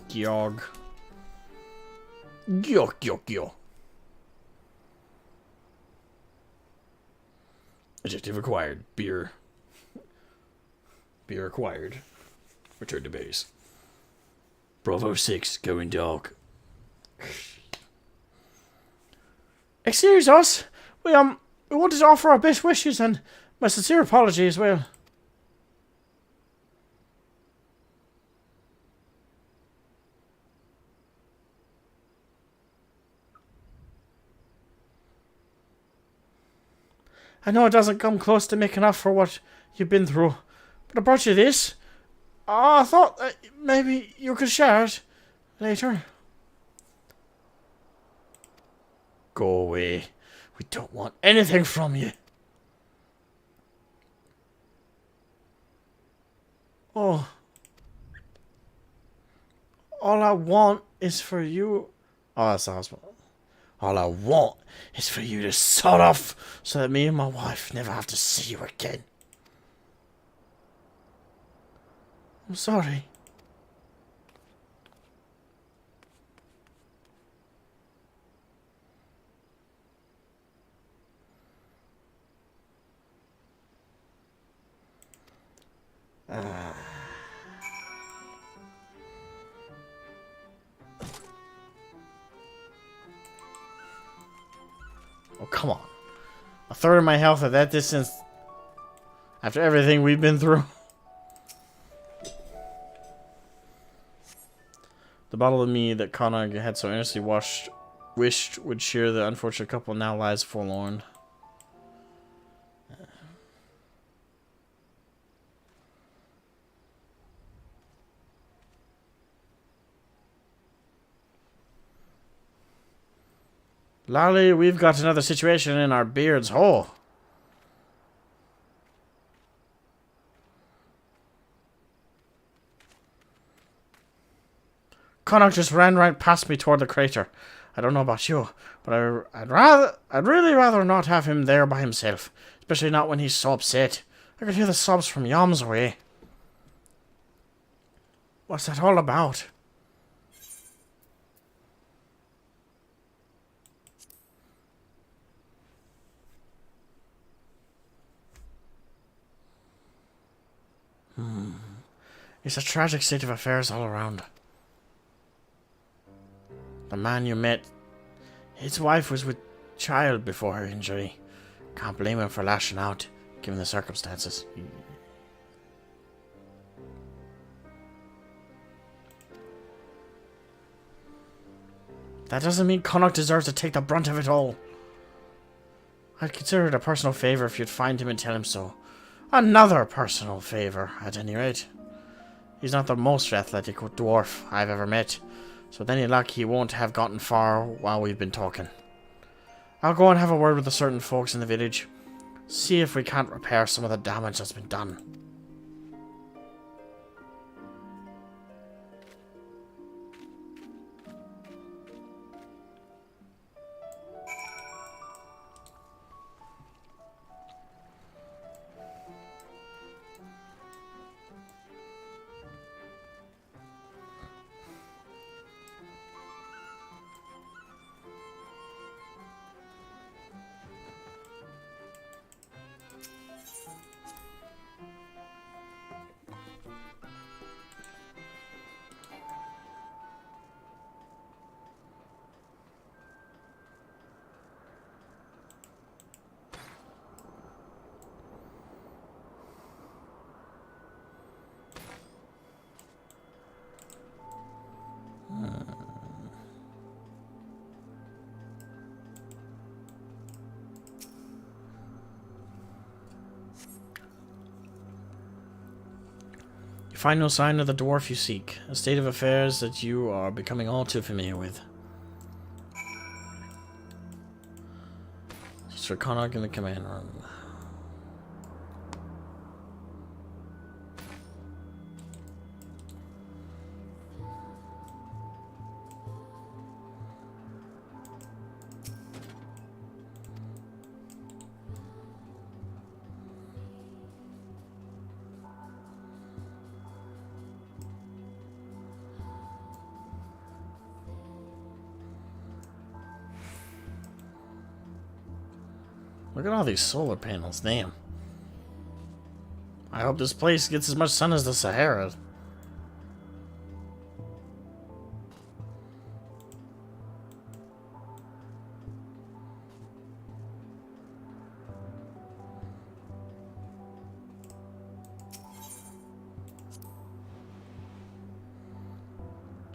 Gyog. Gyog. Adjective acquired. Beer. Beer acquired. Return to base. Bravo 6, going dark. Excuse us. We wanted to offer our best wishes and my sincere apology as well. I know it doesn't come close to making up for what you've been through, but I brought you this. I thought that maybe you could share it later. Go away. We don't want anything from you. Oh. All I want is for you. Oh, that's awesome. All I want is for you to sod off so that me and my wife never have to see you again. I'm sorry. Oh, come on. A third of my health at that distance after everything we've been through. The bottle of mead that Konog had so earnestly wished would cheer the unfortunate couple now lies forlorn. Lolly, we've got another situation in our beard's hole. Connacht just ran right past me toward the crater. I don't know about you, but I'd really rather not have him there by himself, especially not when he's so upset. I could hear the sobs from yams away. What's that all about? It's a tragic state of affairs all around. The man you met, his wife was with child before her injury. Can't blame him for lashing out, given the circumstances. That doesn't mean Connacht deserves to take the brunt of it all. I'd consider it a personal favor if you'd find him and tell him so. Another personal favor, at any rate. He's not the most athletic dwarf I've ever met, so with any luck he won't have gotten far while we've been talking. I'll go and have a word with the certain folks in the village. See if we can't repair some of the damage that's been done. You find no sign of the dwarf you seek, a state of affairs that you are becoming all too familiar with. Sir Connacht in the command room. Look at all these solar panels, damn. I hope this place gets as much sun as the Sahara.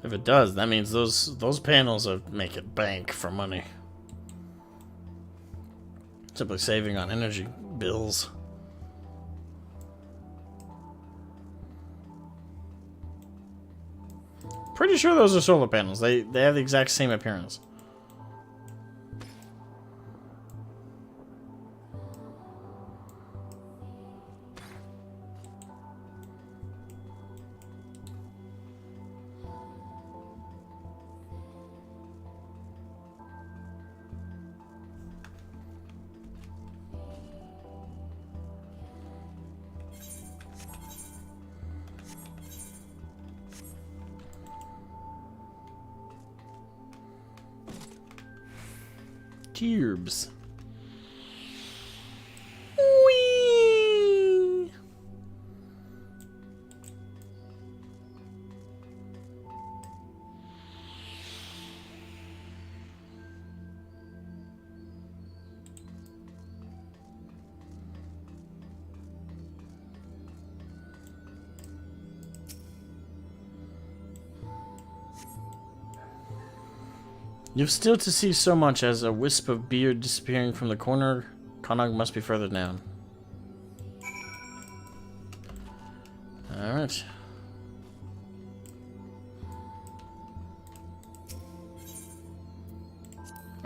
If it does, that means those panels are making bank for money. Simply saving on energy bills. Pretty sure those are solar panels. They have the exact same appearance. Cubes. Whee! You've still to see so much as a wisp of beard disappearing from the corner. Connacht must be further down. Alright.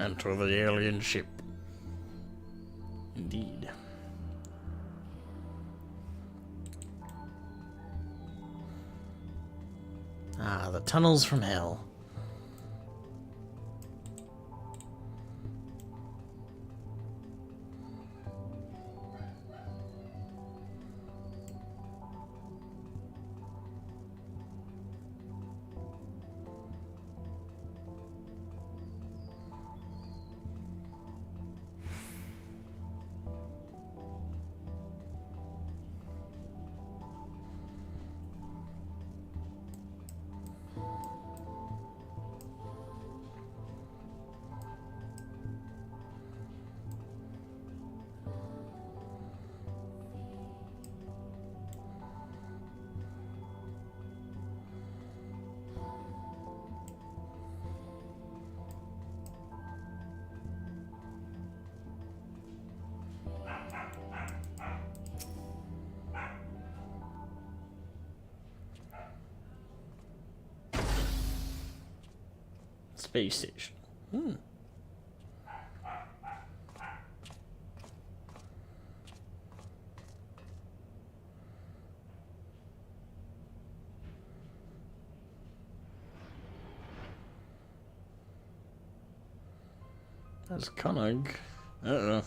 Enter the alien ship. Indeed. Ah, the tunnels from hell. Space station. Hmm. That's Konog. Uh-oh.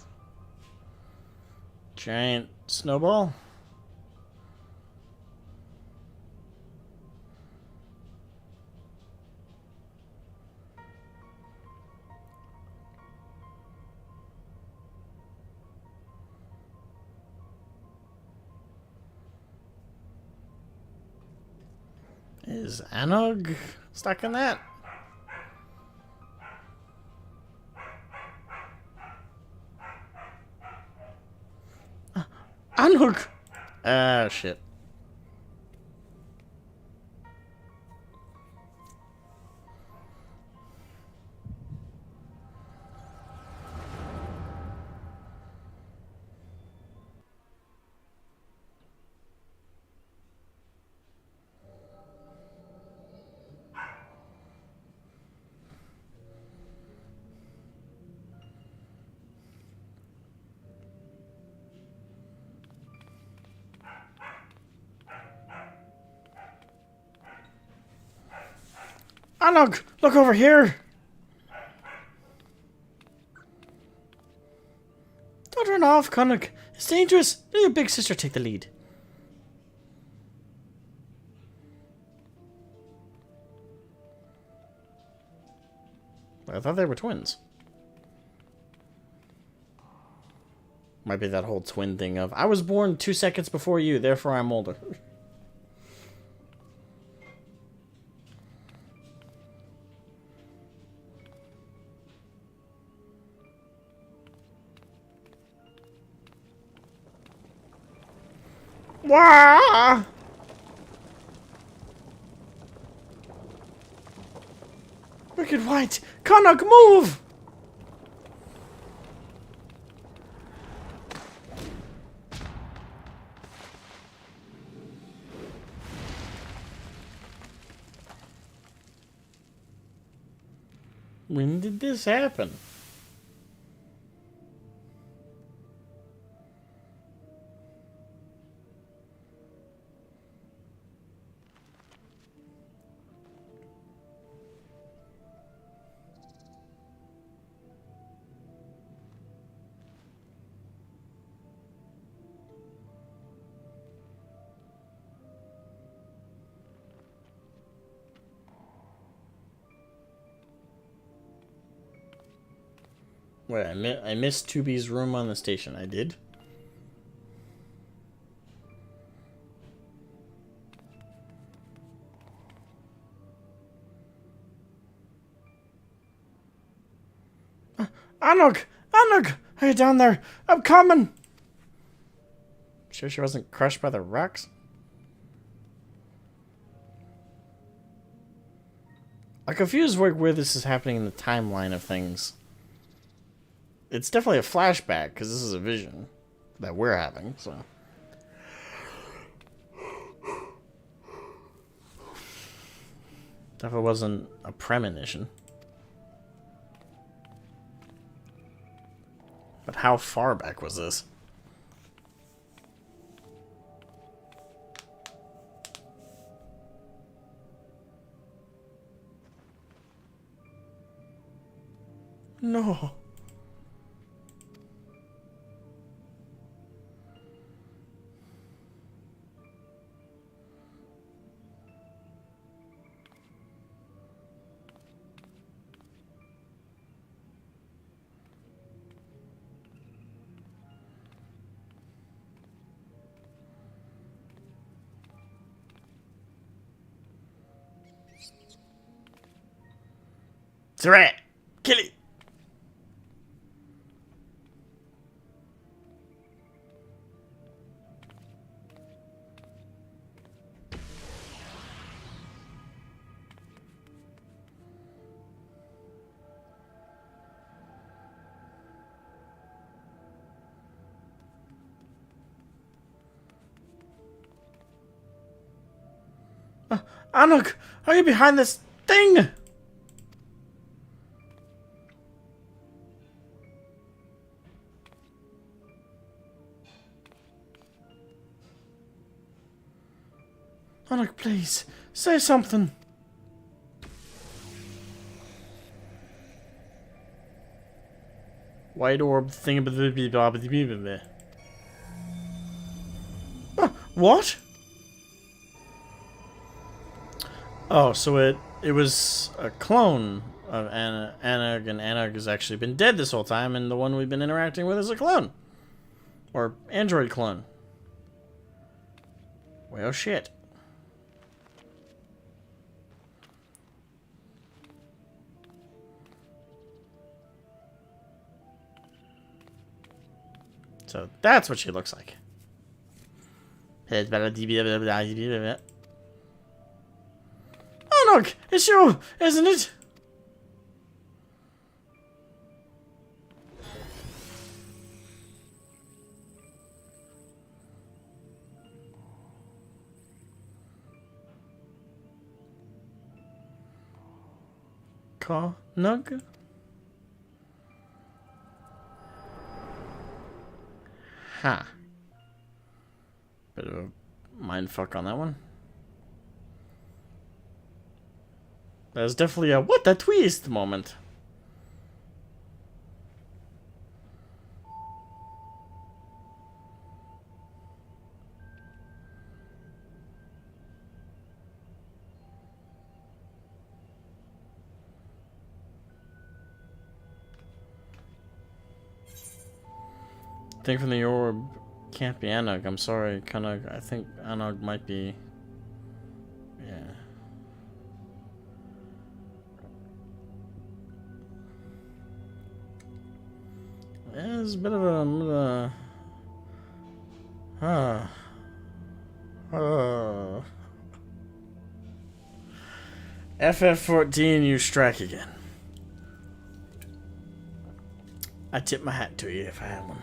Giant snowball? Is Anog stuck in that? Anog! Ah, shit. Anog! Look over here! Don't run off, Konog. It's dangerous. Let your big sister take the lead. I thought they were twins. Might be that whole twin thing of, I was born 2 seconds before you, therefore I'm older. Wah! Wicked White! Konog, move! When did this happen? Wait, I missed 2B's room on the station. I did? Anog! Anog! Are you down there? I'm coming! Sure she wasn't crushed by the rocks? I'm confused where this is happening in the timeline of things. It's definitely a flashback, because this is a vision that we're having, so. Definitely wasn't a premonition. But how far back was this? No. It's a rat! Kill it! Anog, are you behind this thing? Anog, please, say something. White orb thing. What? Oh, so it was a clone of Anog, and Anog has actually been dead this whole time, and the one we've been interacting with is a clone. Or android clone. Well, shit. So that's what she looks like. Oh, look! It's you, isn't it? Nug? Huh. Bit of a mindfuck on that one. There's definitely a what a twist moment. Thing from the orb can't be Anog. I'm sorry, Kanog. I think Anog might be. Yeah. It's a bit of a. FF14, you strike again. I tip my hat to you if I had one.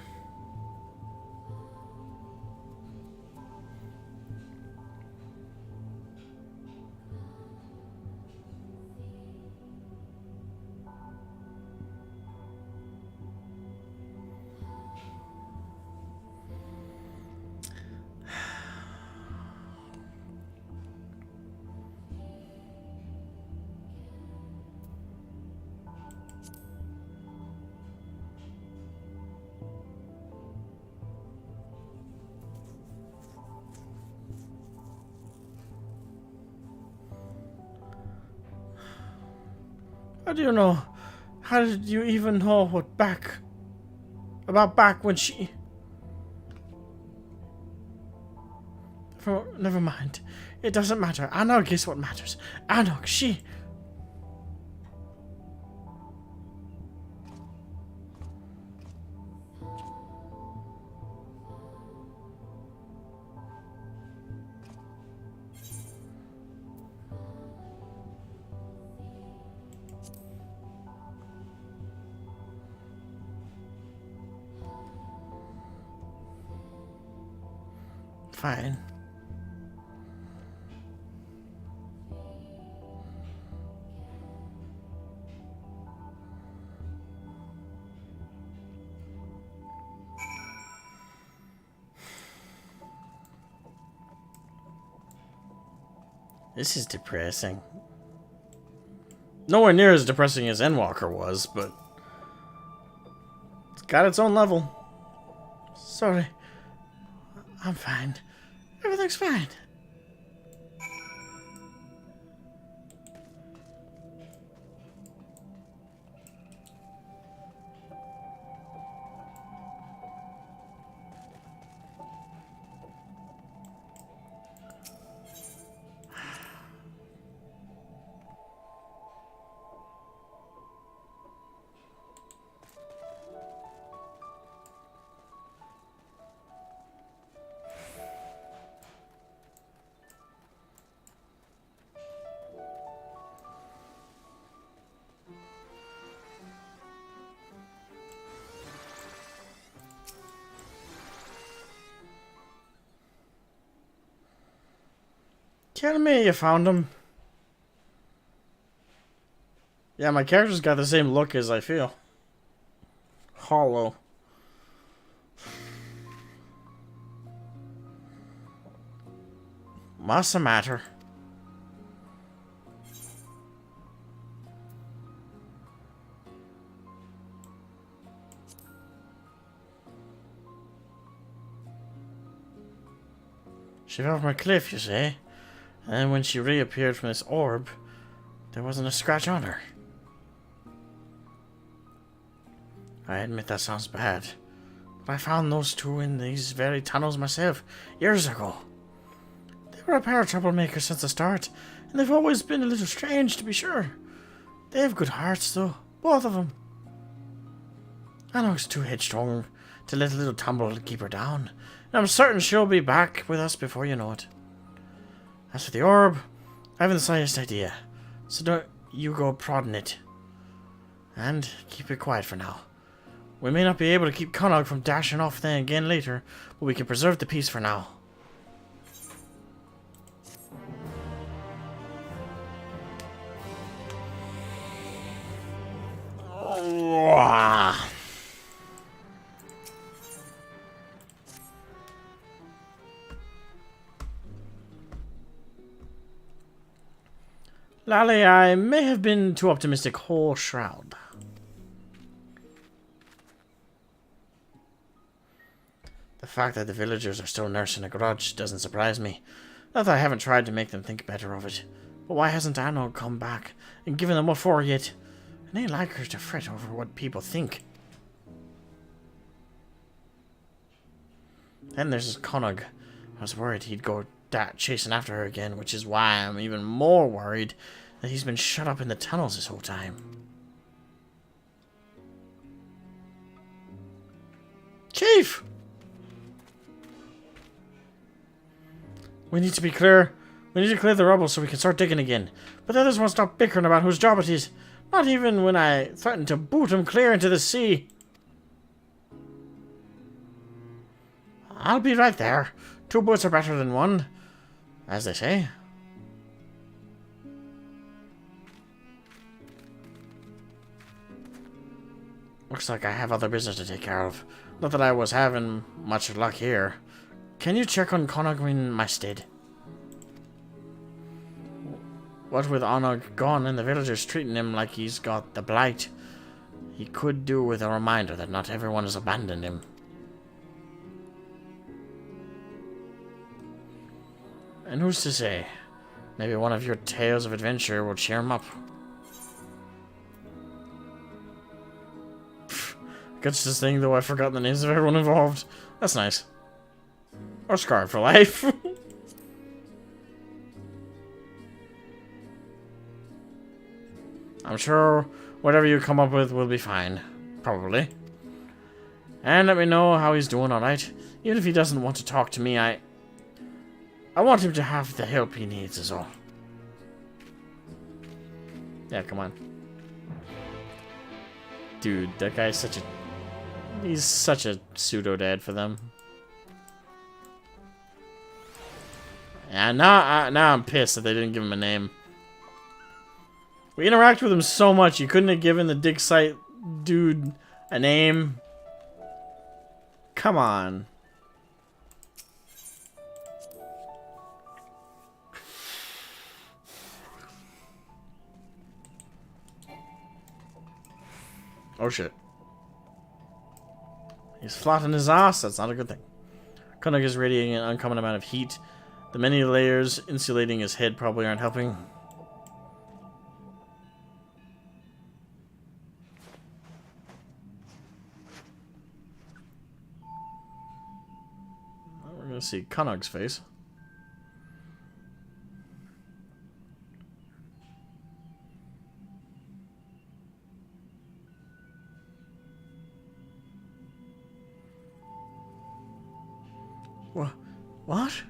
How do you know? How did you even know what about back when she... Never mind. It doesn't matter. Anog is what matters. Anog, she... Fine. This is depressing. Nowhere near as depressing as Endwalker was, but it's got its own level. Sorry. I'm fine. Everything's fine. Tell me you found him. Yeah, my character's got the same look as I feel. Hollow. What's the matter? She fell from a cliff, you say? And when she reappeared from this orb, there wasn't a scratch on her. I admit that sounds bad, but I found those two in these very tunnels myself, years ago. They were a pair of troublemakers since the start, and they've always been a little strange, to be sure. They have good hearts, though, both of them. Anok's too headstrong to let a little tumble keep her down, and I'm certain she'll be back with us before you know it. As for the orb, I haven't the slightest idea, so don't you go prodding it. And keep it quiet for now. We may not be able to keep Connaught from dashing off then again later, but we can preserve the peace for now. Lally, I may have been too optimistic, whole shroud. The fact that the villagers are still nursing a grudge doesn't surprise me. Not that I haven't tried to make them think better of it. But why hasn't Annog come back and given them what for yet? It ain't like her to fret over what people think. Then there's Connaught. I was worried he'd go chasing after her again, which is why I'm even more worried that he's been shut up in the tunnels this whole time. Chief! We need to be clear. We need to clear the rubble so we can start digging again. But the others won't stop bickering about whose job it is. Not even when I threatened to boot him clear into the sea. I'll be right there. 2 boots are better than 1, as they say. Looks like I have other business to take care of. Not that I was having much luck here. Can you check on Connaught in my stead? What with Annog gone and the villagers treating him like he's got the blight, he could do with a reminder that not everyone has abandoned him. And who's to say? Maybe one of your tales of adventure will cheer him up. Gets this thing, though I've forgotten the names of everyone involved. That's nice. Or scarred for life. I'm sure whatever you come up with will be fine. Probably. And let me know how he's doing, alright? Even if he doesn't want to talk to me, I want him to have the help he needs is all. Yeah, come on. Dude, that guy's such a... He's such a pseudo-dad for them. And now I'm pissed that they didn't give him a name. We interact with him so much, you couldn't have given the dig site dude a name. Come on. Oh shit. He's flattening his ass. That's not a good thing. Connaught is radiating an uncommon amount of heat. The many layers insulating his head probably aren't helping. Well, we're gonna see Connaught's face. What?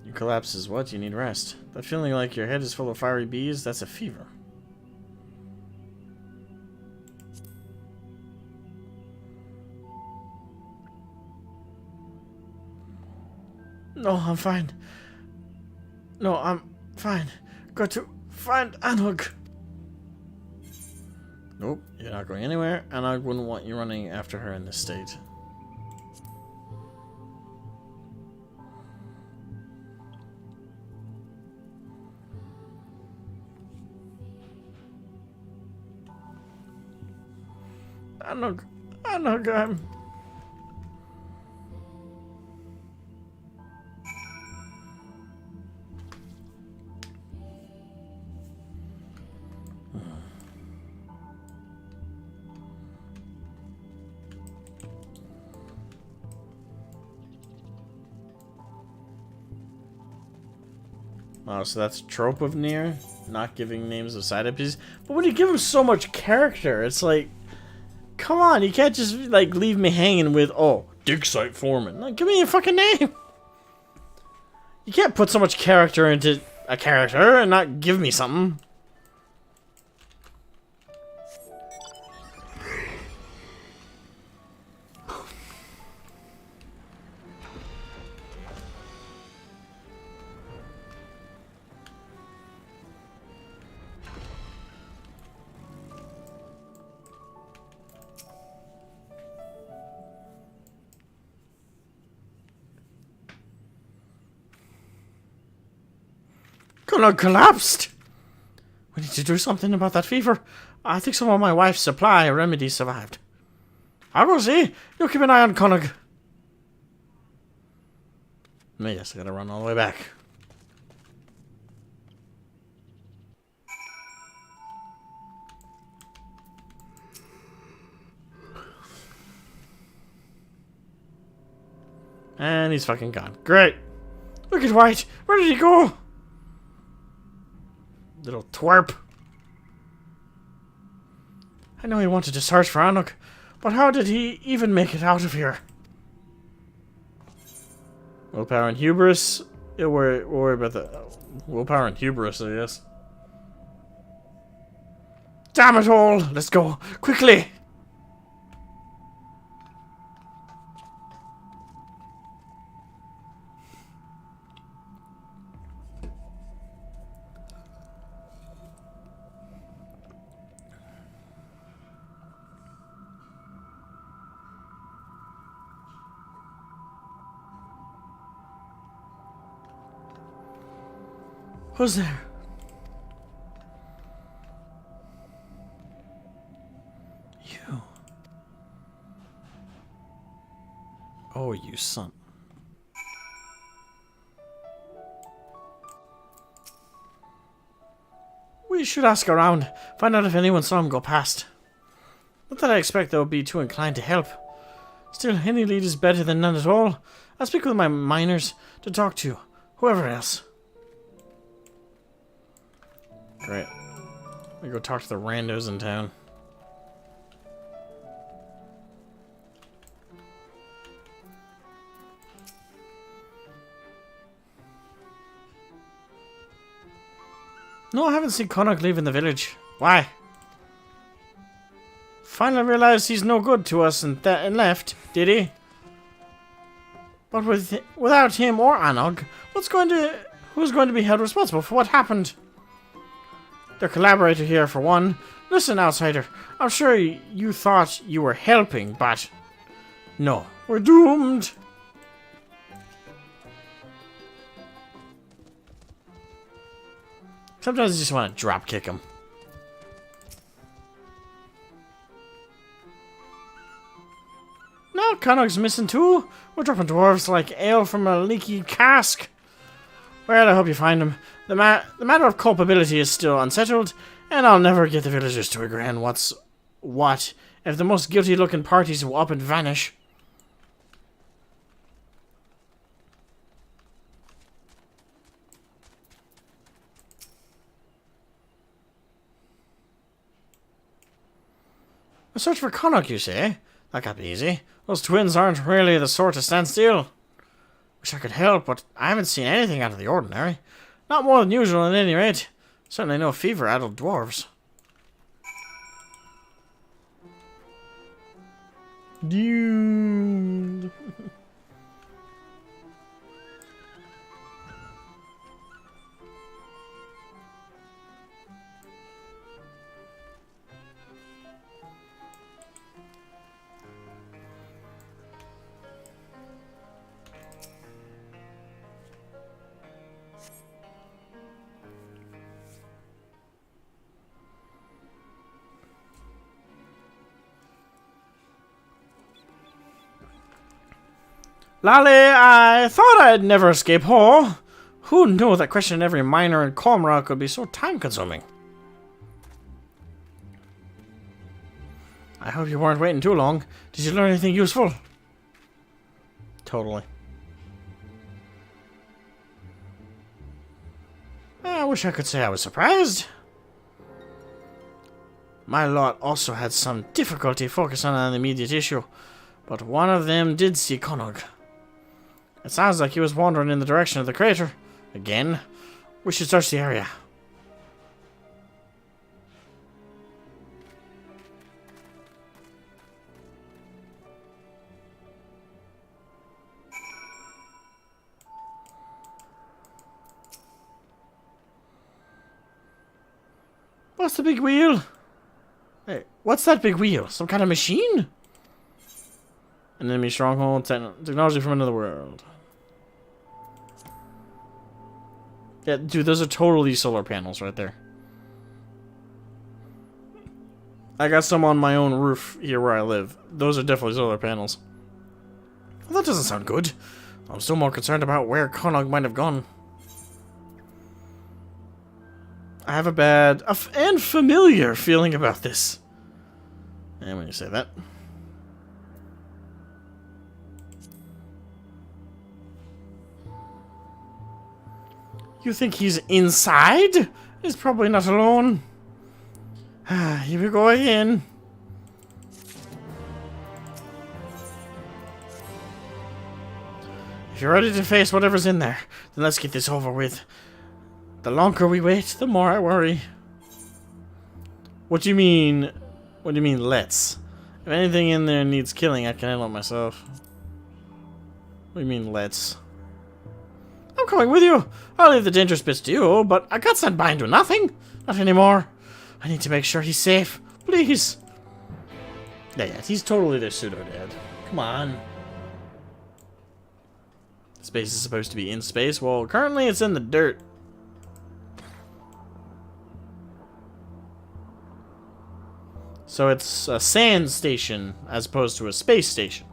Your collapse is what? You need rest. That feeling like your head is full of fiery bees, that's a fever. No, I'm fine. No, I'm fine. Got to find Annog. Nope, you're not going anywhere. Annog wouldn't want you running after her in this state. Anog. Oh, so that's a trope of Nier, not giving names of side NPCs. But when you give him so much character, it's like, come on, you can't just like leave me hanging with, oh, dig site foreman. Like, give me a fucking name. You can't put so much character into a character and not give me something. Konog collapsed! We need to do something about that fever. I think some of my wife's supply remedies survived. I'll go see. You keep an eye on Konog. Yes, I gotta run all the way back. And he's fucking gone. Great! Look at White. Where did he go? Little twerp. I know he wanted to search for Anuk, but how did he even make it out of here? Willpower and hubris. We'll worry about the willpower and hubris, I guess. Damn it all! Let's go. Quickly! Who's there? You. Oh, you son. We should ask around, find out if anyone saw him go past. Not that I expect they'll be too inclined to help. Still, any lead is better than none at all. I'll speak with my miners to talk to whoever else. Great. We go talk to the randos in town. No, I haven't seen Konog leaving the village. Why? Finally realized he's no good to us and left, did he? But without him or Anog, who's going to be held responsible for what happened? Their collaborator here, for one. Listen, outsider, I'm sure you thought you were helping, but no, we're doomed. Sometimes I just want to drop kick him. No, Konog's missing too. We're dropping dwarves like ale from a leaky cask. Well, I hope you find him. The matter of culpability is still unsettled, and I'll never get the villagers to agree on what's what if the most guilty-looking parties will up and vanish. A search for Konog, you say? That can't be easy. Those twins aren't really the sort to stand still. Wish I could help, but I haven't seen anything out of the ordinary. Not more than usual, at any rate. Certainly no fever-addled dwarves. Dude. Lally, I thought I'd never escape Hall. Who knew that questioning every miner in Comra could be so time-consuming? I hope you weren't waiting too long. Did you learn anything useful? Totally. I wish I could say I was surprised. My lot also had some difficulty focusing on the immediate issue, but one of them did see Konog. It sounds like he was wandering in the direction of the crater. Again, we should search the area. What's the big wheel? Hey, what's that big wheel? Some kind of machine? An enemy stronghold, technology from another world. Yeah, dude, those are totally solar panels right there. I got some on my own roof here where I live. Those are definitely solar panels. Well, that doesn't sound good. I'm still more concerned about where Konog might have gone. I have a bad and familiar feeling about this. And when you say that. You think he's inside? He's probably not alone. Here we go again. If you're ready to face whatever's in there, then let's get this over with. The longer we wait, the more I worry. What do you mean? What do you mean, let's? If anything in there needs killing, I can handle it myself. What do you mean, let's? I'm coming with you. I'll leave the dangerous bits to you, but I got sent behind to nothing. Not anymore. I need to make sure he's safe. Please. Yeah, he's totally their pseudo-dad. Come on. Space is supposed to be in space. Well, currently it's in the dirt. So it's a sand station as opposed to a space station.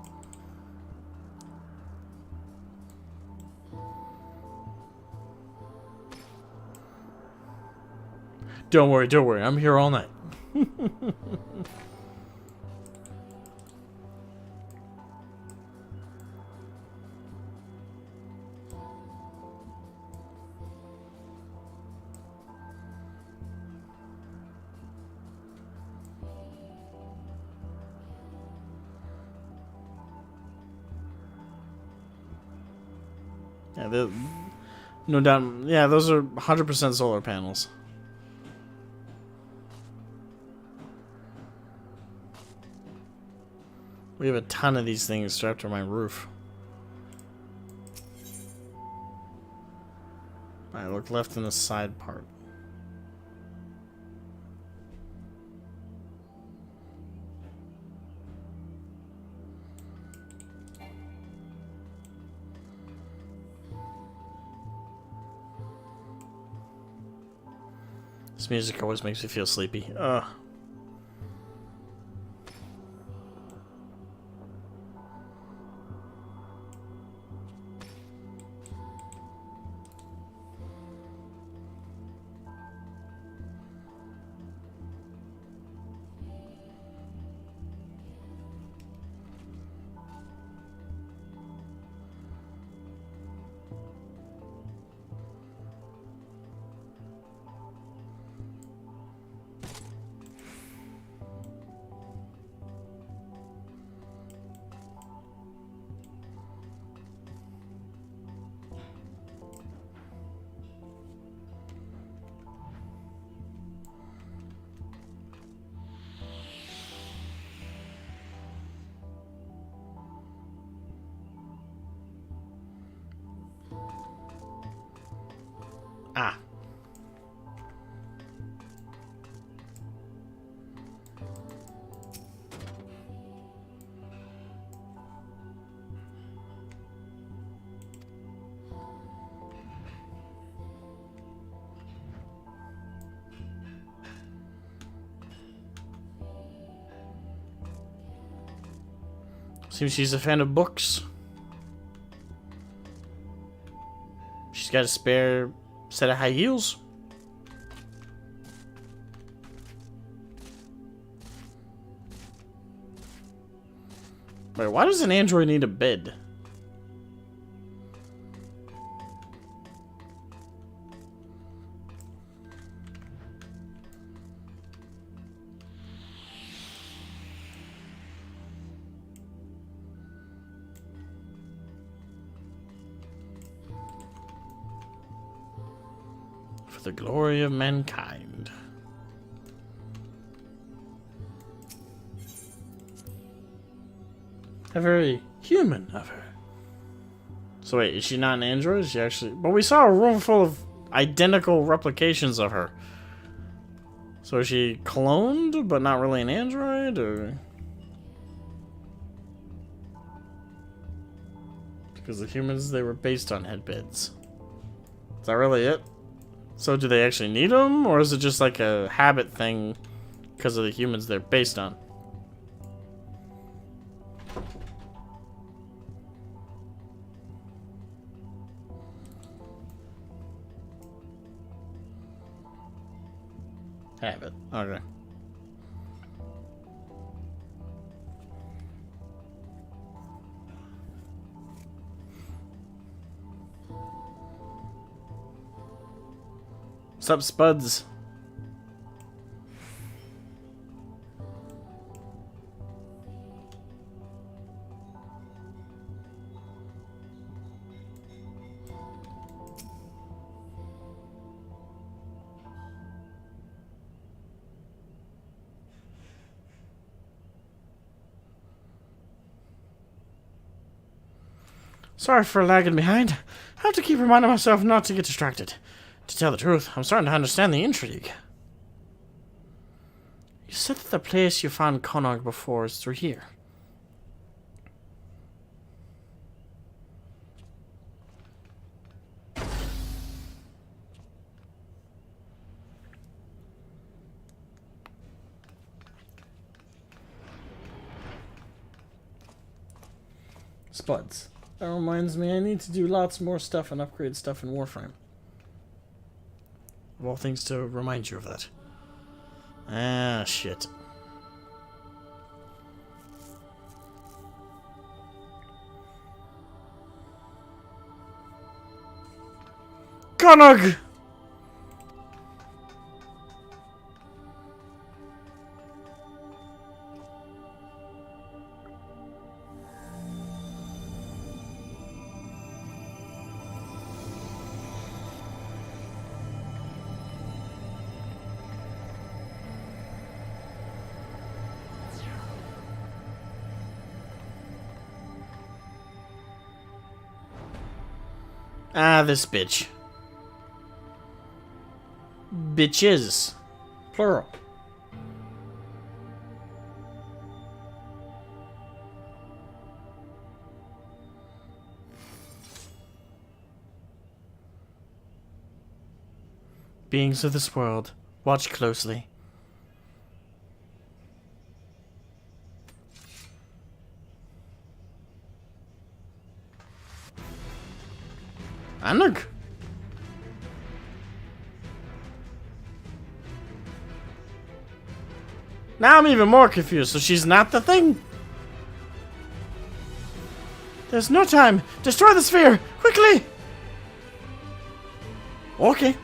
Don't worry, I'm here all night. Yeah, no doubt. Yeah, those are 100% solar panels. We have a ton of these things strapped to my roof. I look left in the side part. This music always makes me feel sleepy. Ugh. Ah. Seems she's a fan of books. got a spare set of high heels. Wait, why does an android need a bed? For the glory of mankind. How very human of her. So wait, is she not an android? Is she actually... But we saw a room full of identical replications of her. So is she cloned, but not really an android, or... Because the humans, they were based on headbeds. Is that really it? So do they actually need them, or is it just like a habit thing because of the humans they're based on? Habit. Okay. What's up, Spuds? Sorry for lagging behind. I have to keep reminding myself not to get distracted. To tell the truth, I'm starting to understand the intrigue. You said that the place you found Konog before is through here. Spuds. That reminds me, I need to do lots more stuff and upgrade stuff in Warframe. Of all things to remind you of that. Ah, shit. Konog! Ah, this bitch. Bitches. Plural. Beings of this world, watch closely. Anug. Now I'm even more confused, so she's not the thing? There's no time! Destroy the sphere! Quickly! Okay.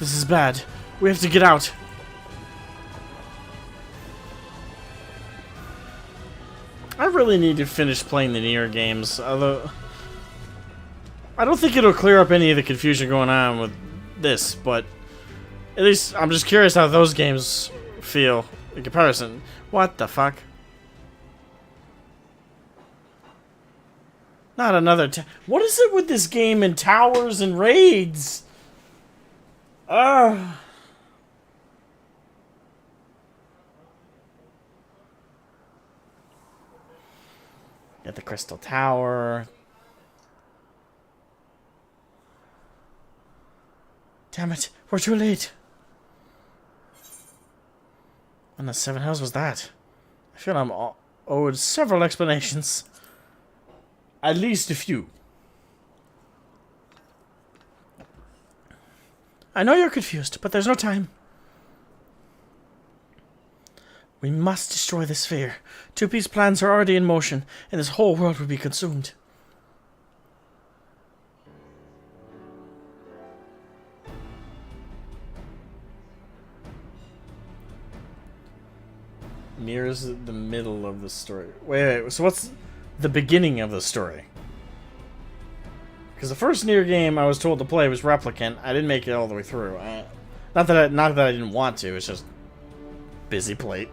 This is bad. We have to get out. I really need to finish playing the Nier games. Although I don't think it'll clear up any of the confusion going on with this, but at least I'm just curious how those games feel in comparison. What the fuck? Not another what is it with this game and towers and raids? Ugh. Get the crystal tower. Damn it, we're too late. What in the seven hells was that? I feel I'm owed several explanations. At least a few. I know you're confused, but there's no time. We must destroy the sphere. 2P's plans are already in motion, and this whole world will be consumed. Nier is the middle of the story. Wait, so what's the beginning of the story? Because the first Nier game I was told to play was Replicant. I didn't make it all the way through. Not that I didn't want to. It's just busy plate.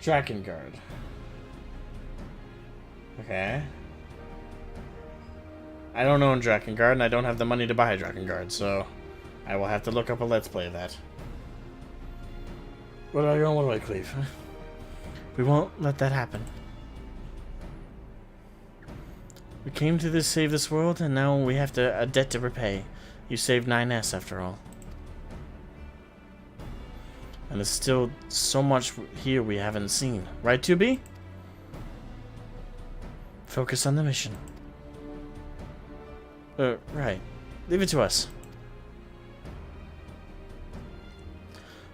Drakengard. Okay. I don't own Drakengard, and I don't have the money to buy a Drakengard, so I will have to look up a Let's Play of that. What do I go? What do I cleave? We won't let that happen. We came to save this world, and now we have a debt to repay. You saved 9S after all. And there's still so much here we haven't seen. Right, 2B? Focus on the mission. Right. Leave it to us.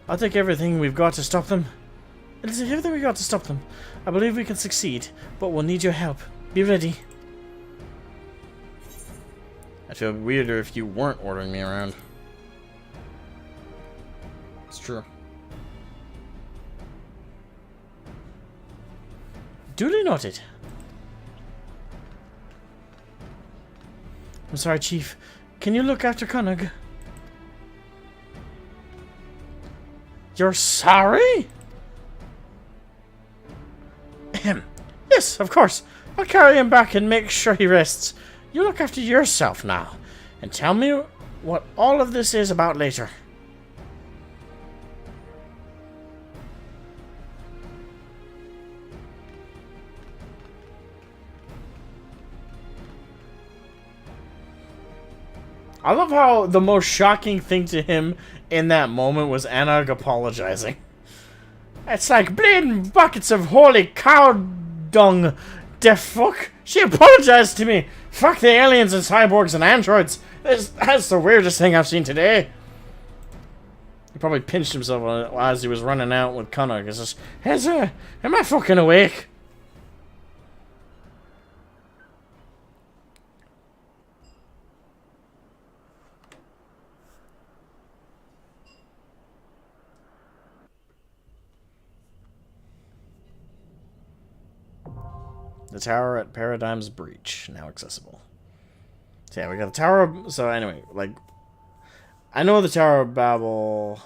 I'll take everything we've got to stop them. I'll take everything we've got to stop them. I believe we can succeed, but we'll need your help. Be ready. I'd feel weirder if you weren't ordering me around. It's true. Duly noted. I'm sorry, Chief. Can you look after Konog? You're sorry? Ahem. Yes, of course. I'll carry him back and make sure he rests. You look after yourself now, and tell me what all of this is about later. I love how the most shocking thing to him in that moment was Anog apologizing. It's like bleeding buckets of holy cow dung. The fuck? She apologized to me. Fuck the aliens and cyborgs and androids. That's the weirdest thing I've seen today. He probably pinched himself as he was running out with Konog. It's just, am I fucking awake? The tower at Paradigm's Breach, now accessible. So yeah, we got the Tower of... So anyway, like... I know the Tower of Babel...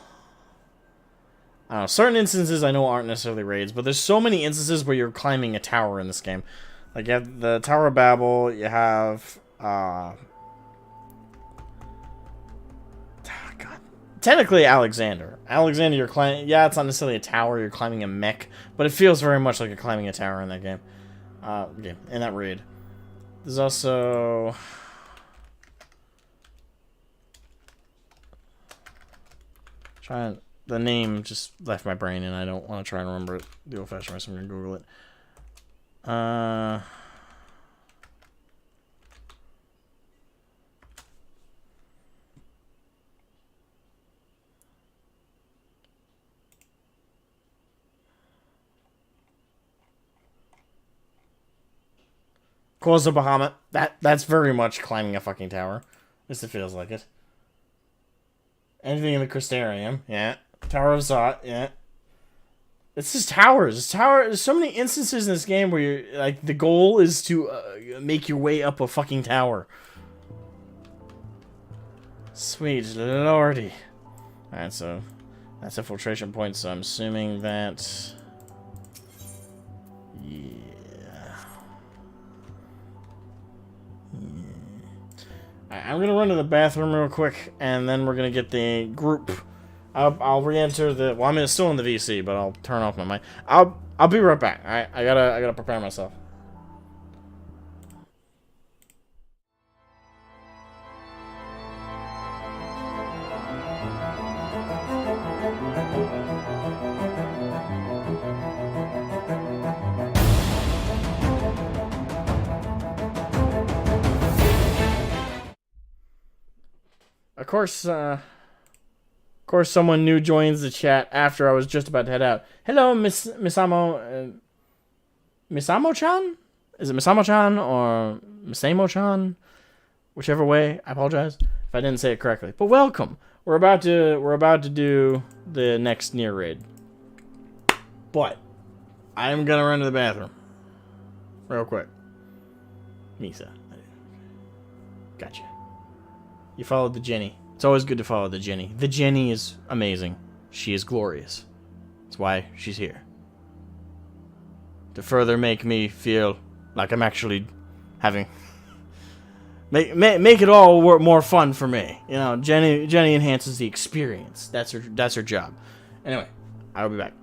I don't know, certain instances I know aren't necessarily raids, but there's so many instances where you're climbing a tower in this game. Like, you have the Tower of Babel, you have... God. Technically, Alexander. Alexander, you're climbing... Yeah, it's not necessarily a tower, you're climbing a mech, but it feels very much like you're climbing a tower in that game. In that raid. There's also... The name just left my brain and I don't want to try and remember it the old-fashioned way, so I'm going to Google it. Cause of Bahamut. That's very much climbing a fucking tower. At least it feels like it. Anything in the Crystarium, yeah. Tower of Zot, yeah. It's just towers. There's so many instances in this game where you're like the goal is to make your way up a fucking tower. Sweet lordy. Alright, so that's a filtration point, so I'm assuming that... Yeah. Alright, I'm gonna run to the bathroom real quick, and then we're gonna get the group. I'll re-enter the... Well, I'm still in the VC, but I'll turn off my mic. I'll be right back, alright? I gotta prepare myself. Of course, someone new joins the chat after I was just about to head out. Hello, Misamo Misamo-chan? Is it Misamo-chan or Misamo-chan? Whichever way, I apologize if I didn't say it correctly. But welcome. We're about to do the next Nier raid. But I'm gonna run to the bathroom real quick. Misa, gotcha. You followed the Jenny. It's always good to follow the Jenny. The Jenny is amazing. She is glorious. That's why she's here. To further make me feel like I'm actually having... Make it all more fun for me. You know, Jenny enhances the experience. That's her job. Anyway, I'll be back.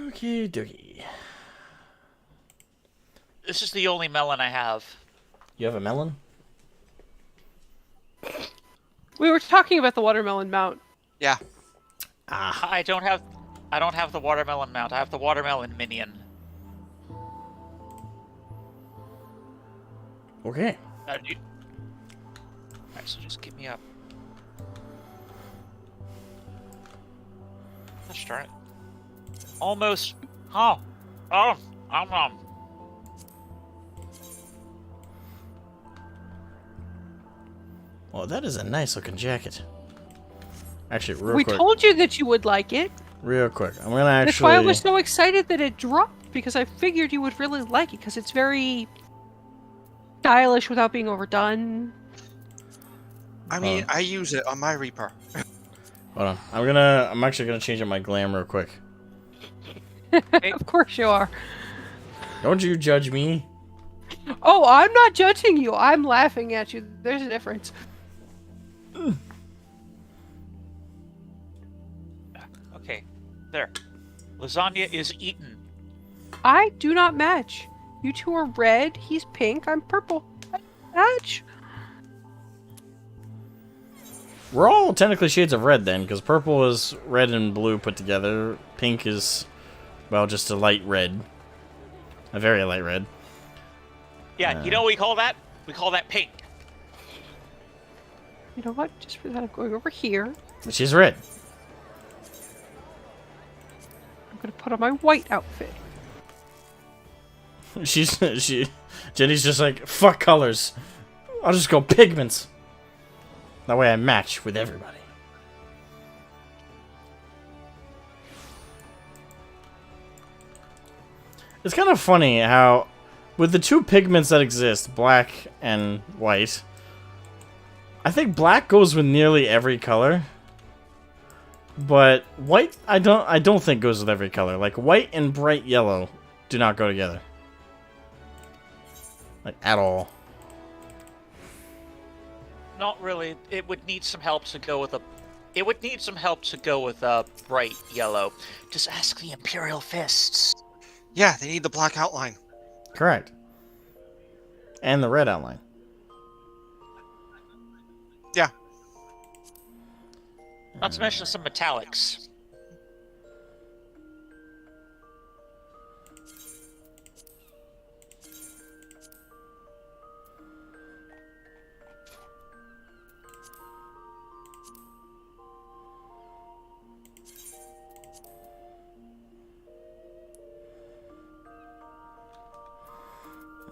Okie dokie. This is the only melon I have. You have a melon? We were talking about the watermelon mount. Yeah. Ah. I don't have the watermelon mount. I have the watermelon minion. Okay. Alright, so just give me up. Gosh darn it. Almost. Oh. Well, that is a nice looking jacket. Actually, real We quick. told you that you would like it. Real quick. I'm gonna actually. That's why I was so excited that it dropped, because I figured you would really like it, because it's very stylish without being overdone. I mean, I use it on my Reaper. Hold on. I'm actually gonna change up my glam real quick. Of course you are. Don't you judge me. Oh, I'm not judging you. I'm laughing at you. There's a difference. Okay. There. Lasagna is eaten. I do not match. You two are red. He's pink. I'm purple. I match. We're all technically shades of red then, because purple is red and blue put together. Pink is, well, just a light red. A very light red. Yeah, you know what we call that? We call that pink. You know what? Just for that, I'm going over here. She's red. I'm going to put on my white outfit. Jenny's just like, fuck colors. I'll just go pigments. That way I match with everybody. It's kind of funny how, with the two pigments that exist, black and white, I think black goes with nearly every color. But white, I don't think goes with every color. Like, white and bright yellow do not go together. Like, at all. Not really. It would need some help to go with a. It would need some help to go with a bright yellow. Just ask the Imperial Fists. Yeah, they need the black outline. Correct. And the red outline. Yeah. Not to mention some metallics.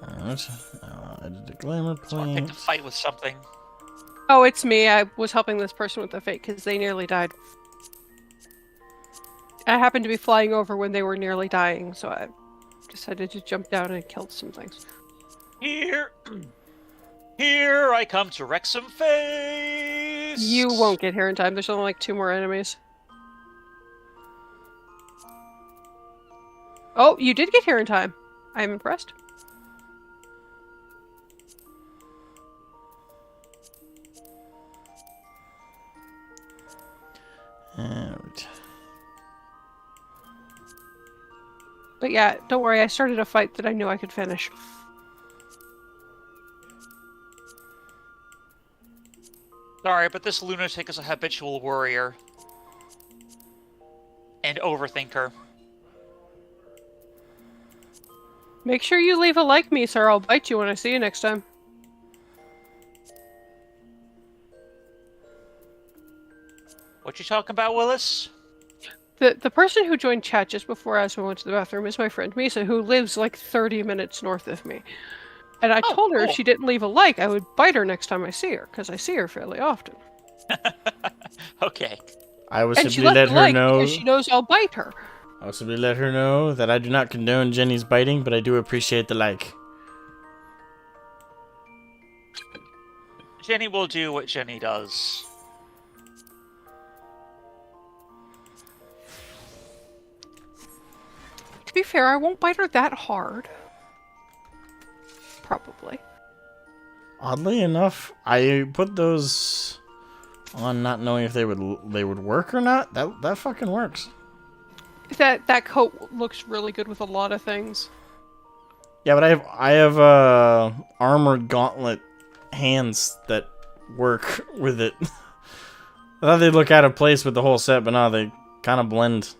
Alright. I did a glamour So I picked point. a fight with something. Oh, it's me. I was helping this person with the fate because they nearly died. I happened to be flying over when they were nearly dying, so I decided to jump down and kill some things. Here I come to wreck some face. You won't get here in time. There's only like 2 more enemies. Oh, you did get here in time. I'm impressed. Alright. But yeah, don't worry. I started a fight that I knew I could finish. Sorry, but this lunatic is a habitual worrier. And overthinker. Make sure you leave a like me, sir. I'll bite you when I see you next time. What you talking about, Willis? The person who joined chat just before Asma went to the bathroom is my friend Misa, who lives like 30 minutes north of me. And I told her if she didn't leave a like, I would bite her next time I see her, because I see her fairly often. Okay. I will And she simply let left a her like know. because she knows I'll bite her. I will simply let her know that I do not condone Jenny's biting, but I do appreciate the like. Jenny will do what Jenny does. To be fair, I won't bite her that hard. Probably. Oddly enough, I put those on not knowing if they would work or not. That fucking works. That coat looks really good with a lot of things. Yeah, but I have armored gauntlet hands that work with it. I thought they'd look out of place with the whole set, but no, they kind of blend.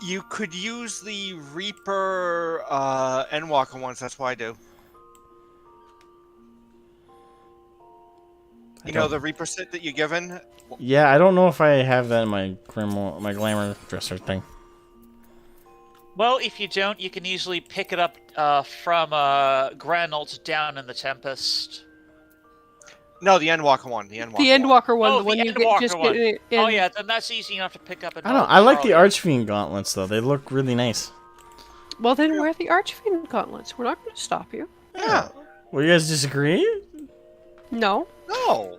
You could use the Reaper Endwalker ones. That's what I do. You know the Reaper set that you're given? Yeah, I don't know if I have that in my glamour dresser thing. Well, if you don't, you can easily pick it up from Granult down in the Tempest. No, the Endwalker one. The Endwalker. The Endwalker one, Oh, the one the you Endwalker just one. get in. Oh yeah, then that's easy enough to pick up. I don't know. I like the Archfiend gauntlets though. They look really nice. Well, then wear the Archfiend gauntlets. We're not going to stop you. Yeah. Well, you guys disagree? No. No.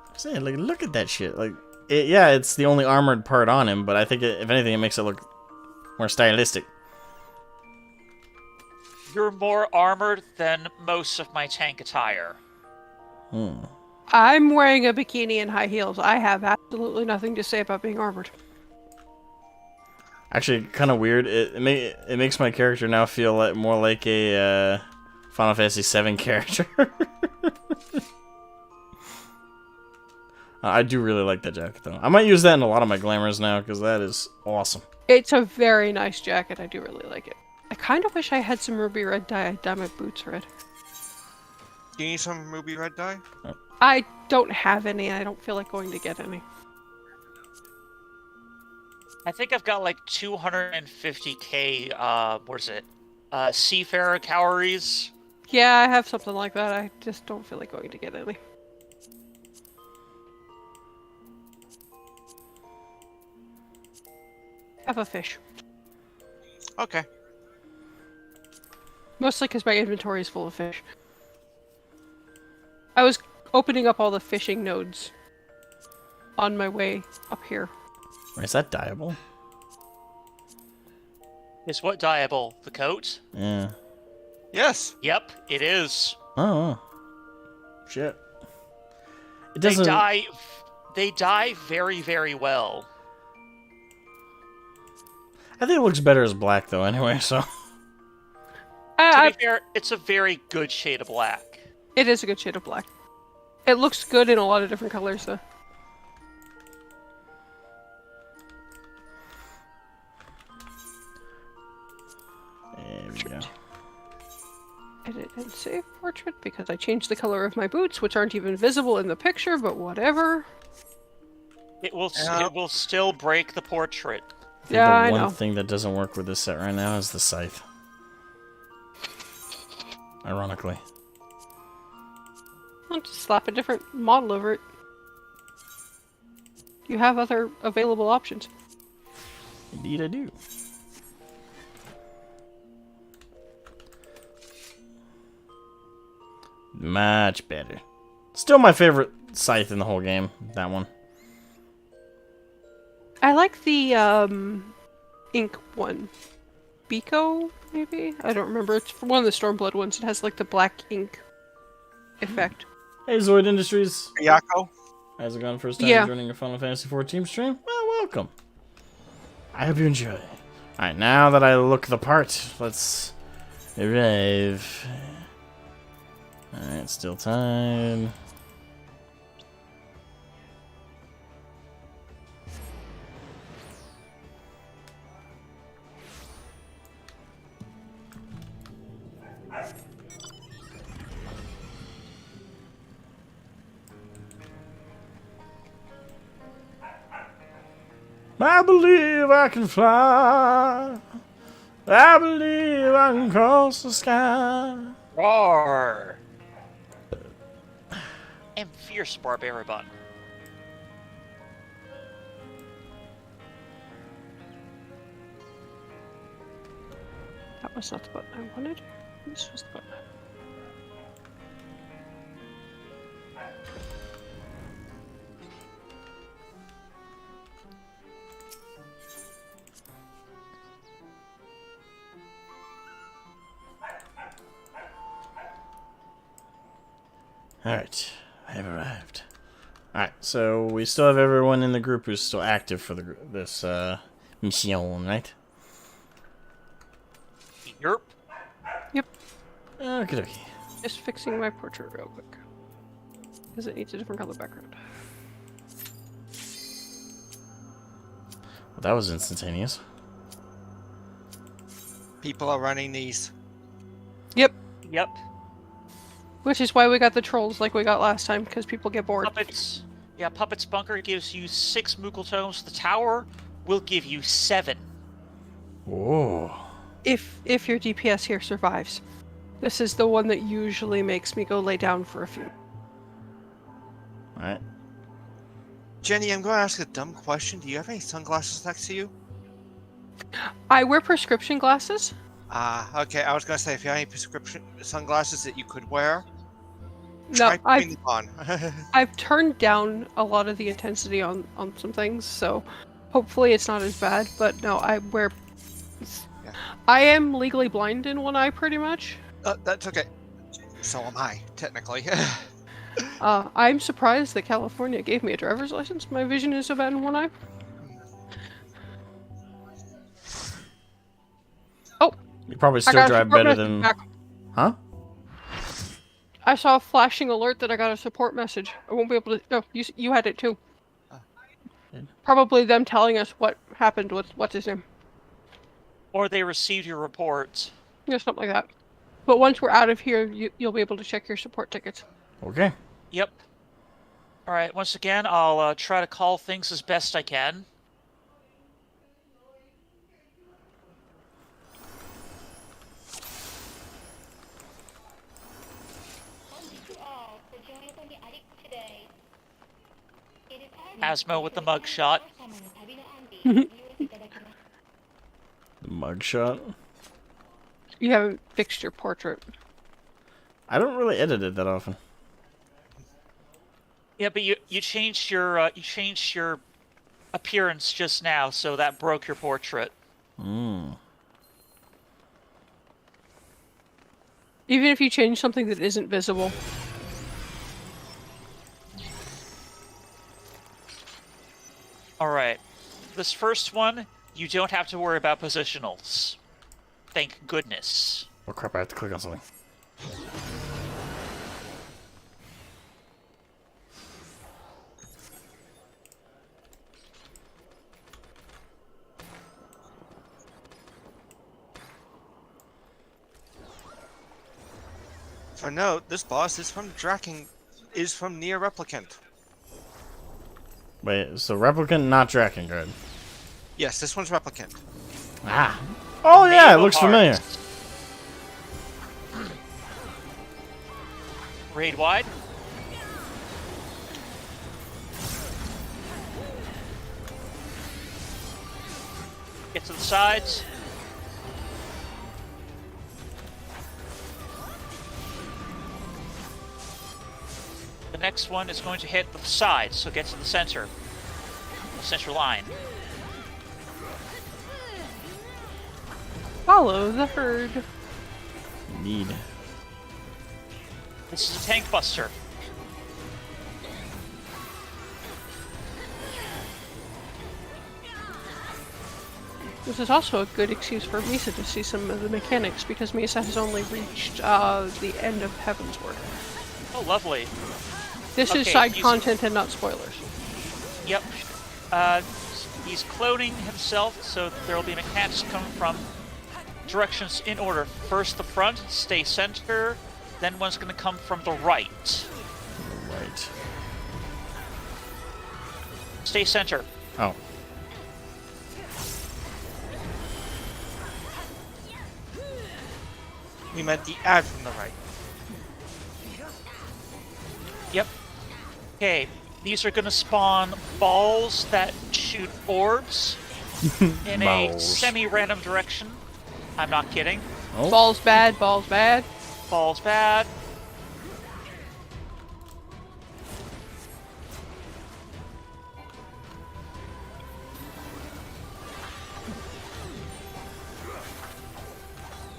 I'm saying, like, look at that shit. Like, yeah, it's the only armored part on him, but I think if anything, it makes it look more stylistic. You're more armored than most of my tank attire. I'm wearing a bikini and high heels. I have absolutely nothing to say about being armored. Actually, kind of weird. It makes my character now feel like more like a Final Fantasy VII character. I do really like that jacket, though. I might use that in a lot of my glamours now, because that is awesome. It's a very nice jacket. I do really like it. I kind of wish I had some ruby red dye. I'd dye my boots red. Do you need some ruby red dye? I don't have any, and I don't feel like going to get any. I think I've got like 250k, what is it? Seafarer calories. Yeah, I have something like that. I just don't feel like going to get any. Have a fish. Okay. Mostly because my inventory is full of fish. I was opening up all the fishing nodes on my way up here. Wait, is that dyeable? Is what dyeable? The coat? Yeah. Yes. Yep, it is. Oh. Shit. It doesn't... They dye very, very well. I think it looks better as black, though, anyway, so... To be fair, it's a very good shade of black. It is a good shade of black. It looks good in a lot of different colors, though. There we go. Edit and save portrait because I changed the color of my boots, which aren't even visible in the picture, but whatever. It will still break the portrait. Yeah, I the know. one thing that doesn't work with this set right now is the scythe. Ironically. I'll just slap a different model over it. You have other available options. Indeed I do. Much better. Still my favorite scythe in the whole game, that one. I like the ink one. Biko, maybe? I don't remember. It's one of the Stormblood ones. It has like the black ink effect. Hey Zoid Industries. Yako. How's it going? First time Yeah. joining a Final Fantasy XIV stream? Well, welcome. I hope you enjoy. Alright, now that I look the part, let's arrive. Alright, still time. I believe I can fly. I believe I can cross the sky. Roar! And fierce Barbarabun. That was not the button I wanted. This was the button. Alright, I have arrived. Alright, so we still have everyone in the group who's still active for this Mission, right? Yerp. Yep. Okay, okay. Just fixing my portrait real quick. Because it needs a different color background. Well, that was instantaneous. People are running these. Yep. Yep. Which is why we got the trolls like we got last time, because people get bored. Puppets. Yeah, Puppet's Bunker gives you 6 Moogle totems. The tower will give you 7. Whoa. If your DPS here survives. This is the one that usually makes me go lay down for a few. Alright. Jenny, I'm going to ask a dumb question. Do you have any sunglasses next to you? I wear prescription glasses. Okay. I was going to say, if you have any prescription sunglasses that you could wear, No, try putting them on. I've turned down a lot of the intensity on some things, so hopefully it's not as bad. But no, I wear. Yeah. I am legally blind in one eye, pretty much. That's okay. So am I, technically. I'm surprised that California gave me a driver's license. My vision is so bad in one eye. Oh, You probably I still got a drive support better message than... back. Huh? I saw a flashing alert that I got a support message. I won't be able to. No, you had it too. Probably them telling us what happened with what's his name. Or they received your report. Yeah, something like that. But once we're out of here, you'll be able to check your support tickets. Okay. Yep. Alright, once again, I'll try to call things as best I can. Asmo with the mugshot. The mugshot. You haven't fixed your portrait. I don't really edit it that often. Yeah, but you changed your appearance just now, so that broke your portrait. Mm. Even if you change something that isn't visible. Alright. This first one, you don't have to worry about positionals. Thank goodness. Oh crap, I have to click on something. For note, this boss is from Nier Replicant. Wait, so Replicant, not Drakengard. Yes, this one's Replicant. Ah. Oh yeah, it Knave looks of familiar. Hearts. Raid wide. Get to the sides. The next one is going to hit the sides, so get to the center. The center line. Follow the herd. Indeed. This is a tank buster. This is also a good excuse for Misa to see some of the mechanics, because Misa has only reached the end of Heavensward. Oh, lovely. This is Okay, side he's- content and not spoilers. Yep. He's cloning himself, so there will be mechanics coming from directions in order. First the front, stay center, then one's going to come from the right. Right. Stay center. Oh. We meant the ad from the right. Yep. Okay, these are going to spawn balls that shoot orbs in a Balls. semi-random direction. I'm not kidding. Oh. Balls bad, balls bad. Balls bad.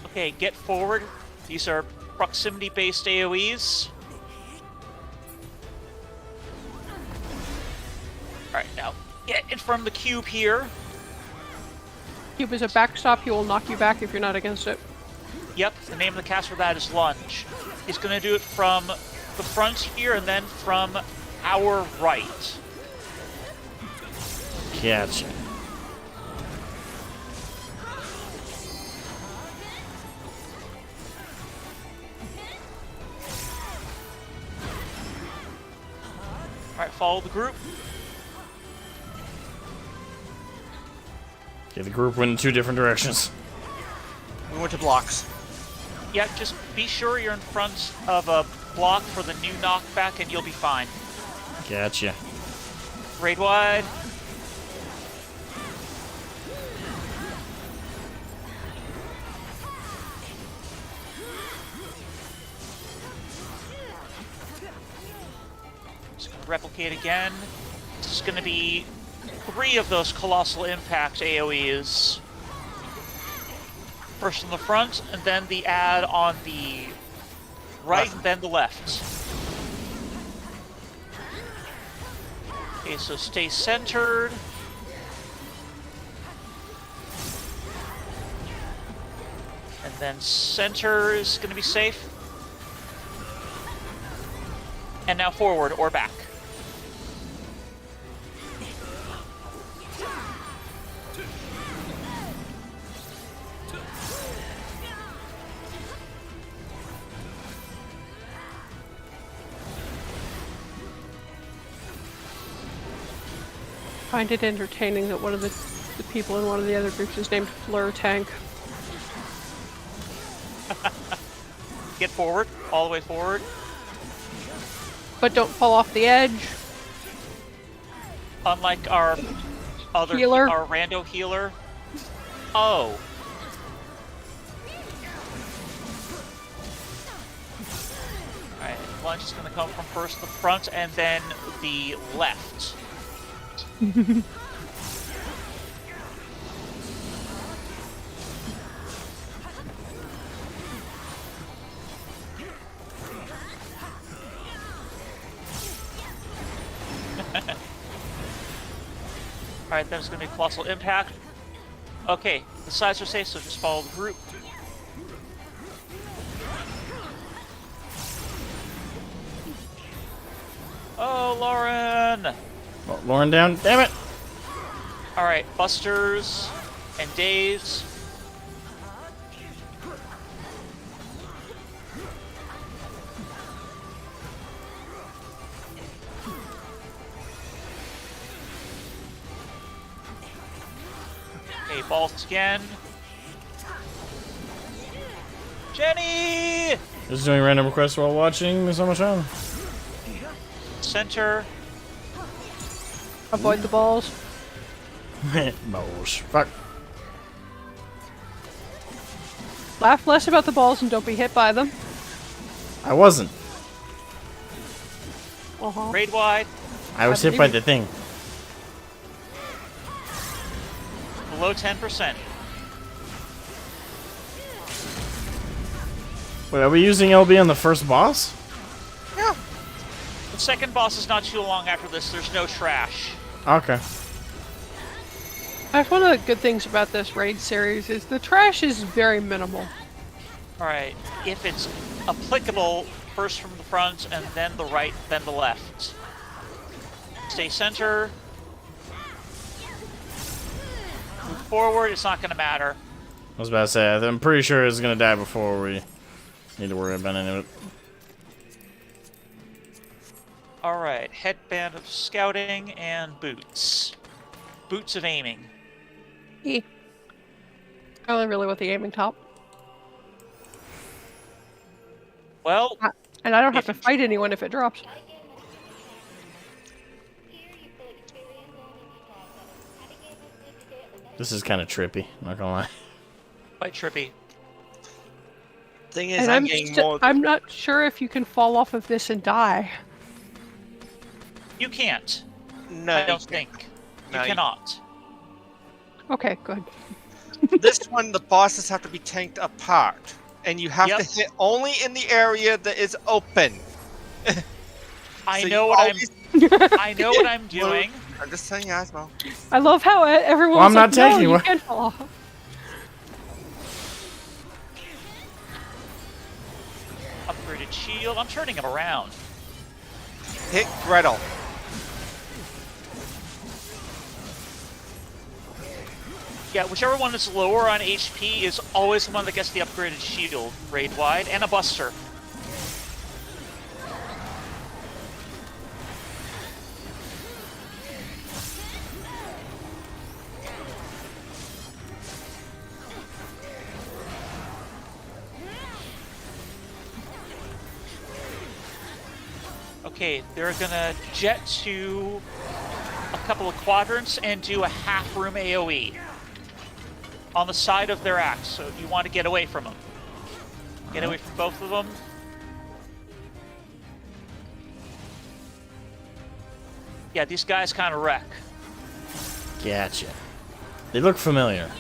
Okay, get forward. These are proximity-based AoEs. Alright, now get in front of the cube here. cube is a backstop. He will knock you back if you're not against it. Yep, the name of the cast for that is Lunge. He's going to do it from the front here and then from our right. Gotcha. Alright, follow the group. Okay, the group went in 2 different directions. We went to blocks. Yep, just be sure you're in front of a block for the new knockback and you'll be fine. Gotcha. Raid wide. Just gonna replicate again. This is gonna be 3 of those colossal impact AoEs. First on the front, and then the add on the right, and then the left. Okay, so stay centered. And then center is going to be safe. And now forward or back. I find it entertaining that one of the people in one of the other groups is named Fleur Tank. Get forward, all the way forward. But don't fall off the edge. Unlike our other Healer. our rando healer. Oh. Alright, lunge is gonna come from first the front and then the left. Alright, then it's going to be Colossal Impact. Okay, the sides are safe, so just follow the group. Oh, Lauren! Oh, Lauren down. Damn it! Alright, Busters and Days. Okay, balls again. Jenny! Just doing random requests while watching Miss Summertime. Center. Avoid the balls. Balls. Fuck. Laugh less about the balls and don't be hit by them. I wasn't. Uh-huh. Raid wide. I was hit by the thing. Below 10%. Wait, are we using LB on the first boss? Yeah. The second boss is not too long after this. There's no trash. Okay. That's one of the good things about this raid series is the trash is very minimal. Alright, if it's applicable, first from the front, and then the right, then the left. Stay center. Move forward, it's not going to matter. I was about to say, I'm pretty sure it's gonna die before we need to worry about any of it. Alright, headband of scouting and boots. Boots of aiming. I only really want the aiming top. Well, And I don't have to fight anyone if it drops. This is kind of trippy, not gonna lie. quite trippy. Thing is, And I'm getting more. I'm not sure if you can fall off of this and die. You can't. No, I don't think. No, You cannot. Okay, good. This one, the bosses have to be tanked apart, and you have Yep. to hit only in the area that is open. I So know you what always- I know what I'm doing. I'm just saying, Asmo. I love how everyone's Well, I'm like, not tanking, no, you what- can't fall off. shield. I'm turning him around. Hit Gretel. Yeah, whichever one is lower on HP is always the one that gets the upgraded shield raid-wide, and a buster. Okay, they're gonna jet to a couple of quadrants and do a half-room AoE on the side of their axe, so you want to get away from them. Get away from both of them. Yeah, these guys kind of wreck. Gotcha. They look familiar.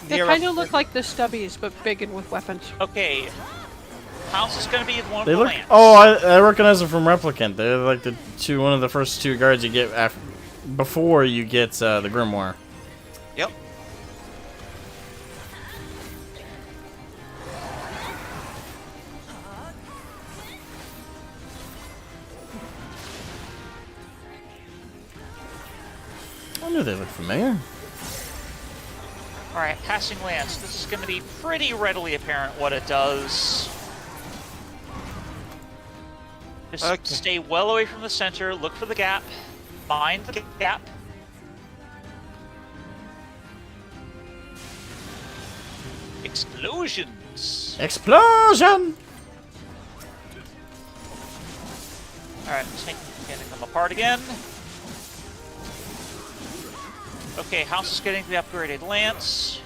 They Nier kind up- of look like the stubbies, but big and with weapons. Okay, Pounce is going to be the one They with look. the lance. Oh, I recognize them from Replicant. They're like the one of the first two guards you get before you get the Grimoire. Yep. I knew they looked familiar. Alright, passing lance. This is going to be pretty readily apparent what it does. Just Okay. stay well away from the center, look for the gap, mind the gap. Explosions! Explosion! Alright, getting them apart again. Okay, House is getting the upgraded lance.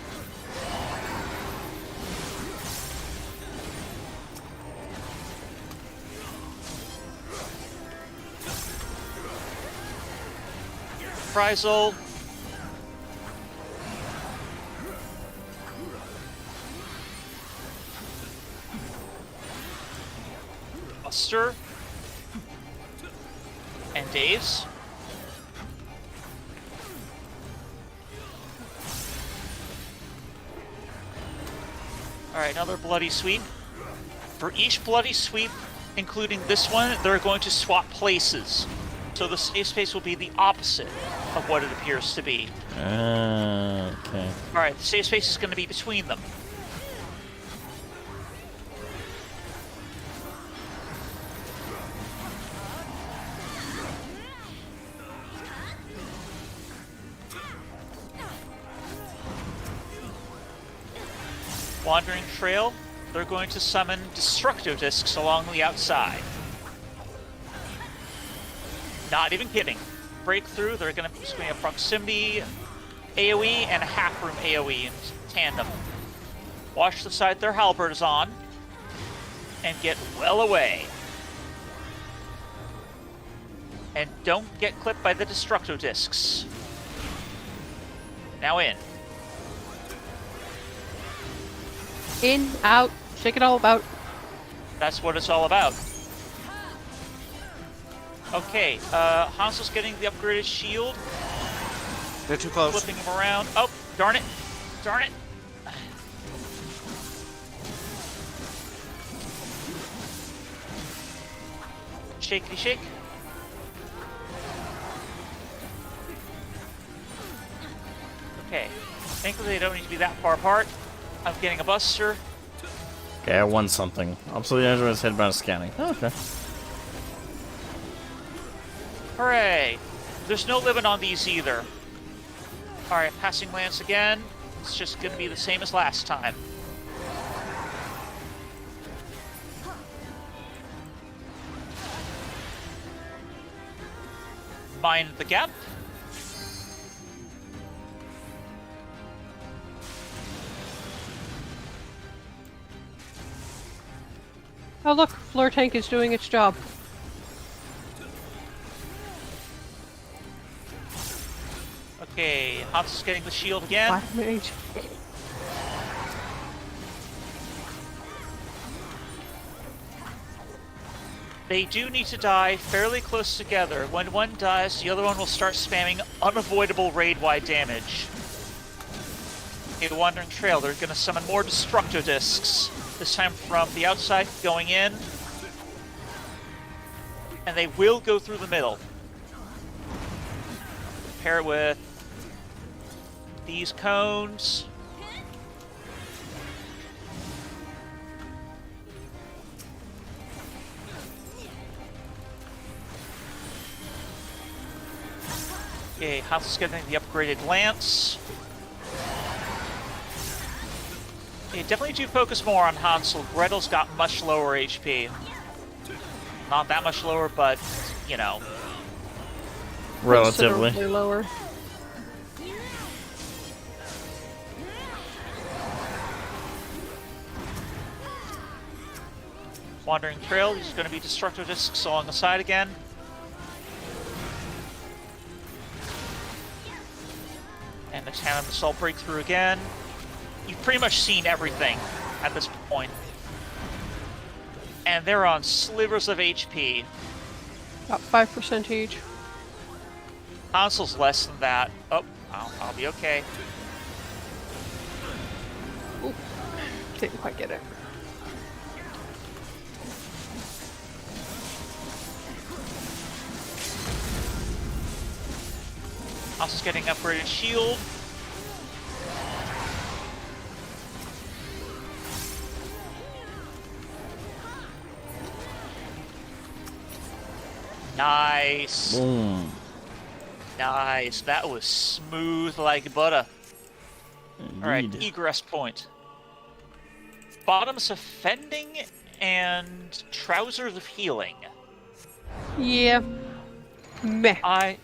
Reprisal. Buster. And Dave's. Alright, another bloody sweep. For each bloody sweep, including this one, they're going to swap places. So the safe space will be the opposite of what it appears to be. Okay. Alright, the safe space is going to be between them. Wandering Trail, they're going to summon Destructo Discs along the outside. Not even kidding. Breakthrough, they're going to swing a proximity AoE and a half-room AoE in tandem. Watch the side their halberd is on, and get well away. And don't get clipped by the Destructo Discs. Now in. In, out, shake it all about. That's what it's all about. Okay, Hansel's getting the upgraded shield. They're too close. Flipping him around. Oh, darn it. Darn it. Shakety shake. Okay. Thankfully they don't need to be that far apart. I'm getting a buster. Okay, I won something. Absolutely, everyone's headbound scanning. Oh, okay. Hooray! There's no limit on these either. Alright, passing lance again. It's just gonna be the same as last time. Mind the gap. Oh look, Fleur Tank is doing its job. Okay, Hans is getting the shield again. Black Mage. They do need to die fairly close together. When one dies, the other one will start spamming unavoidable raid-wide damage. Okay, Wandering Trail, they're gonna summon more Destructo Discs. This time from the outside going in. And they will go through the middle. Pair it with these cones. Okay, Hansel's getting the upgraded lance. Okay, definitely do focus more on Hansel. Gretel's got much lower HP. Not that much lower, but, you know. Relatively. Considerably lower. Wandering Trail, there's going to be Destructo Discs along the side again. And the Tandem Assault Breakthrough again. You've pretty much seen everything at this point. And they're on slivers of HP. About 5% each. Hansel's less than that. Oh, I'll be okay. Ooh, didn't quite get it. Hansel's getting upgraded shield. Nice. Boom. Nice. That was smooth like butter. Indeed. Alright, egress point. Bottoms of Fending and Trousers of Healing. Yeah. Meh. I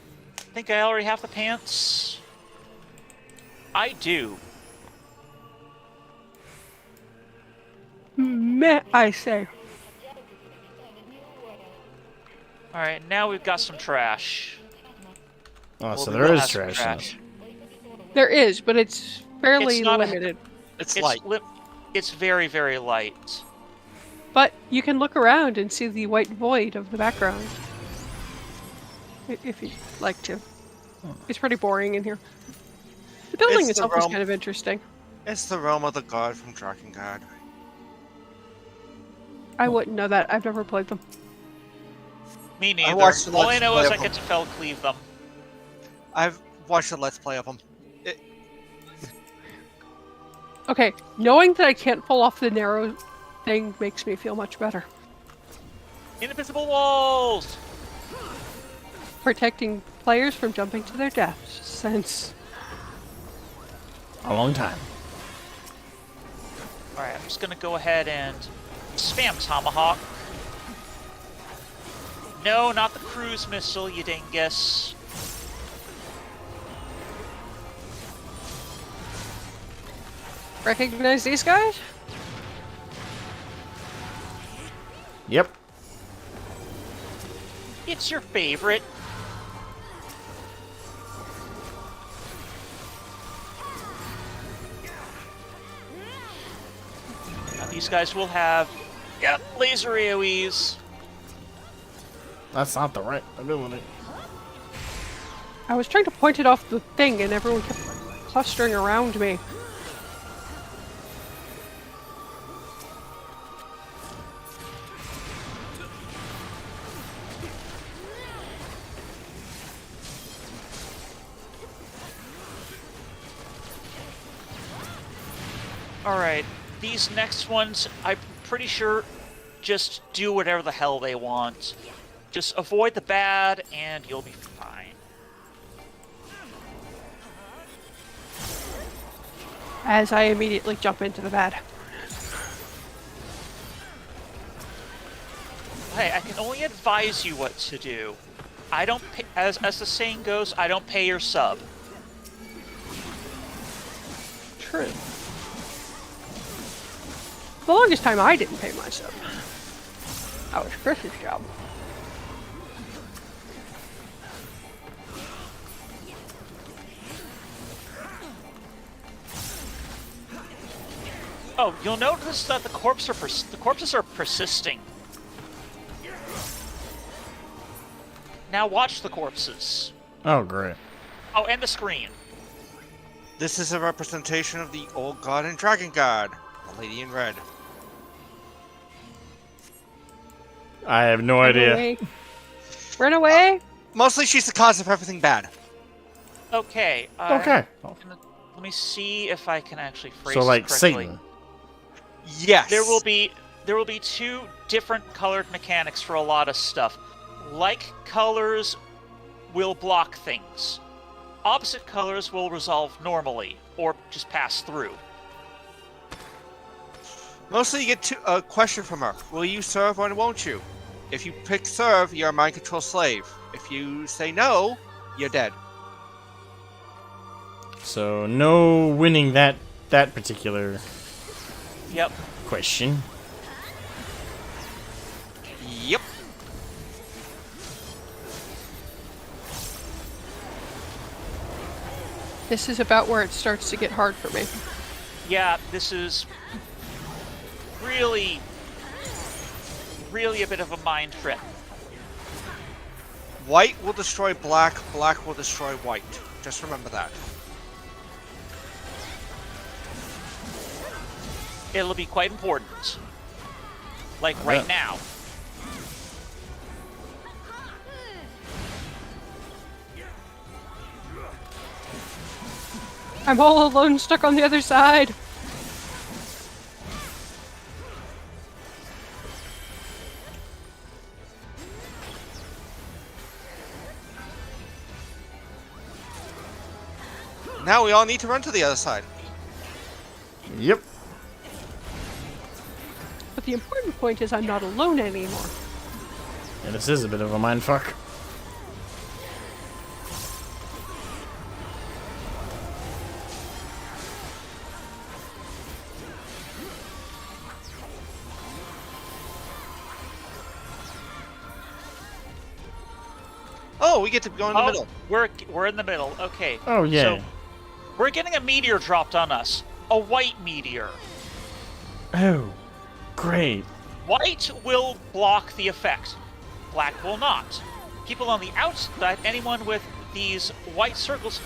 think I already have the pants. I do. Meh, I say. Alright, now we've got some trash. Oh, Well, so we there will is have some trash. There is, but it's fairly It's not a- limited. It's light. It's very, very light. But you can look around and see the white void of the background. If you'd like to. It's pretty boring in here. The building It's the itself is realm- kind of interesting. It's the realm of the god from Drakengard. I wouldn't know that. I've never played them. Me neither. watched the All I Let's know Play is I of get to fell cleave them. I've watched a Let's Play of them. Okay, knowing that I can't pull off the narrow thing makes me feel much better. Invisible walls! Protecting players from jumping to their deaths, since A long time. Alright, I'm just gonna go ahead and spam Tomahawk. No, not the cruise missile, you dingus. recognize these guys? Yep. It's your favorite. Now these guys will have, yep, laser AoEs. That's not the right ability. I was trying to point it off the thing and everyone kept clustering around me. Alright, these next ones, I'm pretty sure, just do whatever the hell they want. Just avoid the bad, and you'll be fine. As I immediately jump into the bad. Hey, I can only advise you what to do. I don't pay, as the saying goes, I don't pay your sub. True. The longest time I didn't pay myself. That was Chris's job. Oh, you'll notice that the corpses are persisting. Now watch the corpses. Oh, great. Oh, and the screen. This is a representation of the old god and dragon god, the lady in red. I have no Run idea. away. Run away. Mostly she's the cause of everything bad. Okay. Okay. Let me see if I can actually phrase So like this correctly. Satan. Yes. There will be two different colored mechanics for a lot of stuff. Like colors will block things. Opposite colors will resolve normally, or just pass through. Mostly you get a question from her. Will you serve or won't you? If you pick serve, you're a mind control slave. If you say no, you're dead. So no winning that particular Yep. question. Yep. This is about where it starts to get hard for me. Yeah, this is really a bit of a mind trip. White will destroy black, black will destroy white. Just remember that. It'll be quite important. Like right now. I'm all alone, stuck on the other side. Now we all need to run to the other side. Yep. But the important point is I'm not alone anymore. Yeah, this is a bit of a mindfuck. Oh, we get to go in the middle. We're in the middle. Okay. Oh, yeah. So we're getting a meteor dropped on us. A white meteor. Oh, great. White will block the effect. Black will not. People on the outside, anyone with these white circles,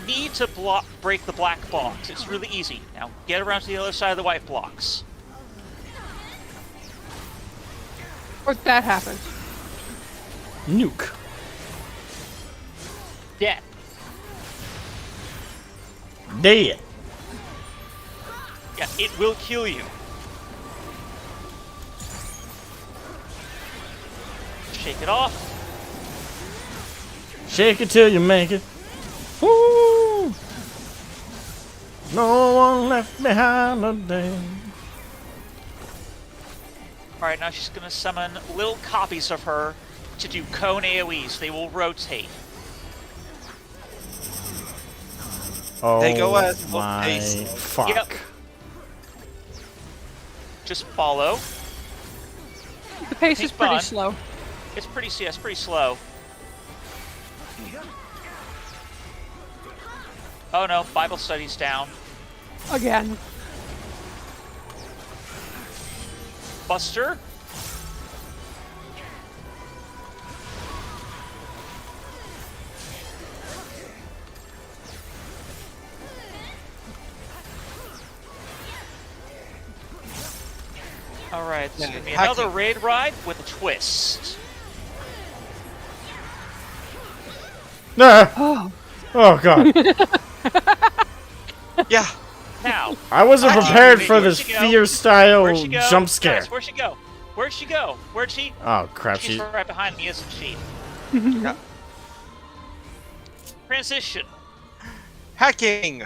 need to break the black blocks. It's really easy. Now get around to the other side of the white blocks. Or that happens. Nuke. Dead. Dead. Yeah, it will kill you. Shake it off. Shake it till you make it. Woo! No one left behind today. Alright, now she's going to summon little copies of her to do cone AoEs. They will rotate. Oh, They go as my a- fuck. Yep. Just follow. The pace is Take pretty fun. slow. It's pretty slow. Oh no, Bible study's down. Again. Buster. Alright, this is Yeah, gonna be hacking. another raid ride with a twist. Ah! Oh god. Yeah. Now, I wasn't Hacking. prepared for Where'd this she go? fear style where'd she go? jump scare. Guys, where'd she go? Where'd she go? Where'd she? Oh crap, She's she's right behind me, isn't she? Yeah. Transition. Hacking.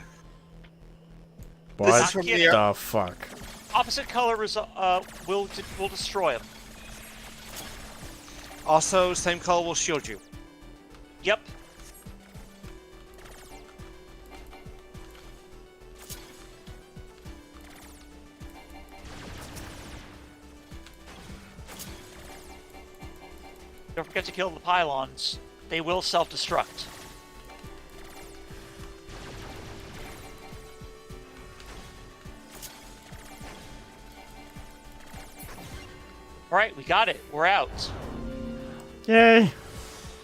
what This is from kidding. the the fuck? Opposite color will destroy them. Also, same color will shield you. Yep. Don't forget to kill the pylons. They will self-destruct. Alright, we got it. We're out. Yay!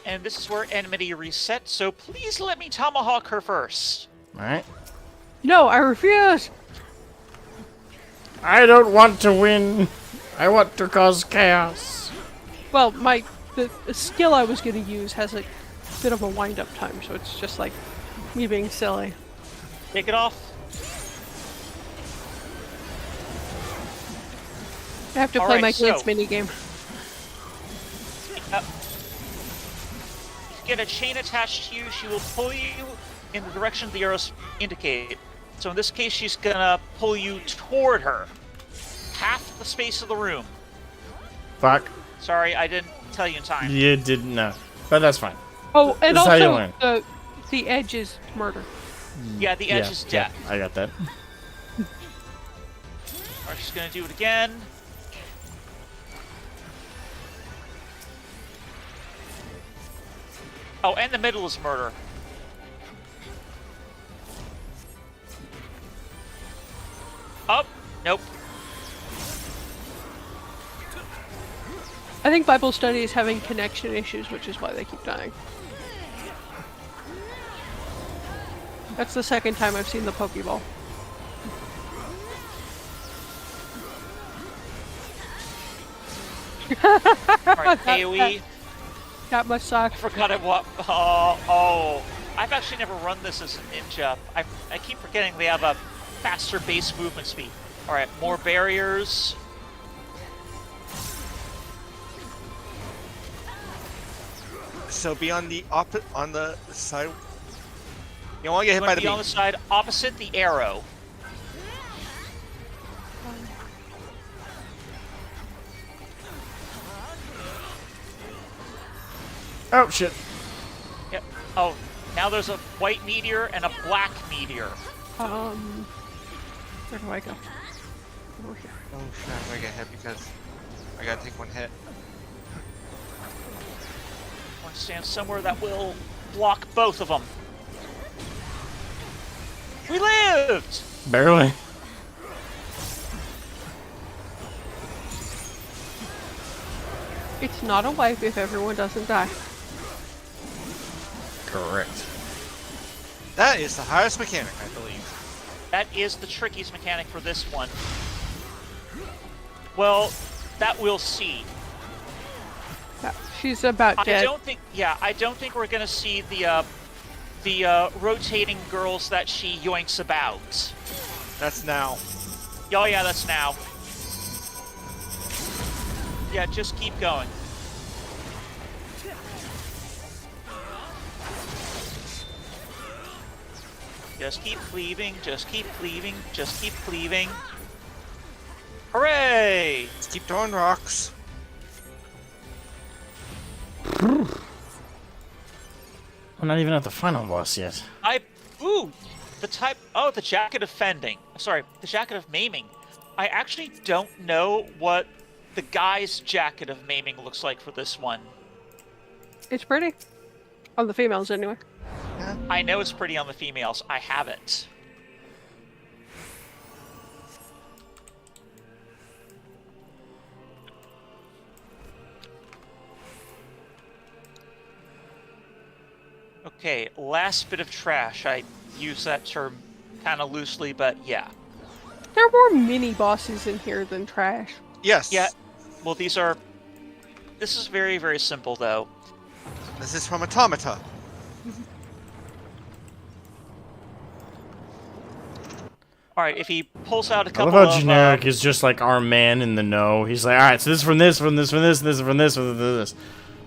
And this is where enmity resets, so please let me tomahawk her first. Alright. No, I refuse. I don't want to win. I want to cause chaos. Well, the skill I was going to use has a bit of a wind-up time, so it's just like me being silly. Take it off. I have to play Alright, my so- kids minigame. If you get a chain attached to you, she will pull you in the direction the arrows indicate. So in this case, she's gonna pull you toward her. Half the space of the room. Fuck. Sorry, I didn't tell you in time. You didn't know. But that's fine. Oh, and This is how you also learn. the edge is murder. Yeah, the edge is death. I got that. Alright, she's gonna do it again. Oh, and the middle is murder. Up. Nope. I think Bible study is having connection issues, which is why they keep dying. That's the second time I've seen the Pokeball. Alright, AoE. That must suck. I forgot what. Oh. I've actually never run this as a ninja. I keep forgetting they have a faster base movement speed. Alright, more barriers. So be on the on the side. You don't want to get hit by the Be on beam. the side opposite the arrow. Oh, shit. Yep. Oh, now there's a white meteor and a black meteor. Where do I go? Over here. Oh shit, I'm gonna get hit because I gotta take one hit. I want to stand somewhere that will block both of them. We lived! Barely. It's not a wipe if everyone doesn't die. Correct. That is the highest mechanic, I believe. That is the trickiest mechanic for this one. Well, that we'll see. Yeah, she's about dead. I don't think we're gonna see the rotating girls that she yoinks about. That's now. Oh yeah, that's now. Yeah, just keep going. Just keep cleaving, just keep cleaving, just keep cleaving. Hooray! Let's keep throwing rocks. We're not even at the final boss yet. The Jacket of Fending. Sorry, the Jacket of Maiming. I actually don't know what the guy's Jacket of Maiming looks like for this one. It's pretty. On the females, anyway. I know it's pretty on the females. I have it. Okay, last bit of trash. I use that term kind of loosely, but yeah. There are more mini bosses in here than trash. Yes. Yeah, well, this is very, very simple, though. This is from Automata. Alright, if he pulls out a I couple love how of... generic is just like our man in the know. He's like, alright, so this is from this, from this, from this, this is from this, from this.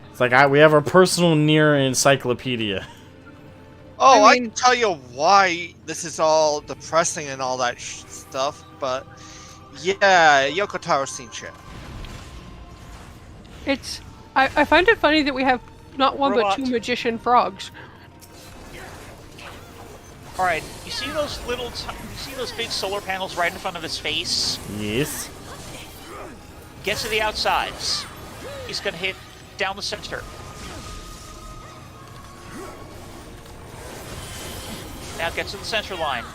It's like, we have our personal Nier encyclopedia. Oh, I I mean- can tell you why this is all depressing and all that stuff, but yeah, Yoko Taro scene shit. It's. I find it funny that we have not one Robot. but two magician frogs. Alright, you see those big solar panels right in front of his face? Yes. Get to the outsides. He's gonna hit down the center. Now get to the center line.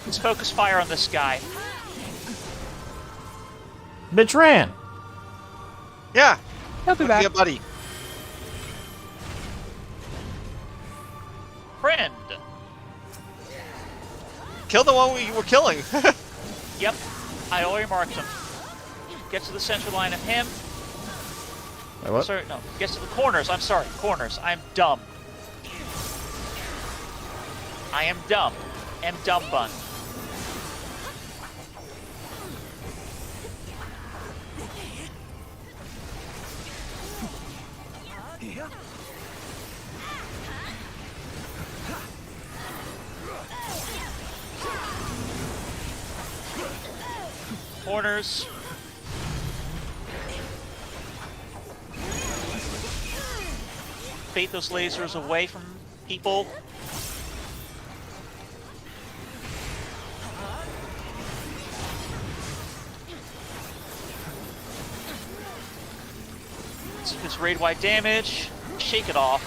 Let's focus fire on this guy. Bitch ran. Yeah, He'll be be back. a buddy. Friend. Kill the one we were killing. Yep, I already marked him. Get to the center line of him. Wait, what? Sorry, no. Get to the corners. I'm sorry, corners. I'm dumb. I am dumb. Am dumb bun. Corners. Bait those lasers away from people. His raid-wide damage. Shake it off.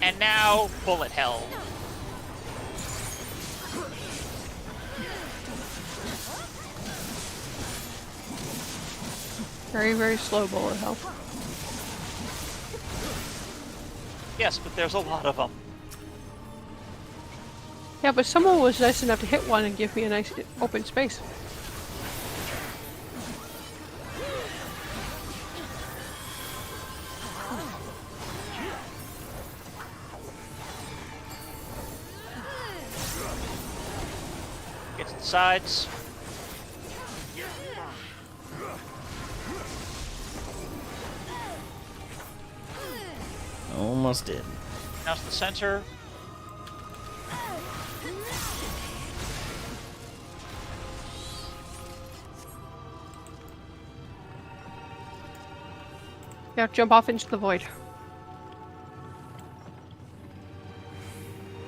And now, bullet hell. Very, very slow bullet hell. Yes, but there's a lot of them. Yeah, but someone was nice enough to hit one and give me a nice open space. Get to the sides. Almost did. Now to the center. Yeah, jump off into the void.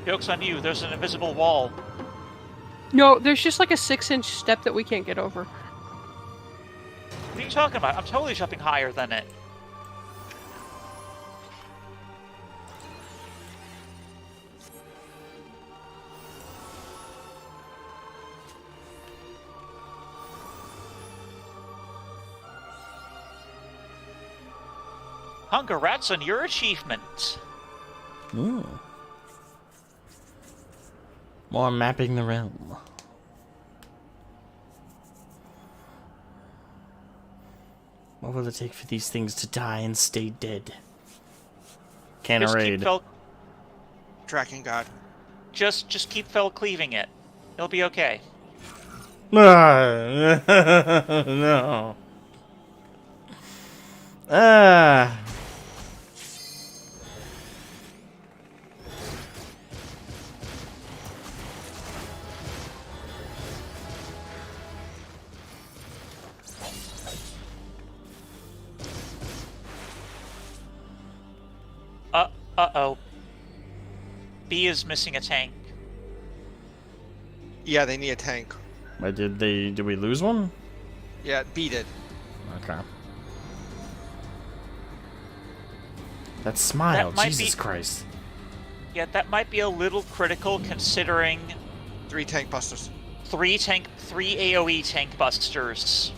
Joke's on you, there's an invisible wall. No, there's just like a 6-inch step that we can't get over. What are you talking about? I'm totally jumping higher than it. Congrats on your achievement. Ooh. More mapping the realm. What will it take for these things to die and stay dead? Can Just raid. keep Tracking God. just keep fell cleaving it. It'll be okay. No. Ah. Uh-oh. B is missing a tank. Yeah, they need a tank. Wait, did we lose one? Yeah, B did. Okay. That smile, That might Jesus be- Christ. Yeah, that might be a little critical considering 3 tank busters. 3 AoE tank busters.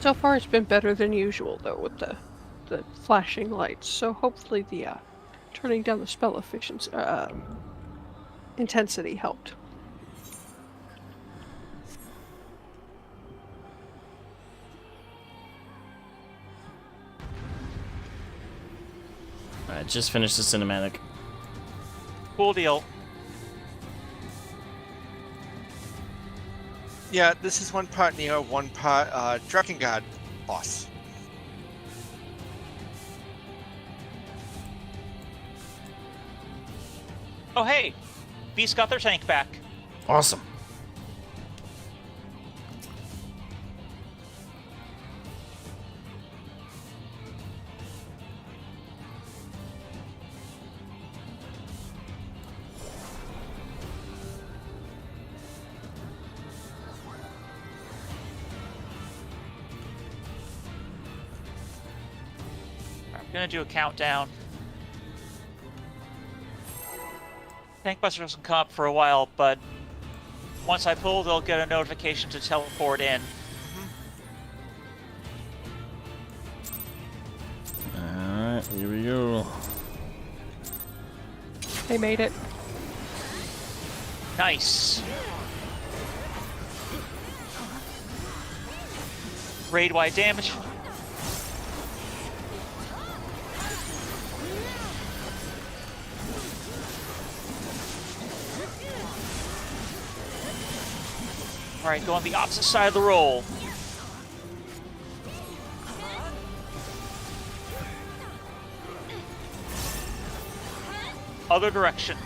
So far, it's been better than usual, though, with the flashing lights. So hopefully, the turning down the spell efficiency intensity helped. Alright, just finished the cinematic. Cool deal. Yeah, this is one part Nier, one part Drakengard boss. Oh hey! Beast got their tank back. Awesome. Gonna do a countdown. Tank Buster doesn't come up for a while, but once I pull, they'll get a notification to teleport in. Alright, here we go. They made it. Nice. Raid-wide damage. Alright, go on the opposite side of the roll. Other direction.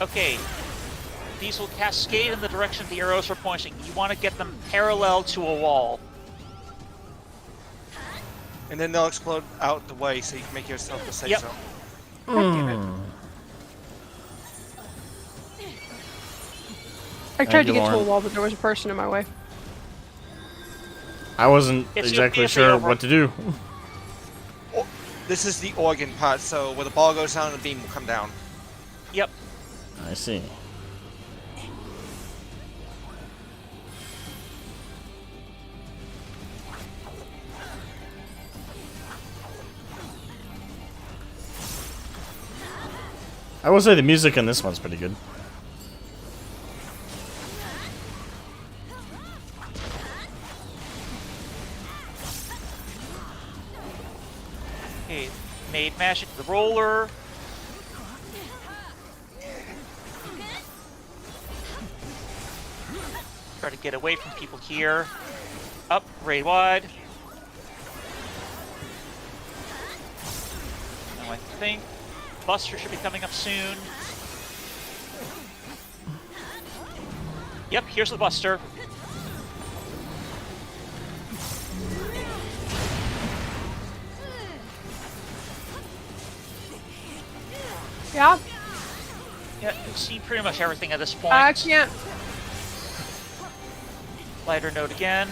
Okay, these will cascade in the direction the arrows are pointing. You want to get them parallel to a wall. And then they'll explode out the way so you can make yourself a safe Yep. zone. I tried to you, get to a Lauren. wall, but there was a person in my way. I wasn't It's exactly if they sure over- what to do. This is the organ part, so where the ball goes down, the beam will come down. Yep. I see. I will say the music in this one's pretty good. Okay, made magic the roller. Try to get away from people here. Up, raid wide. Now I think Buster should be coming up soon. Yep, here's the Buster. Yeah, Yeah, you've seen pretty much everything at this point. I can't. Lighter note again.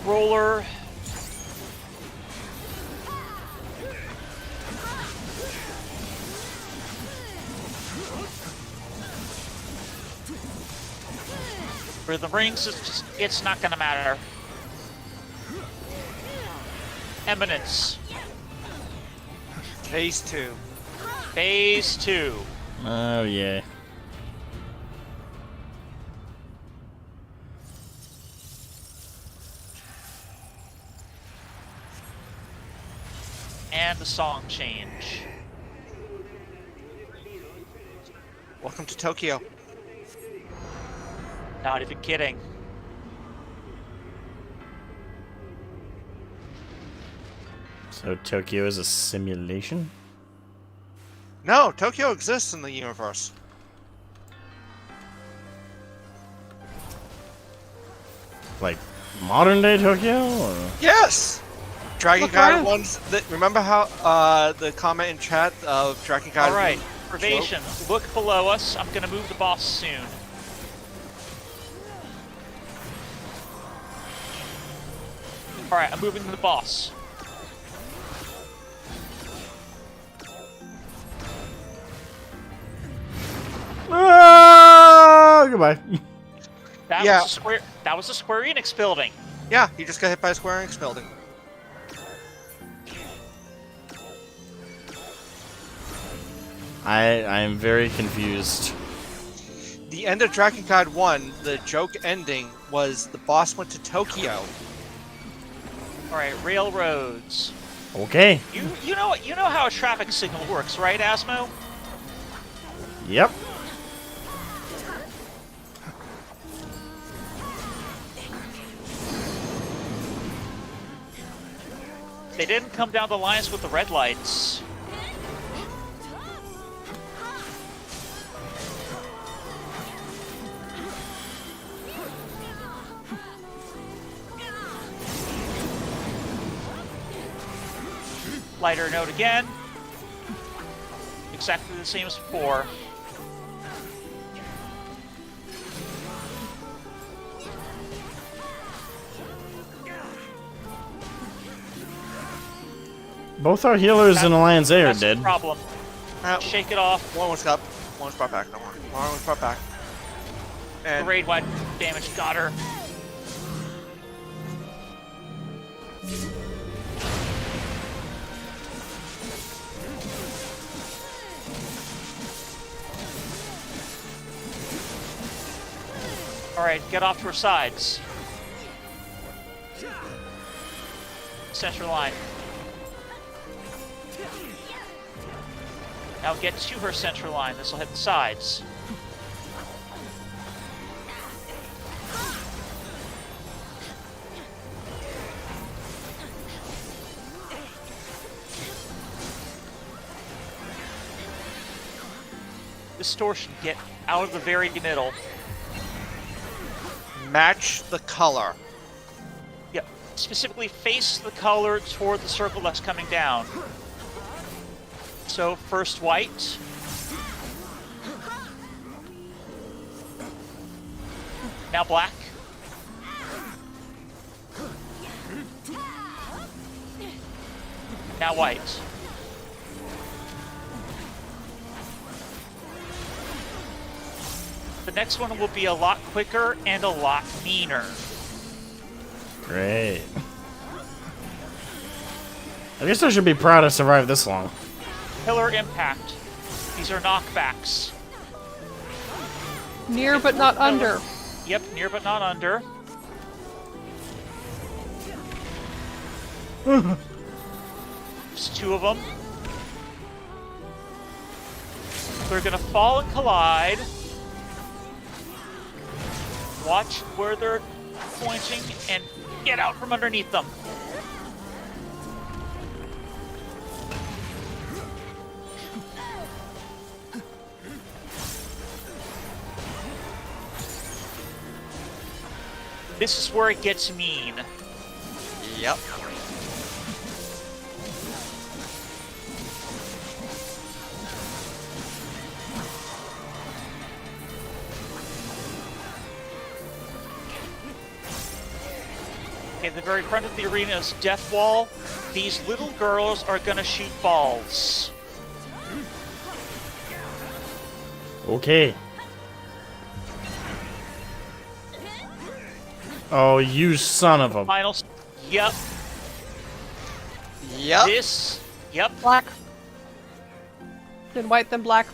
Roller. Rhythm rings, it's not gonna matter. Eminence. Phase 2. Phase 2. Oh yeah. And the song change. Welcome to Tokyo. Not even kidding. So Tokyo is a simulation? No, Tokyo exists in the universe. Like modern day Tokyo? Or? Yes! Dragon Look God around. ones. Remember how the comment in chat of Dragon God? Alright, Privation, look below us. I'm gonna move the boss soon. Alright, I'm moving to the boss. Ah, goodbye. Yeah. That was a Square Enix building. Yeah, he just got hit by a Square Enix building. I am very confused. The end of Dragon God 1, the joke ending was the boss went to Tokyo. Alright, railroads. Okay. You know how a traffic signal works, right, Asmo? Yep. They didn't come down the lines with the red lights. Lighter note again. Exactly the same as before. Both our healers in Alliance A are That's the dead. problem. Shake it off. One was up. One was brought back. No more. One was brought back. And Grade 1 damage got her. Alright, get off to her sides. Center line. Now get to her center line. This will hit the sides. Distortion, get out of the very middle. match the color. Yep. Specifically face the color toward the circle that's coming down. So first white. Now black. Now white. The next one will be a lot quicker and a lot meaner. Great. I guess I should be proud I survived this long. Pillar impact. These are knockbacks. Near but not under. Yep, near but not under. There's two of them. They're gonna fall and collide. Watch where they're pointing and get out from underneath them. This is where it gets mean. Yep. Okay, the very front of the arena is Death Wall. These little girls are gonna shoot balls. Okay. Oh, you son of a... Final. Yep. Yep. This. Yep. Black. Then white, then black.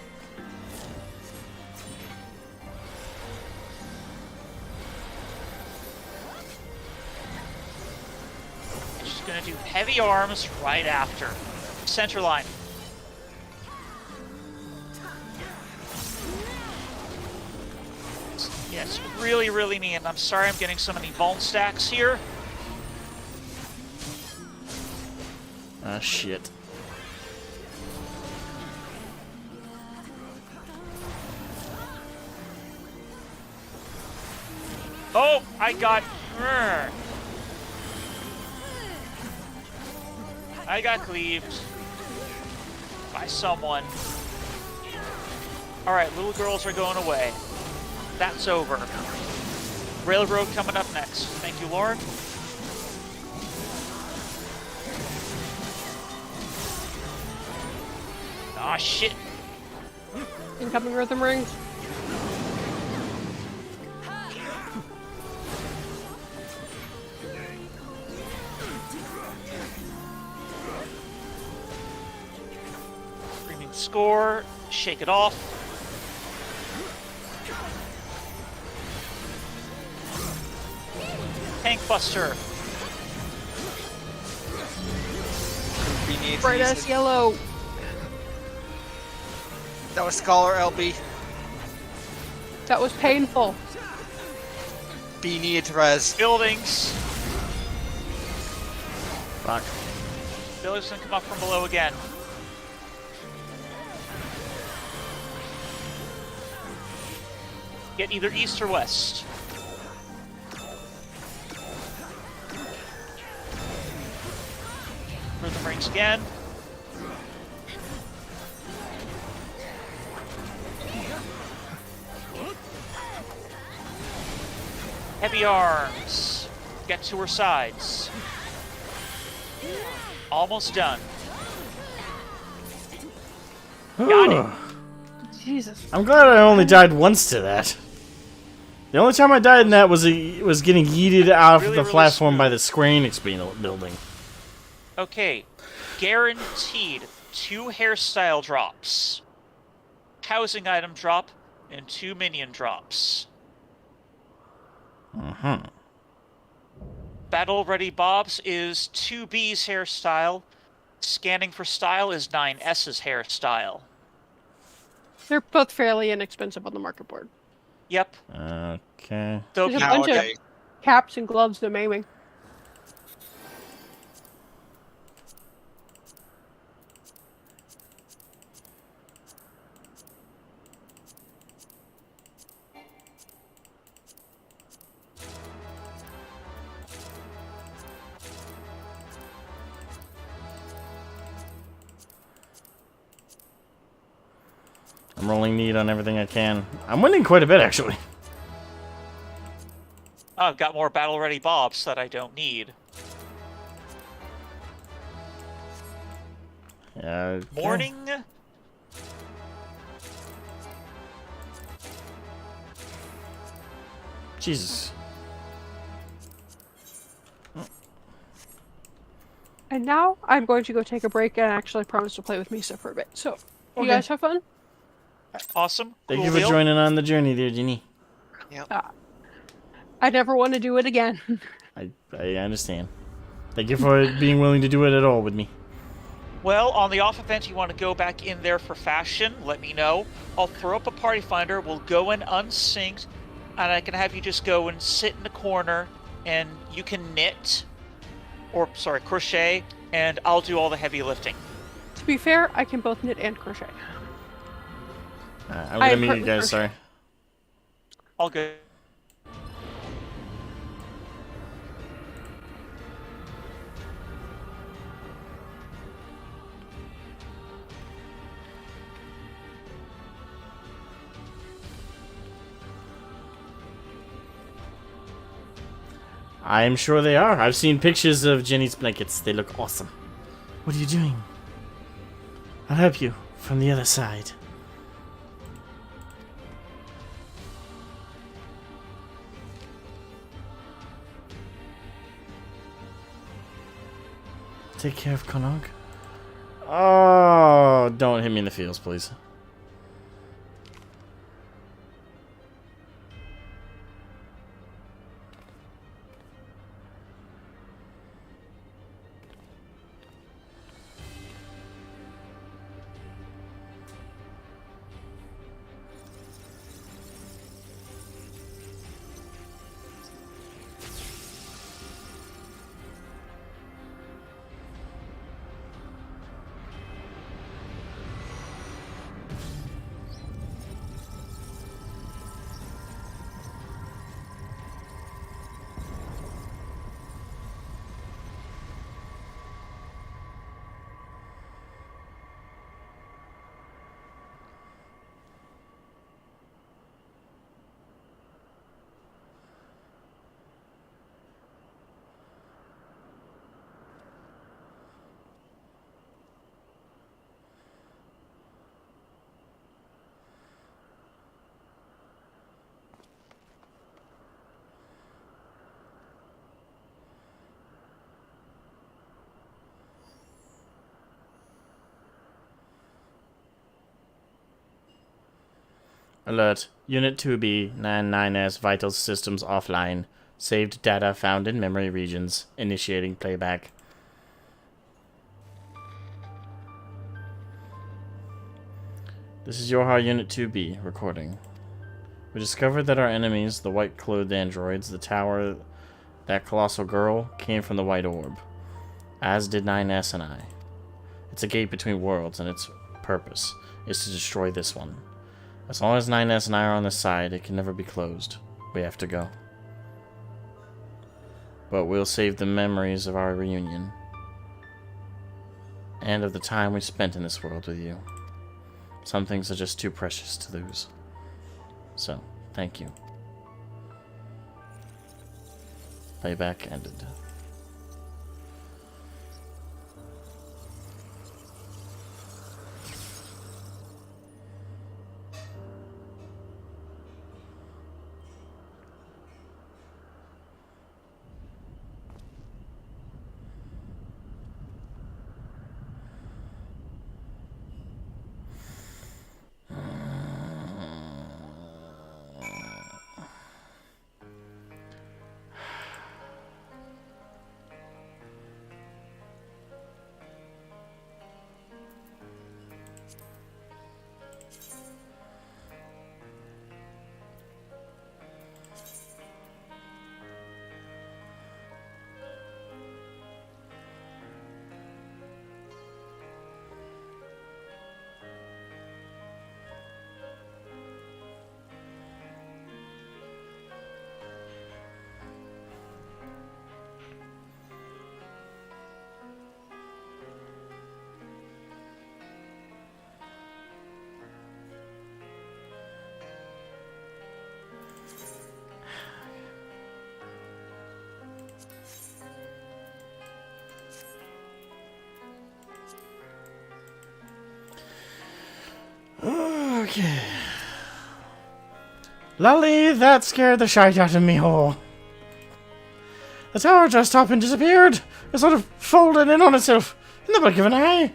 She's gonna do heavy arms right after. Center line. Yes, really, really mean. I'm sorry I'm getting so many bone stacks here. Ah, shit. Oh, I got cleaved by someone. Alright, little girls are going away. That's over. Railroad coming up next. Thank you, Lauren. Ah, shit. Incoming rhythm rings. Screaming score. Shake it off. Tank Buster. Bright ass yellow. That was Scholar LB. That was painful. B needed to res. Buildings. Fuck. Buildings gonna come up from below again. Get either east or west. Rhythm rings again. Heavy arms. Get to her sides. Almost done. Got it. Jesus. I'm glad I only died once to that. The only time I died in that was getting yeeted out of the platform by the Square Enix building. Okay. Guaranteed 2 hairstyle drops. Housing item drop and 2 minion drops. Battle Ready Bob's is 2B's hairstyle. Scanning for style is 9S's hairstyle. They're both fairly inexpensive on the market board. Yep. Okay. Though There's a bunch of caps and gloves to maiming. I'm rolling need on everything I can. I'm winning quite a bit, actually. Oh, I've got more Battle Ready Bobs that I don't need. Okay. Morning. Jesus. And now I'm going to go take a break and actually promise to play with Misa for a bit. So, you guys have fun? Awesome. Thank Cool you for deal. joining on the journey there, Ginny. I never want to do it again. I understand. Thank you for being willing to do it at all with me. Well, on the off event you want to go back in there for fashion, let me know. I'll throw up a party finder, we'll go in unsynced, and I can have you just go and sit in the corner, and you can knit, or, sorry, crochet, and I'll do all the heavy lifting. To be fair, I can both knit and crochet. I'm gonna meet you guys, sorry. All good. I'm sure they are. I've seen pictures of Jenny's blankets. They look awesome. What are you doing? I'll help you from the other side. Take care of Konog. Oh, don't hit me in the feels, please. Alert. Unit 2B, 99S vital systems offline. Saved data found in memory regions. Initiating playback. This is Yohar Unit 2B, recording. We discovered that our enemies, the white-clothed androids, the tower, that colossal girl, came from the White Orb. As did 9S and I. It's a gate between worlds, and its purpose is to destroy this one. As long as 9S and I are on this side, it can never be closed. We have to go. But we'll save the memories of our reunion. And of the time we spent in this world with you. Some things are just too precious to lose. So, thank you. Playback ended. Okay. Lolly, that scared the shite out of me whole. The tower just up and disappeared. It sort of folded in on itself in the blink of an eye.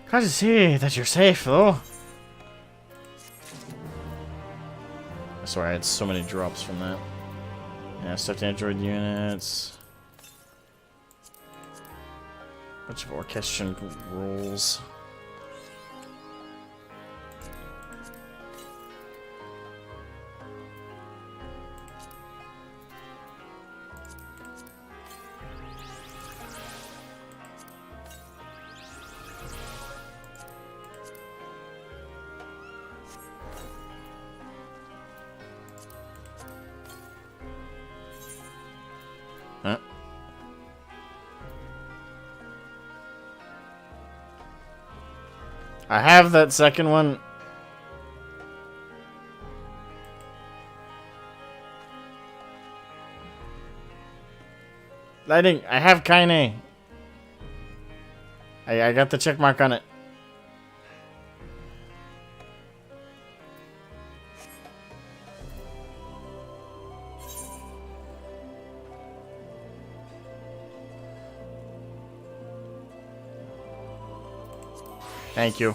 Glad to see that you're safe, though. I swear I had so many drops from that. Yeah, stuffed android units. Bunch of orchestration rules. Huh? I have that second one. Lighting. I have Kaine. I got the check mark on it. Thank you.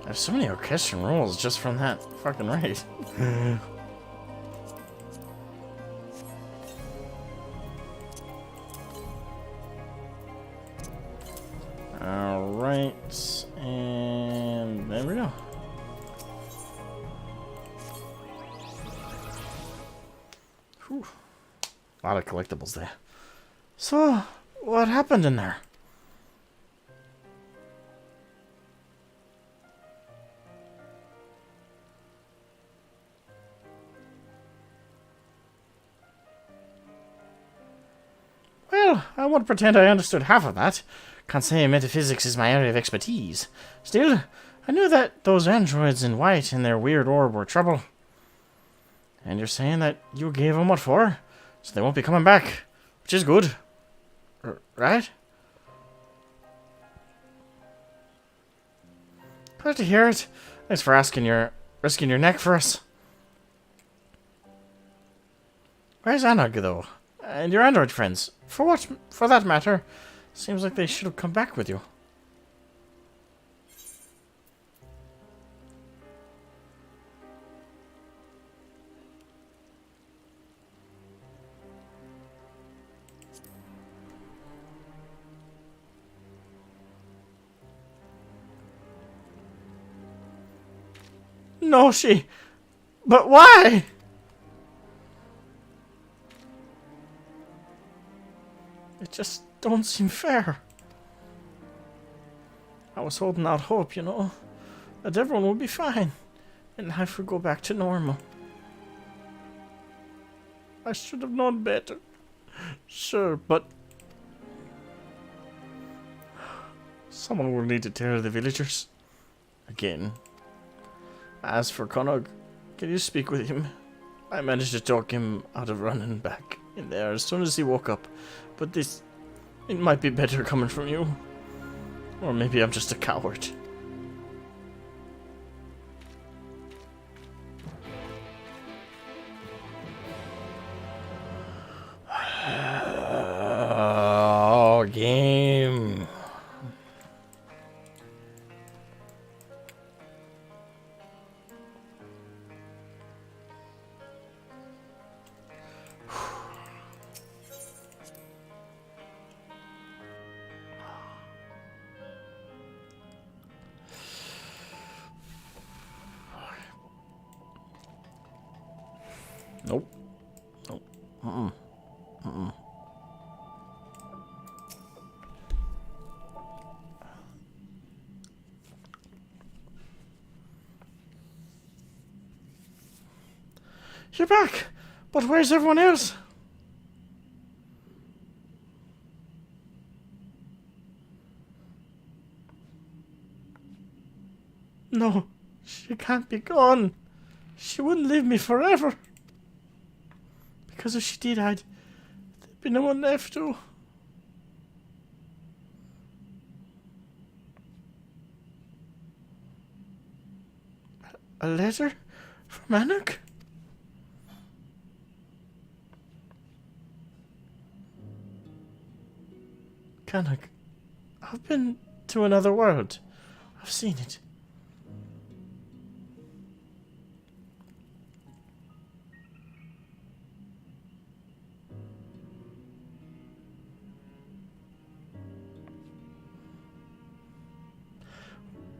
I have so many orchestration rules just from that fucking raid. Alright, and there we go. Whew. A lot of collectibles there. So, what happened in there? Well, I won't pretend I understood half of that. Can't say metaphysics is my area of expertise. Still, I knew that those androids in white and their weird orb were trouble. And you're saying that you gave them what for? So they won't be coming back, which is good. Right? Glad to hear it. Thanks for risking your neck for us. Where's Anog, though? And your android friends? For that matter, seems like they should have come back with you. No, but why? It just don't seem fair. I was holding out hope, you know, that everyone would be fine and life would go back to normal. I should have known better. Sure, but someone will need to tell the villagers. Again. As for Connog, can you speak with him? I managed to talk him out of running back in there as soon as he woke up. But this... it might be better coming from you. Or maybe I'm just a coward. Oh, game. Nope. Nope. You're back! But where's everyone else? No, she can't be gone. She wouldn't leave me forever. Because if she did, there'd be no one left to. A letter from Anak? Canuck, I've been to another world. I've seen it.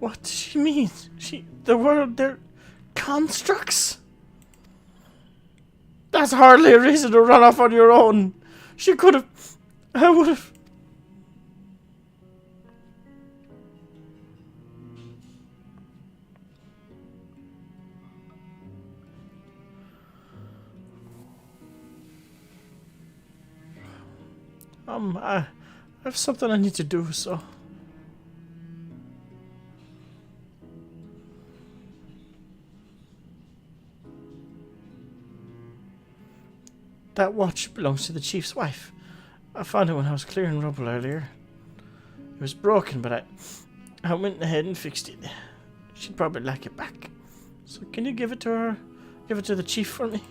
What does she mean? The world, they're constructs? That's hardly a reason to run off on your own. She could have... I would have... I have something I need to do, so... That watch belongs to the chief's wife. I found it when I was clearing rubble earlier. It was broken, but I went ahead and fixed it. She'd probably like it back. So can you give it to her? Give it to the chief for me?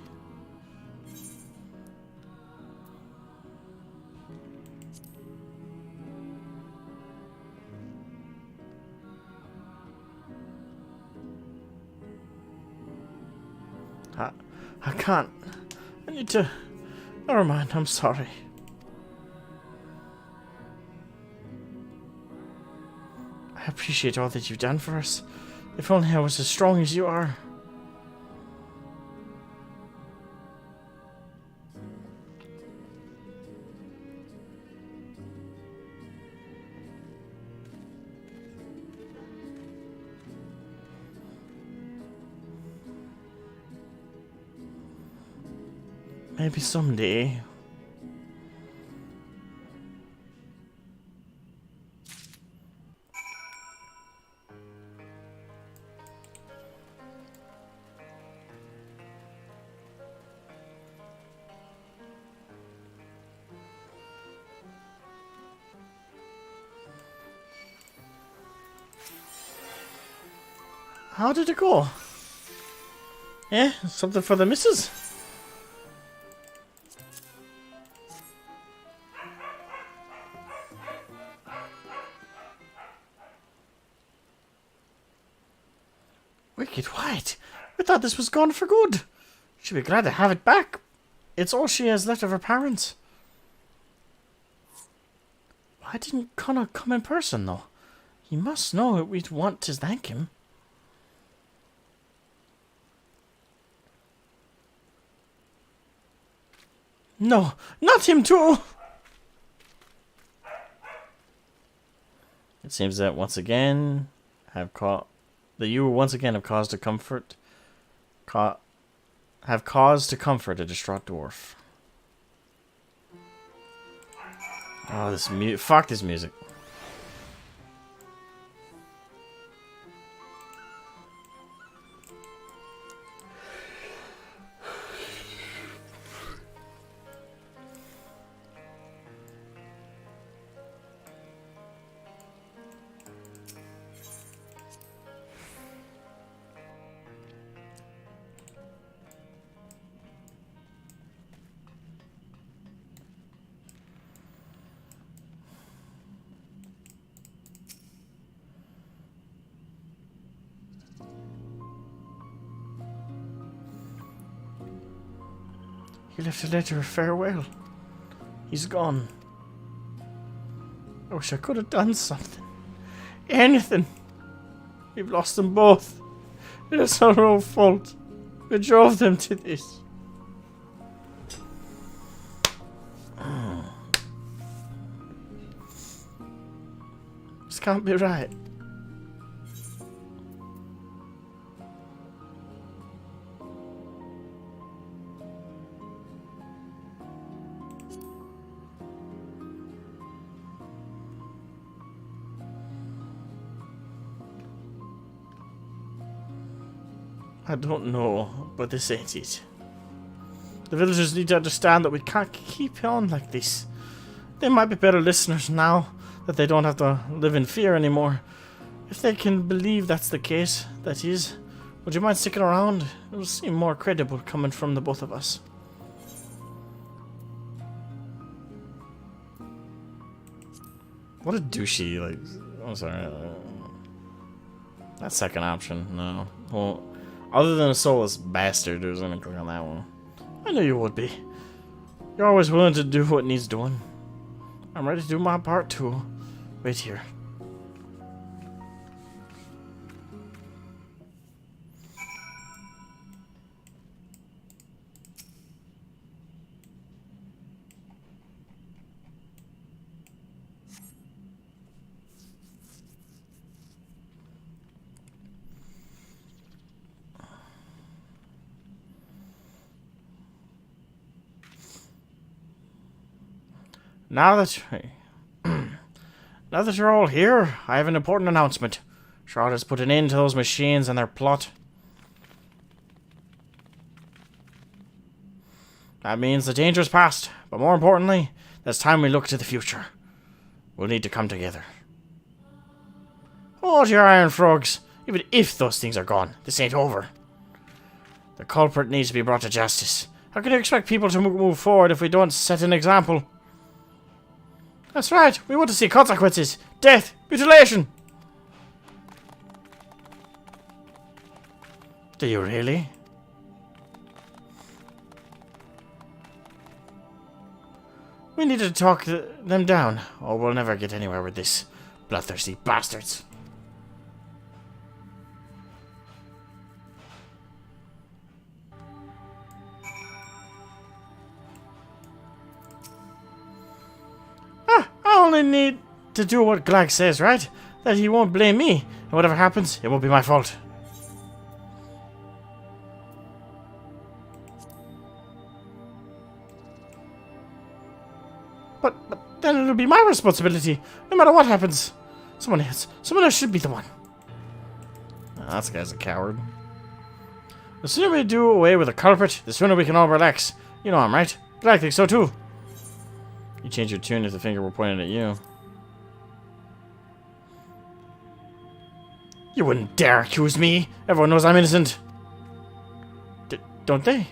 I can't. I need to... Never mind, I'm sorry. I appreciate all that you've done for us. If only I was as strong as you are. Maybe someday. How did it go? Yeah, something for the missus? Wicked White. We thought this was gone for good. She'll be glad to have it back. It's all she has left of her parents. Why didn't Connor come in person, though? He must know we'd want to thank him. No, not him too! It seems that once again you once again have caused to comfort a distraught dwarf. Oh, this music. Fuck this music. He left a letter of farewell. He's gone. I wish I could have done something. Anything. We've lost them both. It's not our own fault. We drove them to this. This can't be right. I don't know, but this ain't it. The villagers need to understand that we can't keep on like this. They might be better listeners now that they don't have to live in fear anymore. If they can believe that's the case, that is, would you mind sticking around? It will seem more credible coming from the both of us. What a douchey, like, I'm sorry. That second option, no. Well, other than a soulless bastard who's gonna click on that one. I knew you would be. You're always willing to do what needs doing. I'm ready to do my part too. Wait here. Now that you're all here, I have an important announcement. Charlotte has put an end to those machines and their plot. That means the danger is past, but more importantly, it's time we look to the future. We'll need to come together. Hold your iron frogs. Even if those things are gone, this ain't over. The culprit needs to be brought to justice. How can you expect people to move forward if we don't set an example? That's right, we want to see consequences. Death, mutilation. Do you really? We need to talk them down, or we'll never get anywhere with this. Bloodthirsty bastards. I only need to do what Glag says, right? That he won't blame me. And whatever happens, it won't be my fault. But then it'll be my responsibility, no matter what happens. Someone else should be the one. Oh, that guy's a coward. The sooner we do away with the culprit, the sooner we can all relax. You know I'm right. Glag thinks so too. You change your tune if the finger were pointed at you. You wouldn't dare accuse me. Everyone knows I'm innocent. Don't they?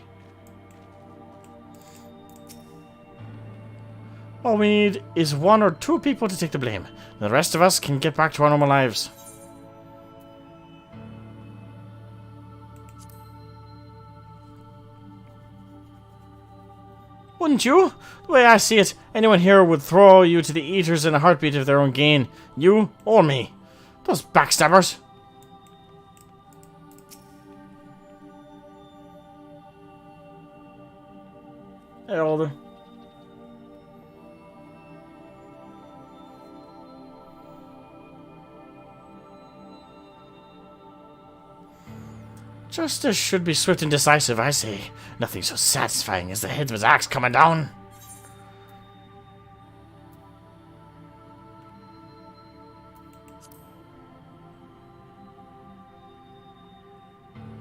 All we need is 1 or 2 people to take the blame. And the rest of us can get back to our normal lives. Wouldn't you? The way I see it, anyone here would throw you to the eaters in a heartbeat of their own gain. You or me. Those backstabbers. Hey, Alder. Justice should be swift and decisive, I say. Nothing so satisfying as the headsman's axe coming down.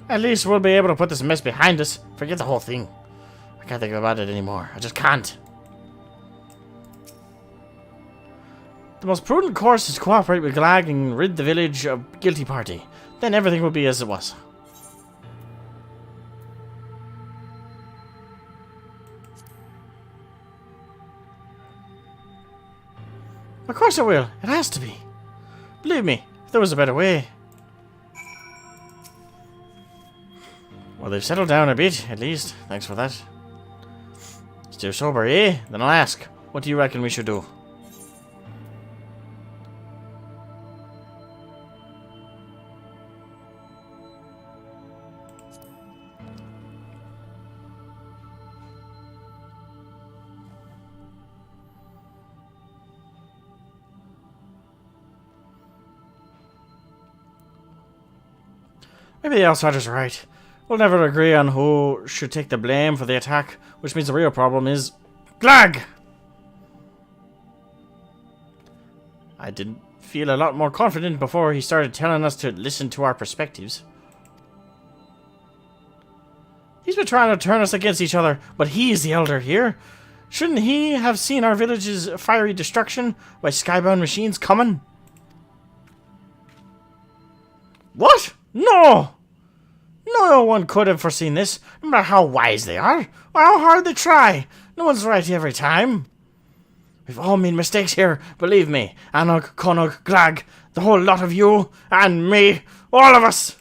At least we'll be able to put this mess behind us. Forget the whole thing. I can't think about it anymore. I just can't. The most prudent course is to cooperate with Glag and rid the village of guilty party. Then everything will be as it was. Of course it will. It has to be. Believe me, if there was a better way. Well, they've settled down a bit, at least. Thanks for that. Still sober, eh? Then I'll ask. What do you reckon we should do? Maybe the outsiders are right. We'll never agree on who should take the blame for the attack, which means the real problem is Glag! I didn't feel a lot more confident before he started telling us to listen to our perspectives. He's been trying to turn us against each other, but he's the elder here. Shouldn't he have seen our village's fiery destruction by skybound machines coming? What? No! No one could have foreseen this, no matter how wise they are, or how hard they try. No one's right every time. We've all made mistakes here, believe me. Annog, Connog, Glag, the whole lot of you, and me, all of us.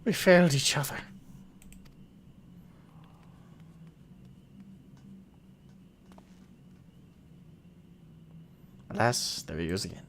We failed each other. Alas, there he goes again.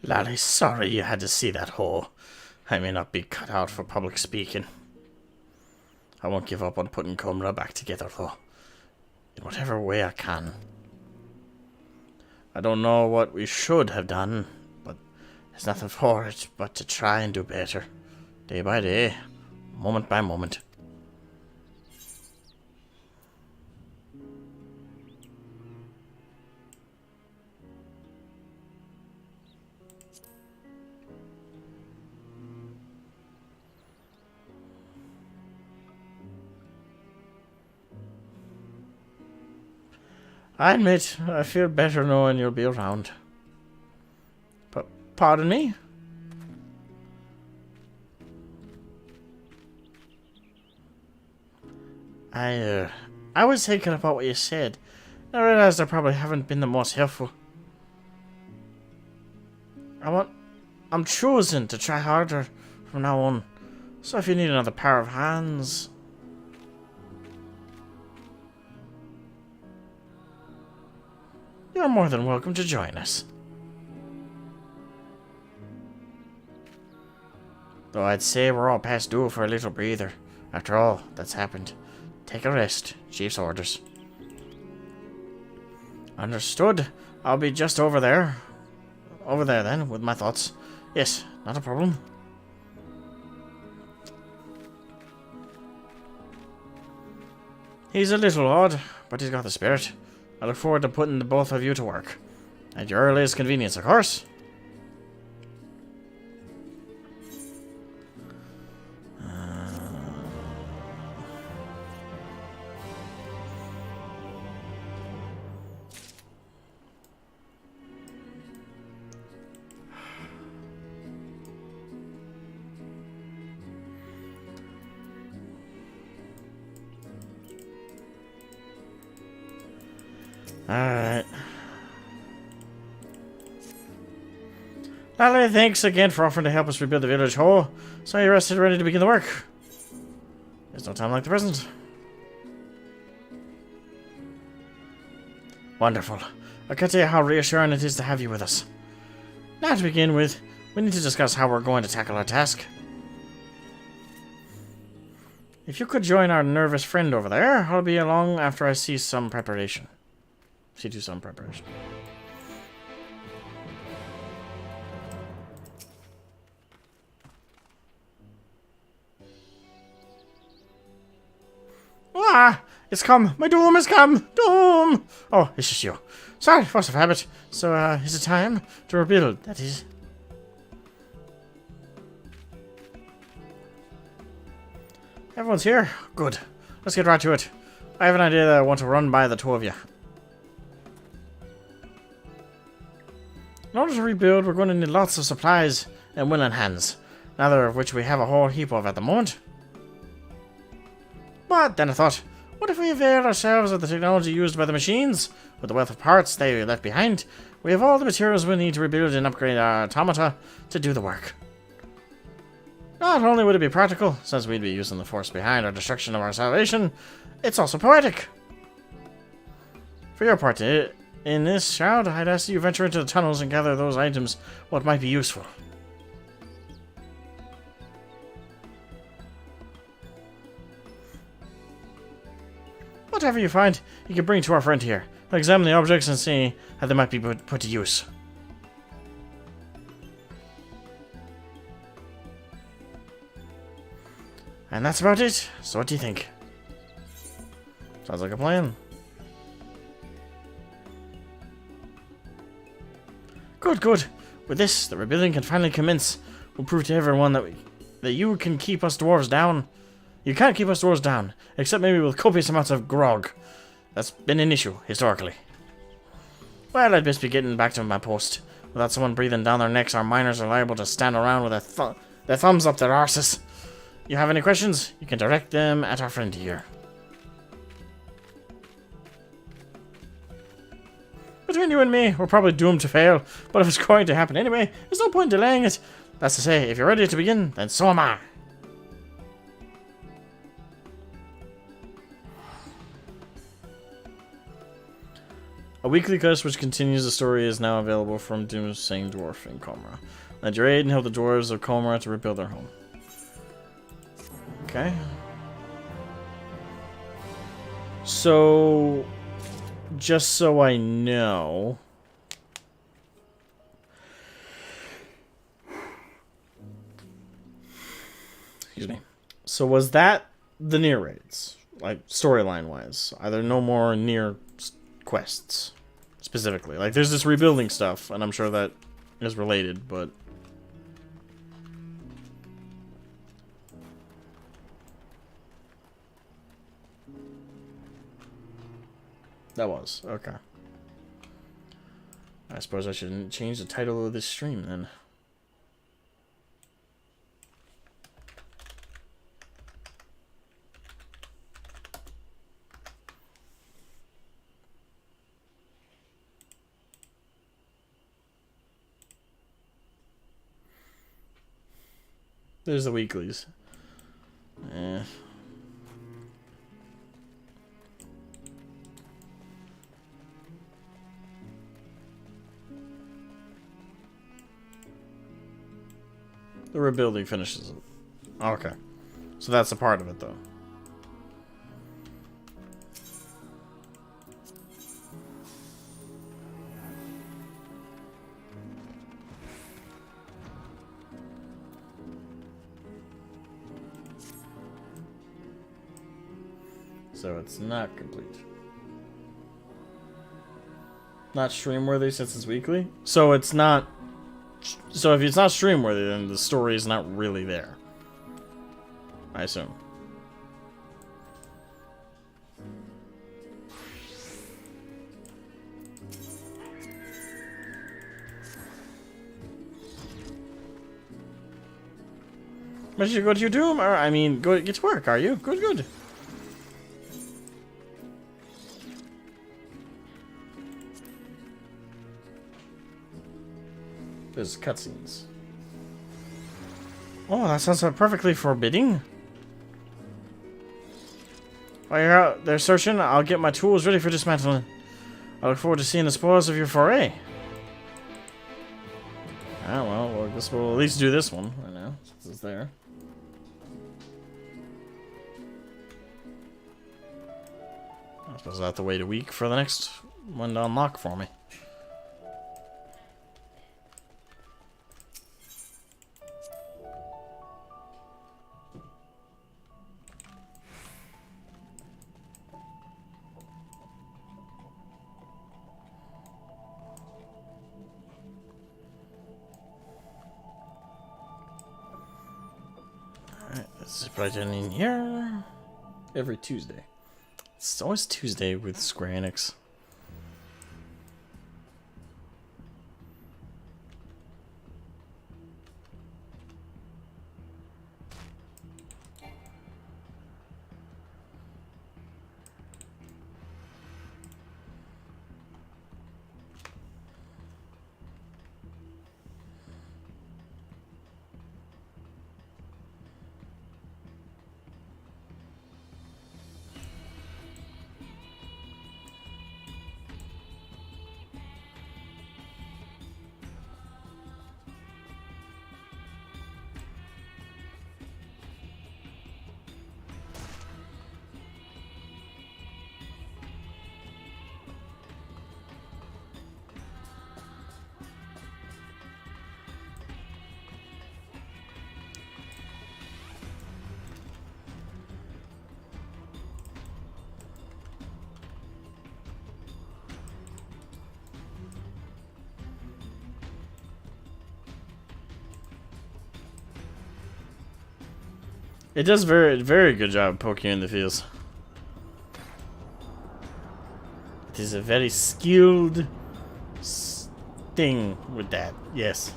Laddie, sorry you had to see that hole. I may not be cut out for public speaking. I won't give up on putting Cumra back together, though. In whatever way I can. I don't know what we should have done, but there's nothing for it but to try and do better. Day by day, moment by moment. I admit, I feel better knowing you'll be around. But, pardon me? I was thinking about what you said. I realized I probably haven't been the most helpful. I'm choosing to try harder from now on. So if you need another pair of hands... you're more than welcome to join us. Though I'd say we're all past due for a little breather. After all that's happened. Take a rest. Chief's orders. Understood. I'll be just over there. Over there then, with my thoughts. Yes, not a problem. He's a little odd, but he's got the spirit. I look forward to putting the both of you to work. At your earliest convenience, of course. Alright. Lally, thanks again for offering to help us rebuild the village hall. So you're rested, ready to begin the work. There's no time like the present. Wonderful. I can't tell you how reassuring it is to have you with us. Now to begin with, we need to discuss how we're going to tackle our task. If you could join our nervous friend over there, I'll be along after I see some preparation. See to some preparation. Ah! It's come! My doom has come! Doom! Oh, it's just you. Sorry, force of habit. So, is it time to rebuild? That is. Everyone's here? Good. Let's get right to it. I have an idea that I want to run by the two of you. In order to rebuild, we're going to need lots of supplies and willing hands, neither of which we have a whole heap of at the moment. But then I thought, what if we avail ourselves of the technology used by the machines? With the wealth of parts they left behind, we have all the materials we need to rebuild and upgrade our automata to do the work. Not only would it be practical, since we'd be using the force behind our destruction of our salvation, it's also poetic. For your part, in this shroud, I'd ask you venture into the tunnels and gather those items what might be useful. Whatever you find, you can bring to our friend here. I'll examine the objects and see how they might be put to use. And that's about it. So what do you think? Sounds like a plan. Good, good. With this, the rebuilding can finally commence. We'll prove to everyone that you can keep us dwarves down. You can't keep us dwarves down, except maybe with copious amounts of grog. That's been an issue, historically. Well, I'd best be getting back to my post. Without someone breathing down their necks, our miners are liable to stand around with their thumbs up their arses. You have any questions? You can direct them at our friend here. Between you and me, we're probably doomed to fail, but if it's going to happen anyway, there's no point delaying it. That's to say, if you're ready to begin, then so am I. A weekly quest which continues the story is now available from Doomsaying Dwarf in Comra. Led your aid and help the dwarves of Comra to rebuild their home. Okay. So, just so I know, excuse me. So was that the Nier raids, like storyline wise? Are there no more Nier quests specifically? Like, there's this rebuilding stuff, and I'm sure that is related, but that was okay. I suppose I shouldn't change the title of this stream then. There's the weeklies. Eh. The rebuilding finishes it. Okay. So that's a part of it, though. So it's not complete. Not stream worthy since it's weekly? So it's not... So if it's not stream worthy, then the story is not really there. I assume. But you go to your doom, or I mean, go get to work, are you? Good, good. There's cutscenes. Oh, that sounds perfectly forbidding. While you're out there searching, I'll get my tools ready for dismantling. I look forward to seeing the spoils of your foray. Ah, well, I guess we'll at least do this one right now, since it's there. I suppose I'll have to wait a week for the next one to unlock for me. Zip right in here. Every Tuesday. It's always Tuesday with Square Enix. It does very good job poking you in the feels. It is a very skilled thing with that, yes.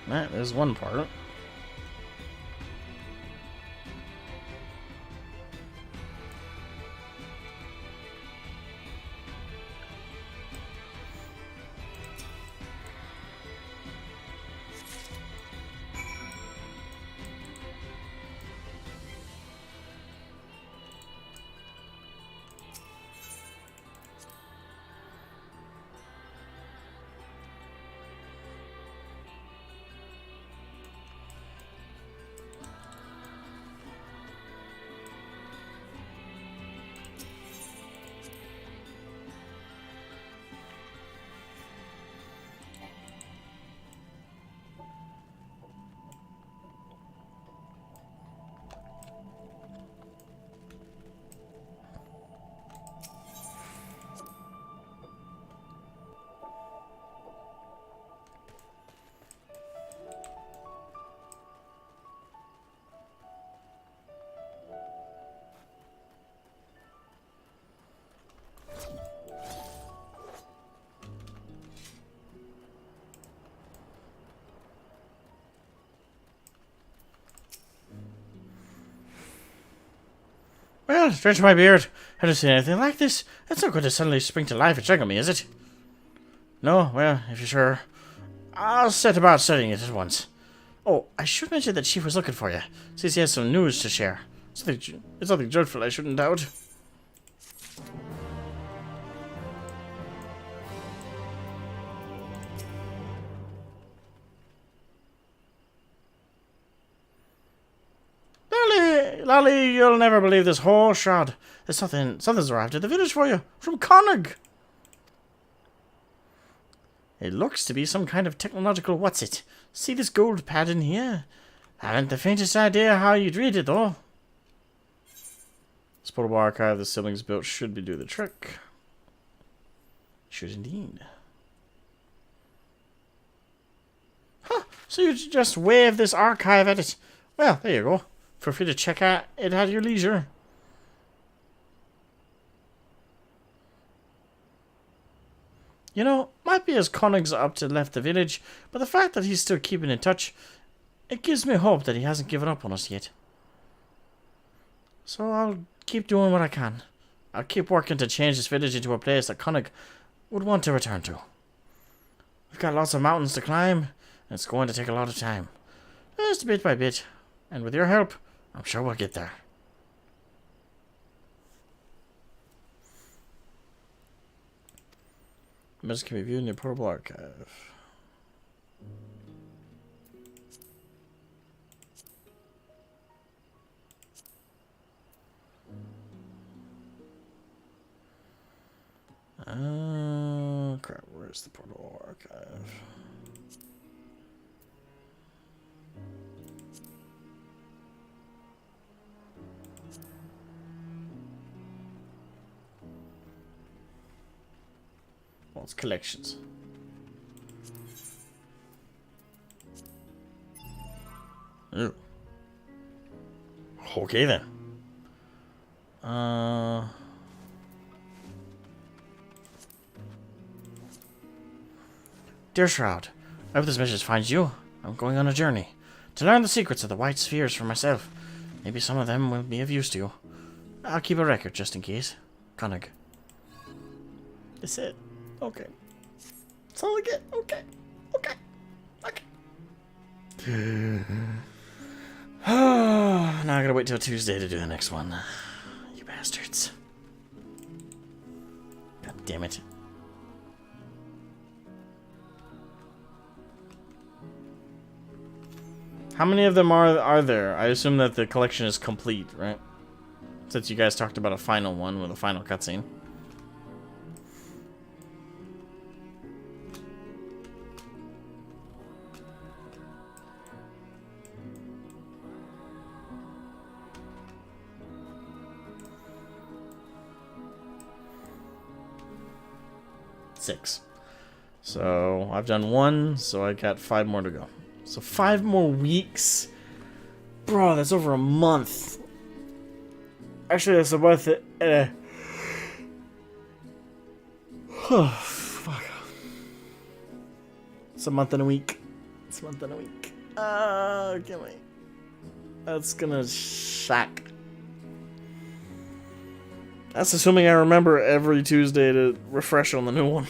That is one part. Well, stretch my beard. I haven't seen anything like this. It's not going to suddenly spring to life and check on me, is it? No? Well, if you're sure, I'll set about studying it at once. Oh, I should mention that Chief was looking for you. Says he has some news to share. It's nothing dreadful, I shouldn't doubt. Lolly, you'll never believe this whole shroud. There's something's arrived at the village for you. From Connog. It looks to be some kind of technological what's-it. See this gold pad in here? Haven't the faintest idea how you'd read it, though. This portable archive the siblings built should be do the trick. should indeed. Huh, so you just wave this archive at it. Well, there you go. Feel free to check out it at your leisure. You know, might be as Conig's up to left the village, but the fact that he's still keeping in touch, it gives me hope that he hasn't given up on us yet. So I'll keep doing what I can. I'll keep working to change this village into a place that Conig would want to return to. We've got lots of mountains to climb, and it's going to take a lot of time. Just bit by bit. And with your help, I'm sure we'll get there. Messages can be viewed in your portable archive. Crap, where's the portable archive? Well, it's collections. Ooh. Okay then. Dear Shroud, I hope this message finds you. I'm going on a journey to learn the secrets of the white spheres for myself. Maybe some of them will be of use to you. I'll keep a record just in case. Conig. That's it. Okay. That's all I get. Okay. Okay. Okay. Now I gotta wait till Tuesday to do the next one. You bastards. God damn it. How many of them are there? I assume that the collection is complete, right? Since you guys talked about a final one with a final cutscene. Six. So I've done one, so I got 5 more to go. So 5 more weeks? Bro, that's over a month. Actually, that's a month. Oh, fuck. It's a month and a week. It's a month and a week. Can't wait. That's gonna shock. That's assuming I remember every Tuesday to refresh on the new one.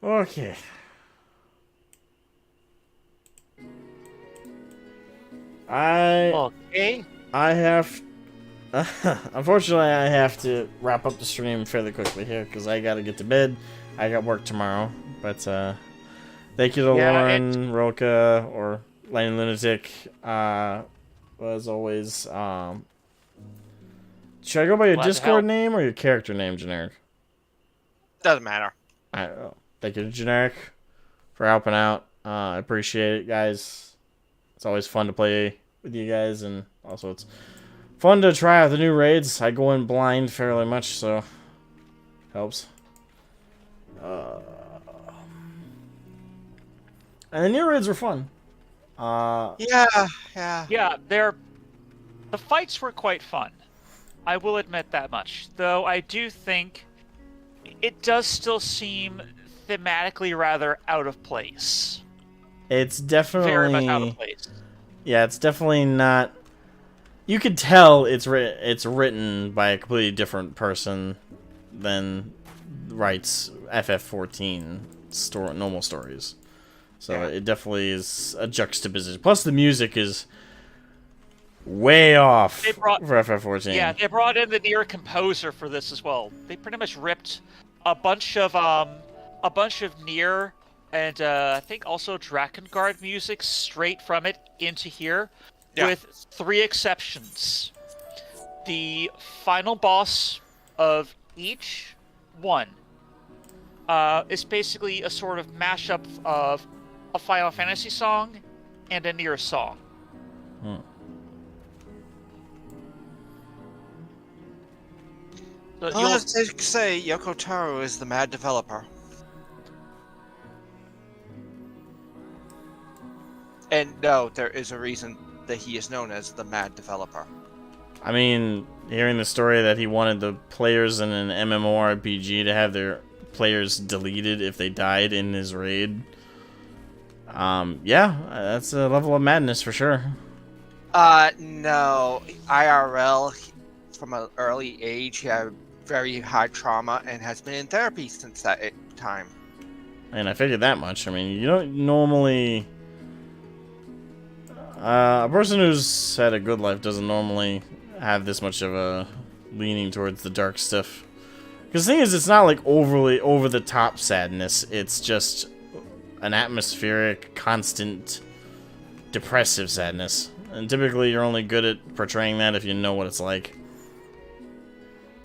Okay. I have... Unfortunately, I have to wrap up the stream fairly quickly here, because I gotta get to bed. I got work tomorrow, but, thank you to Lauren, Roka, or Lane Lunatic, as always. Should I go by your Discord name or your character name, Generic? Doesn't matter. Thank you to Generic for helping out. I appreciate it, guys. It's always fun to play with you guys, and also it's fun to try out the new raids. I go in blind fairly much, so helps. And the new raids were fun. Yeah. Yeah, the fights were quite fun. I will admit that much. Though I do think it does still seem thematically rather out of place. It's definitely very much out of place. Yeah, it's definitely not. You could tell it's written by a completely different person than writes FF14 normal stories. So it definitely is a juxtaposition. Plus, the music is way off for FF14. Yeah, they brought in the Nier composer for this as well. They pretty much ripped a bunch of Nier and I think also Drakengard music straight from it into here, with 3 exceptions. The final boss of each one is basically a sort of mashup of a Final Fantasy song and a Nier song. But Well, as they say, Yoko Taro is the mad developer. And no, there is a reason that he is known as the mad developer. I mean, hearing the story that he wanted the players in an MMORPG to have their players deleted if they died in his raid. Yeah, that's a level of madness for sure. No. IRL, from an early age, he had very high trauma and has been in therapy since that time. And I figured that much. I mean, you don't normally... a person who's had a good life doesn't normally have this much of a leaning towards the dark stuff. Because the thing is, it's not like overly over-the-top sadness. It's just an atmospheric, constant, depressive sadness. And typically, you're only good at portraying that if you know what it's like.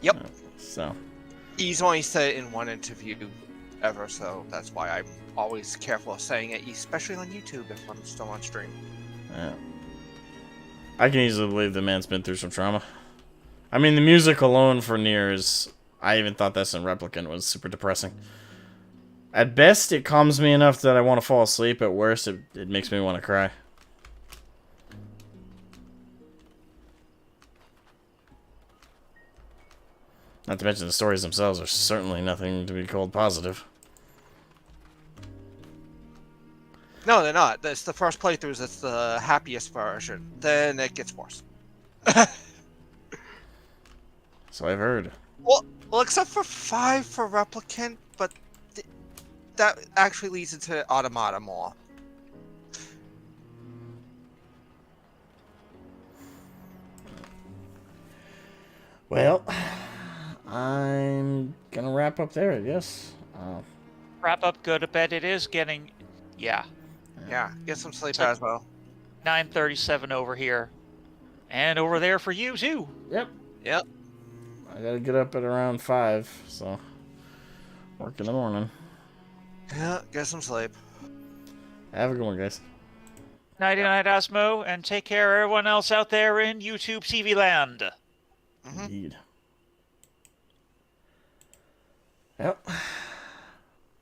Yep. So. He's only said it in one interview ever, so that's why I'm always careful of saying it, especially on YouTube if I'm still on stream. Yeah. I can easily believe the man's been through some trauma. I mean, the music alone for Nier is... I even thought this in Replicant was super depressing. At best, it calms me enough that I want to fall asleep. At worst, it makes me want to cry. Not to mention the stories themselves are certainly nothing to be called positive. No, they're not. That's the first playthroughs. It's the happiest version. Then it gets worse. So I've heard. Well, except for 5 for Replicant, but that actually leads into Automata more. Well, I'm gonna wrap up there, I guess. wrap up, go to bed. It is getting, yeah, Yeah, get some sleep So- as well. 9:37 over here, and over there for you too. Yep. Yep. I gotta get up at around 5, so work in the morning. Yeah, get some sleep. Have a good one, guys. Nighty night, Asmo, and take care of everyone else out there in YouTube TV land. Indeed. Yep.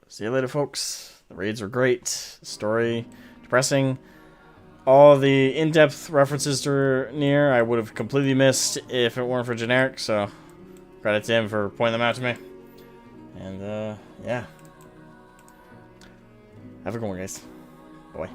See you later, folks. The raids were great. The story, depressing. All the in-depth references to Nier I would have completely missed if it weren't for Generic, so credit to him for pointing them out to me. And, yeah. Have a good one, guys. Bye.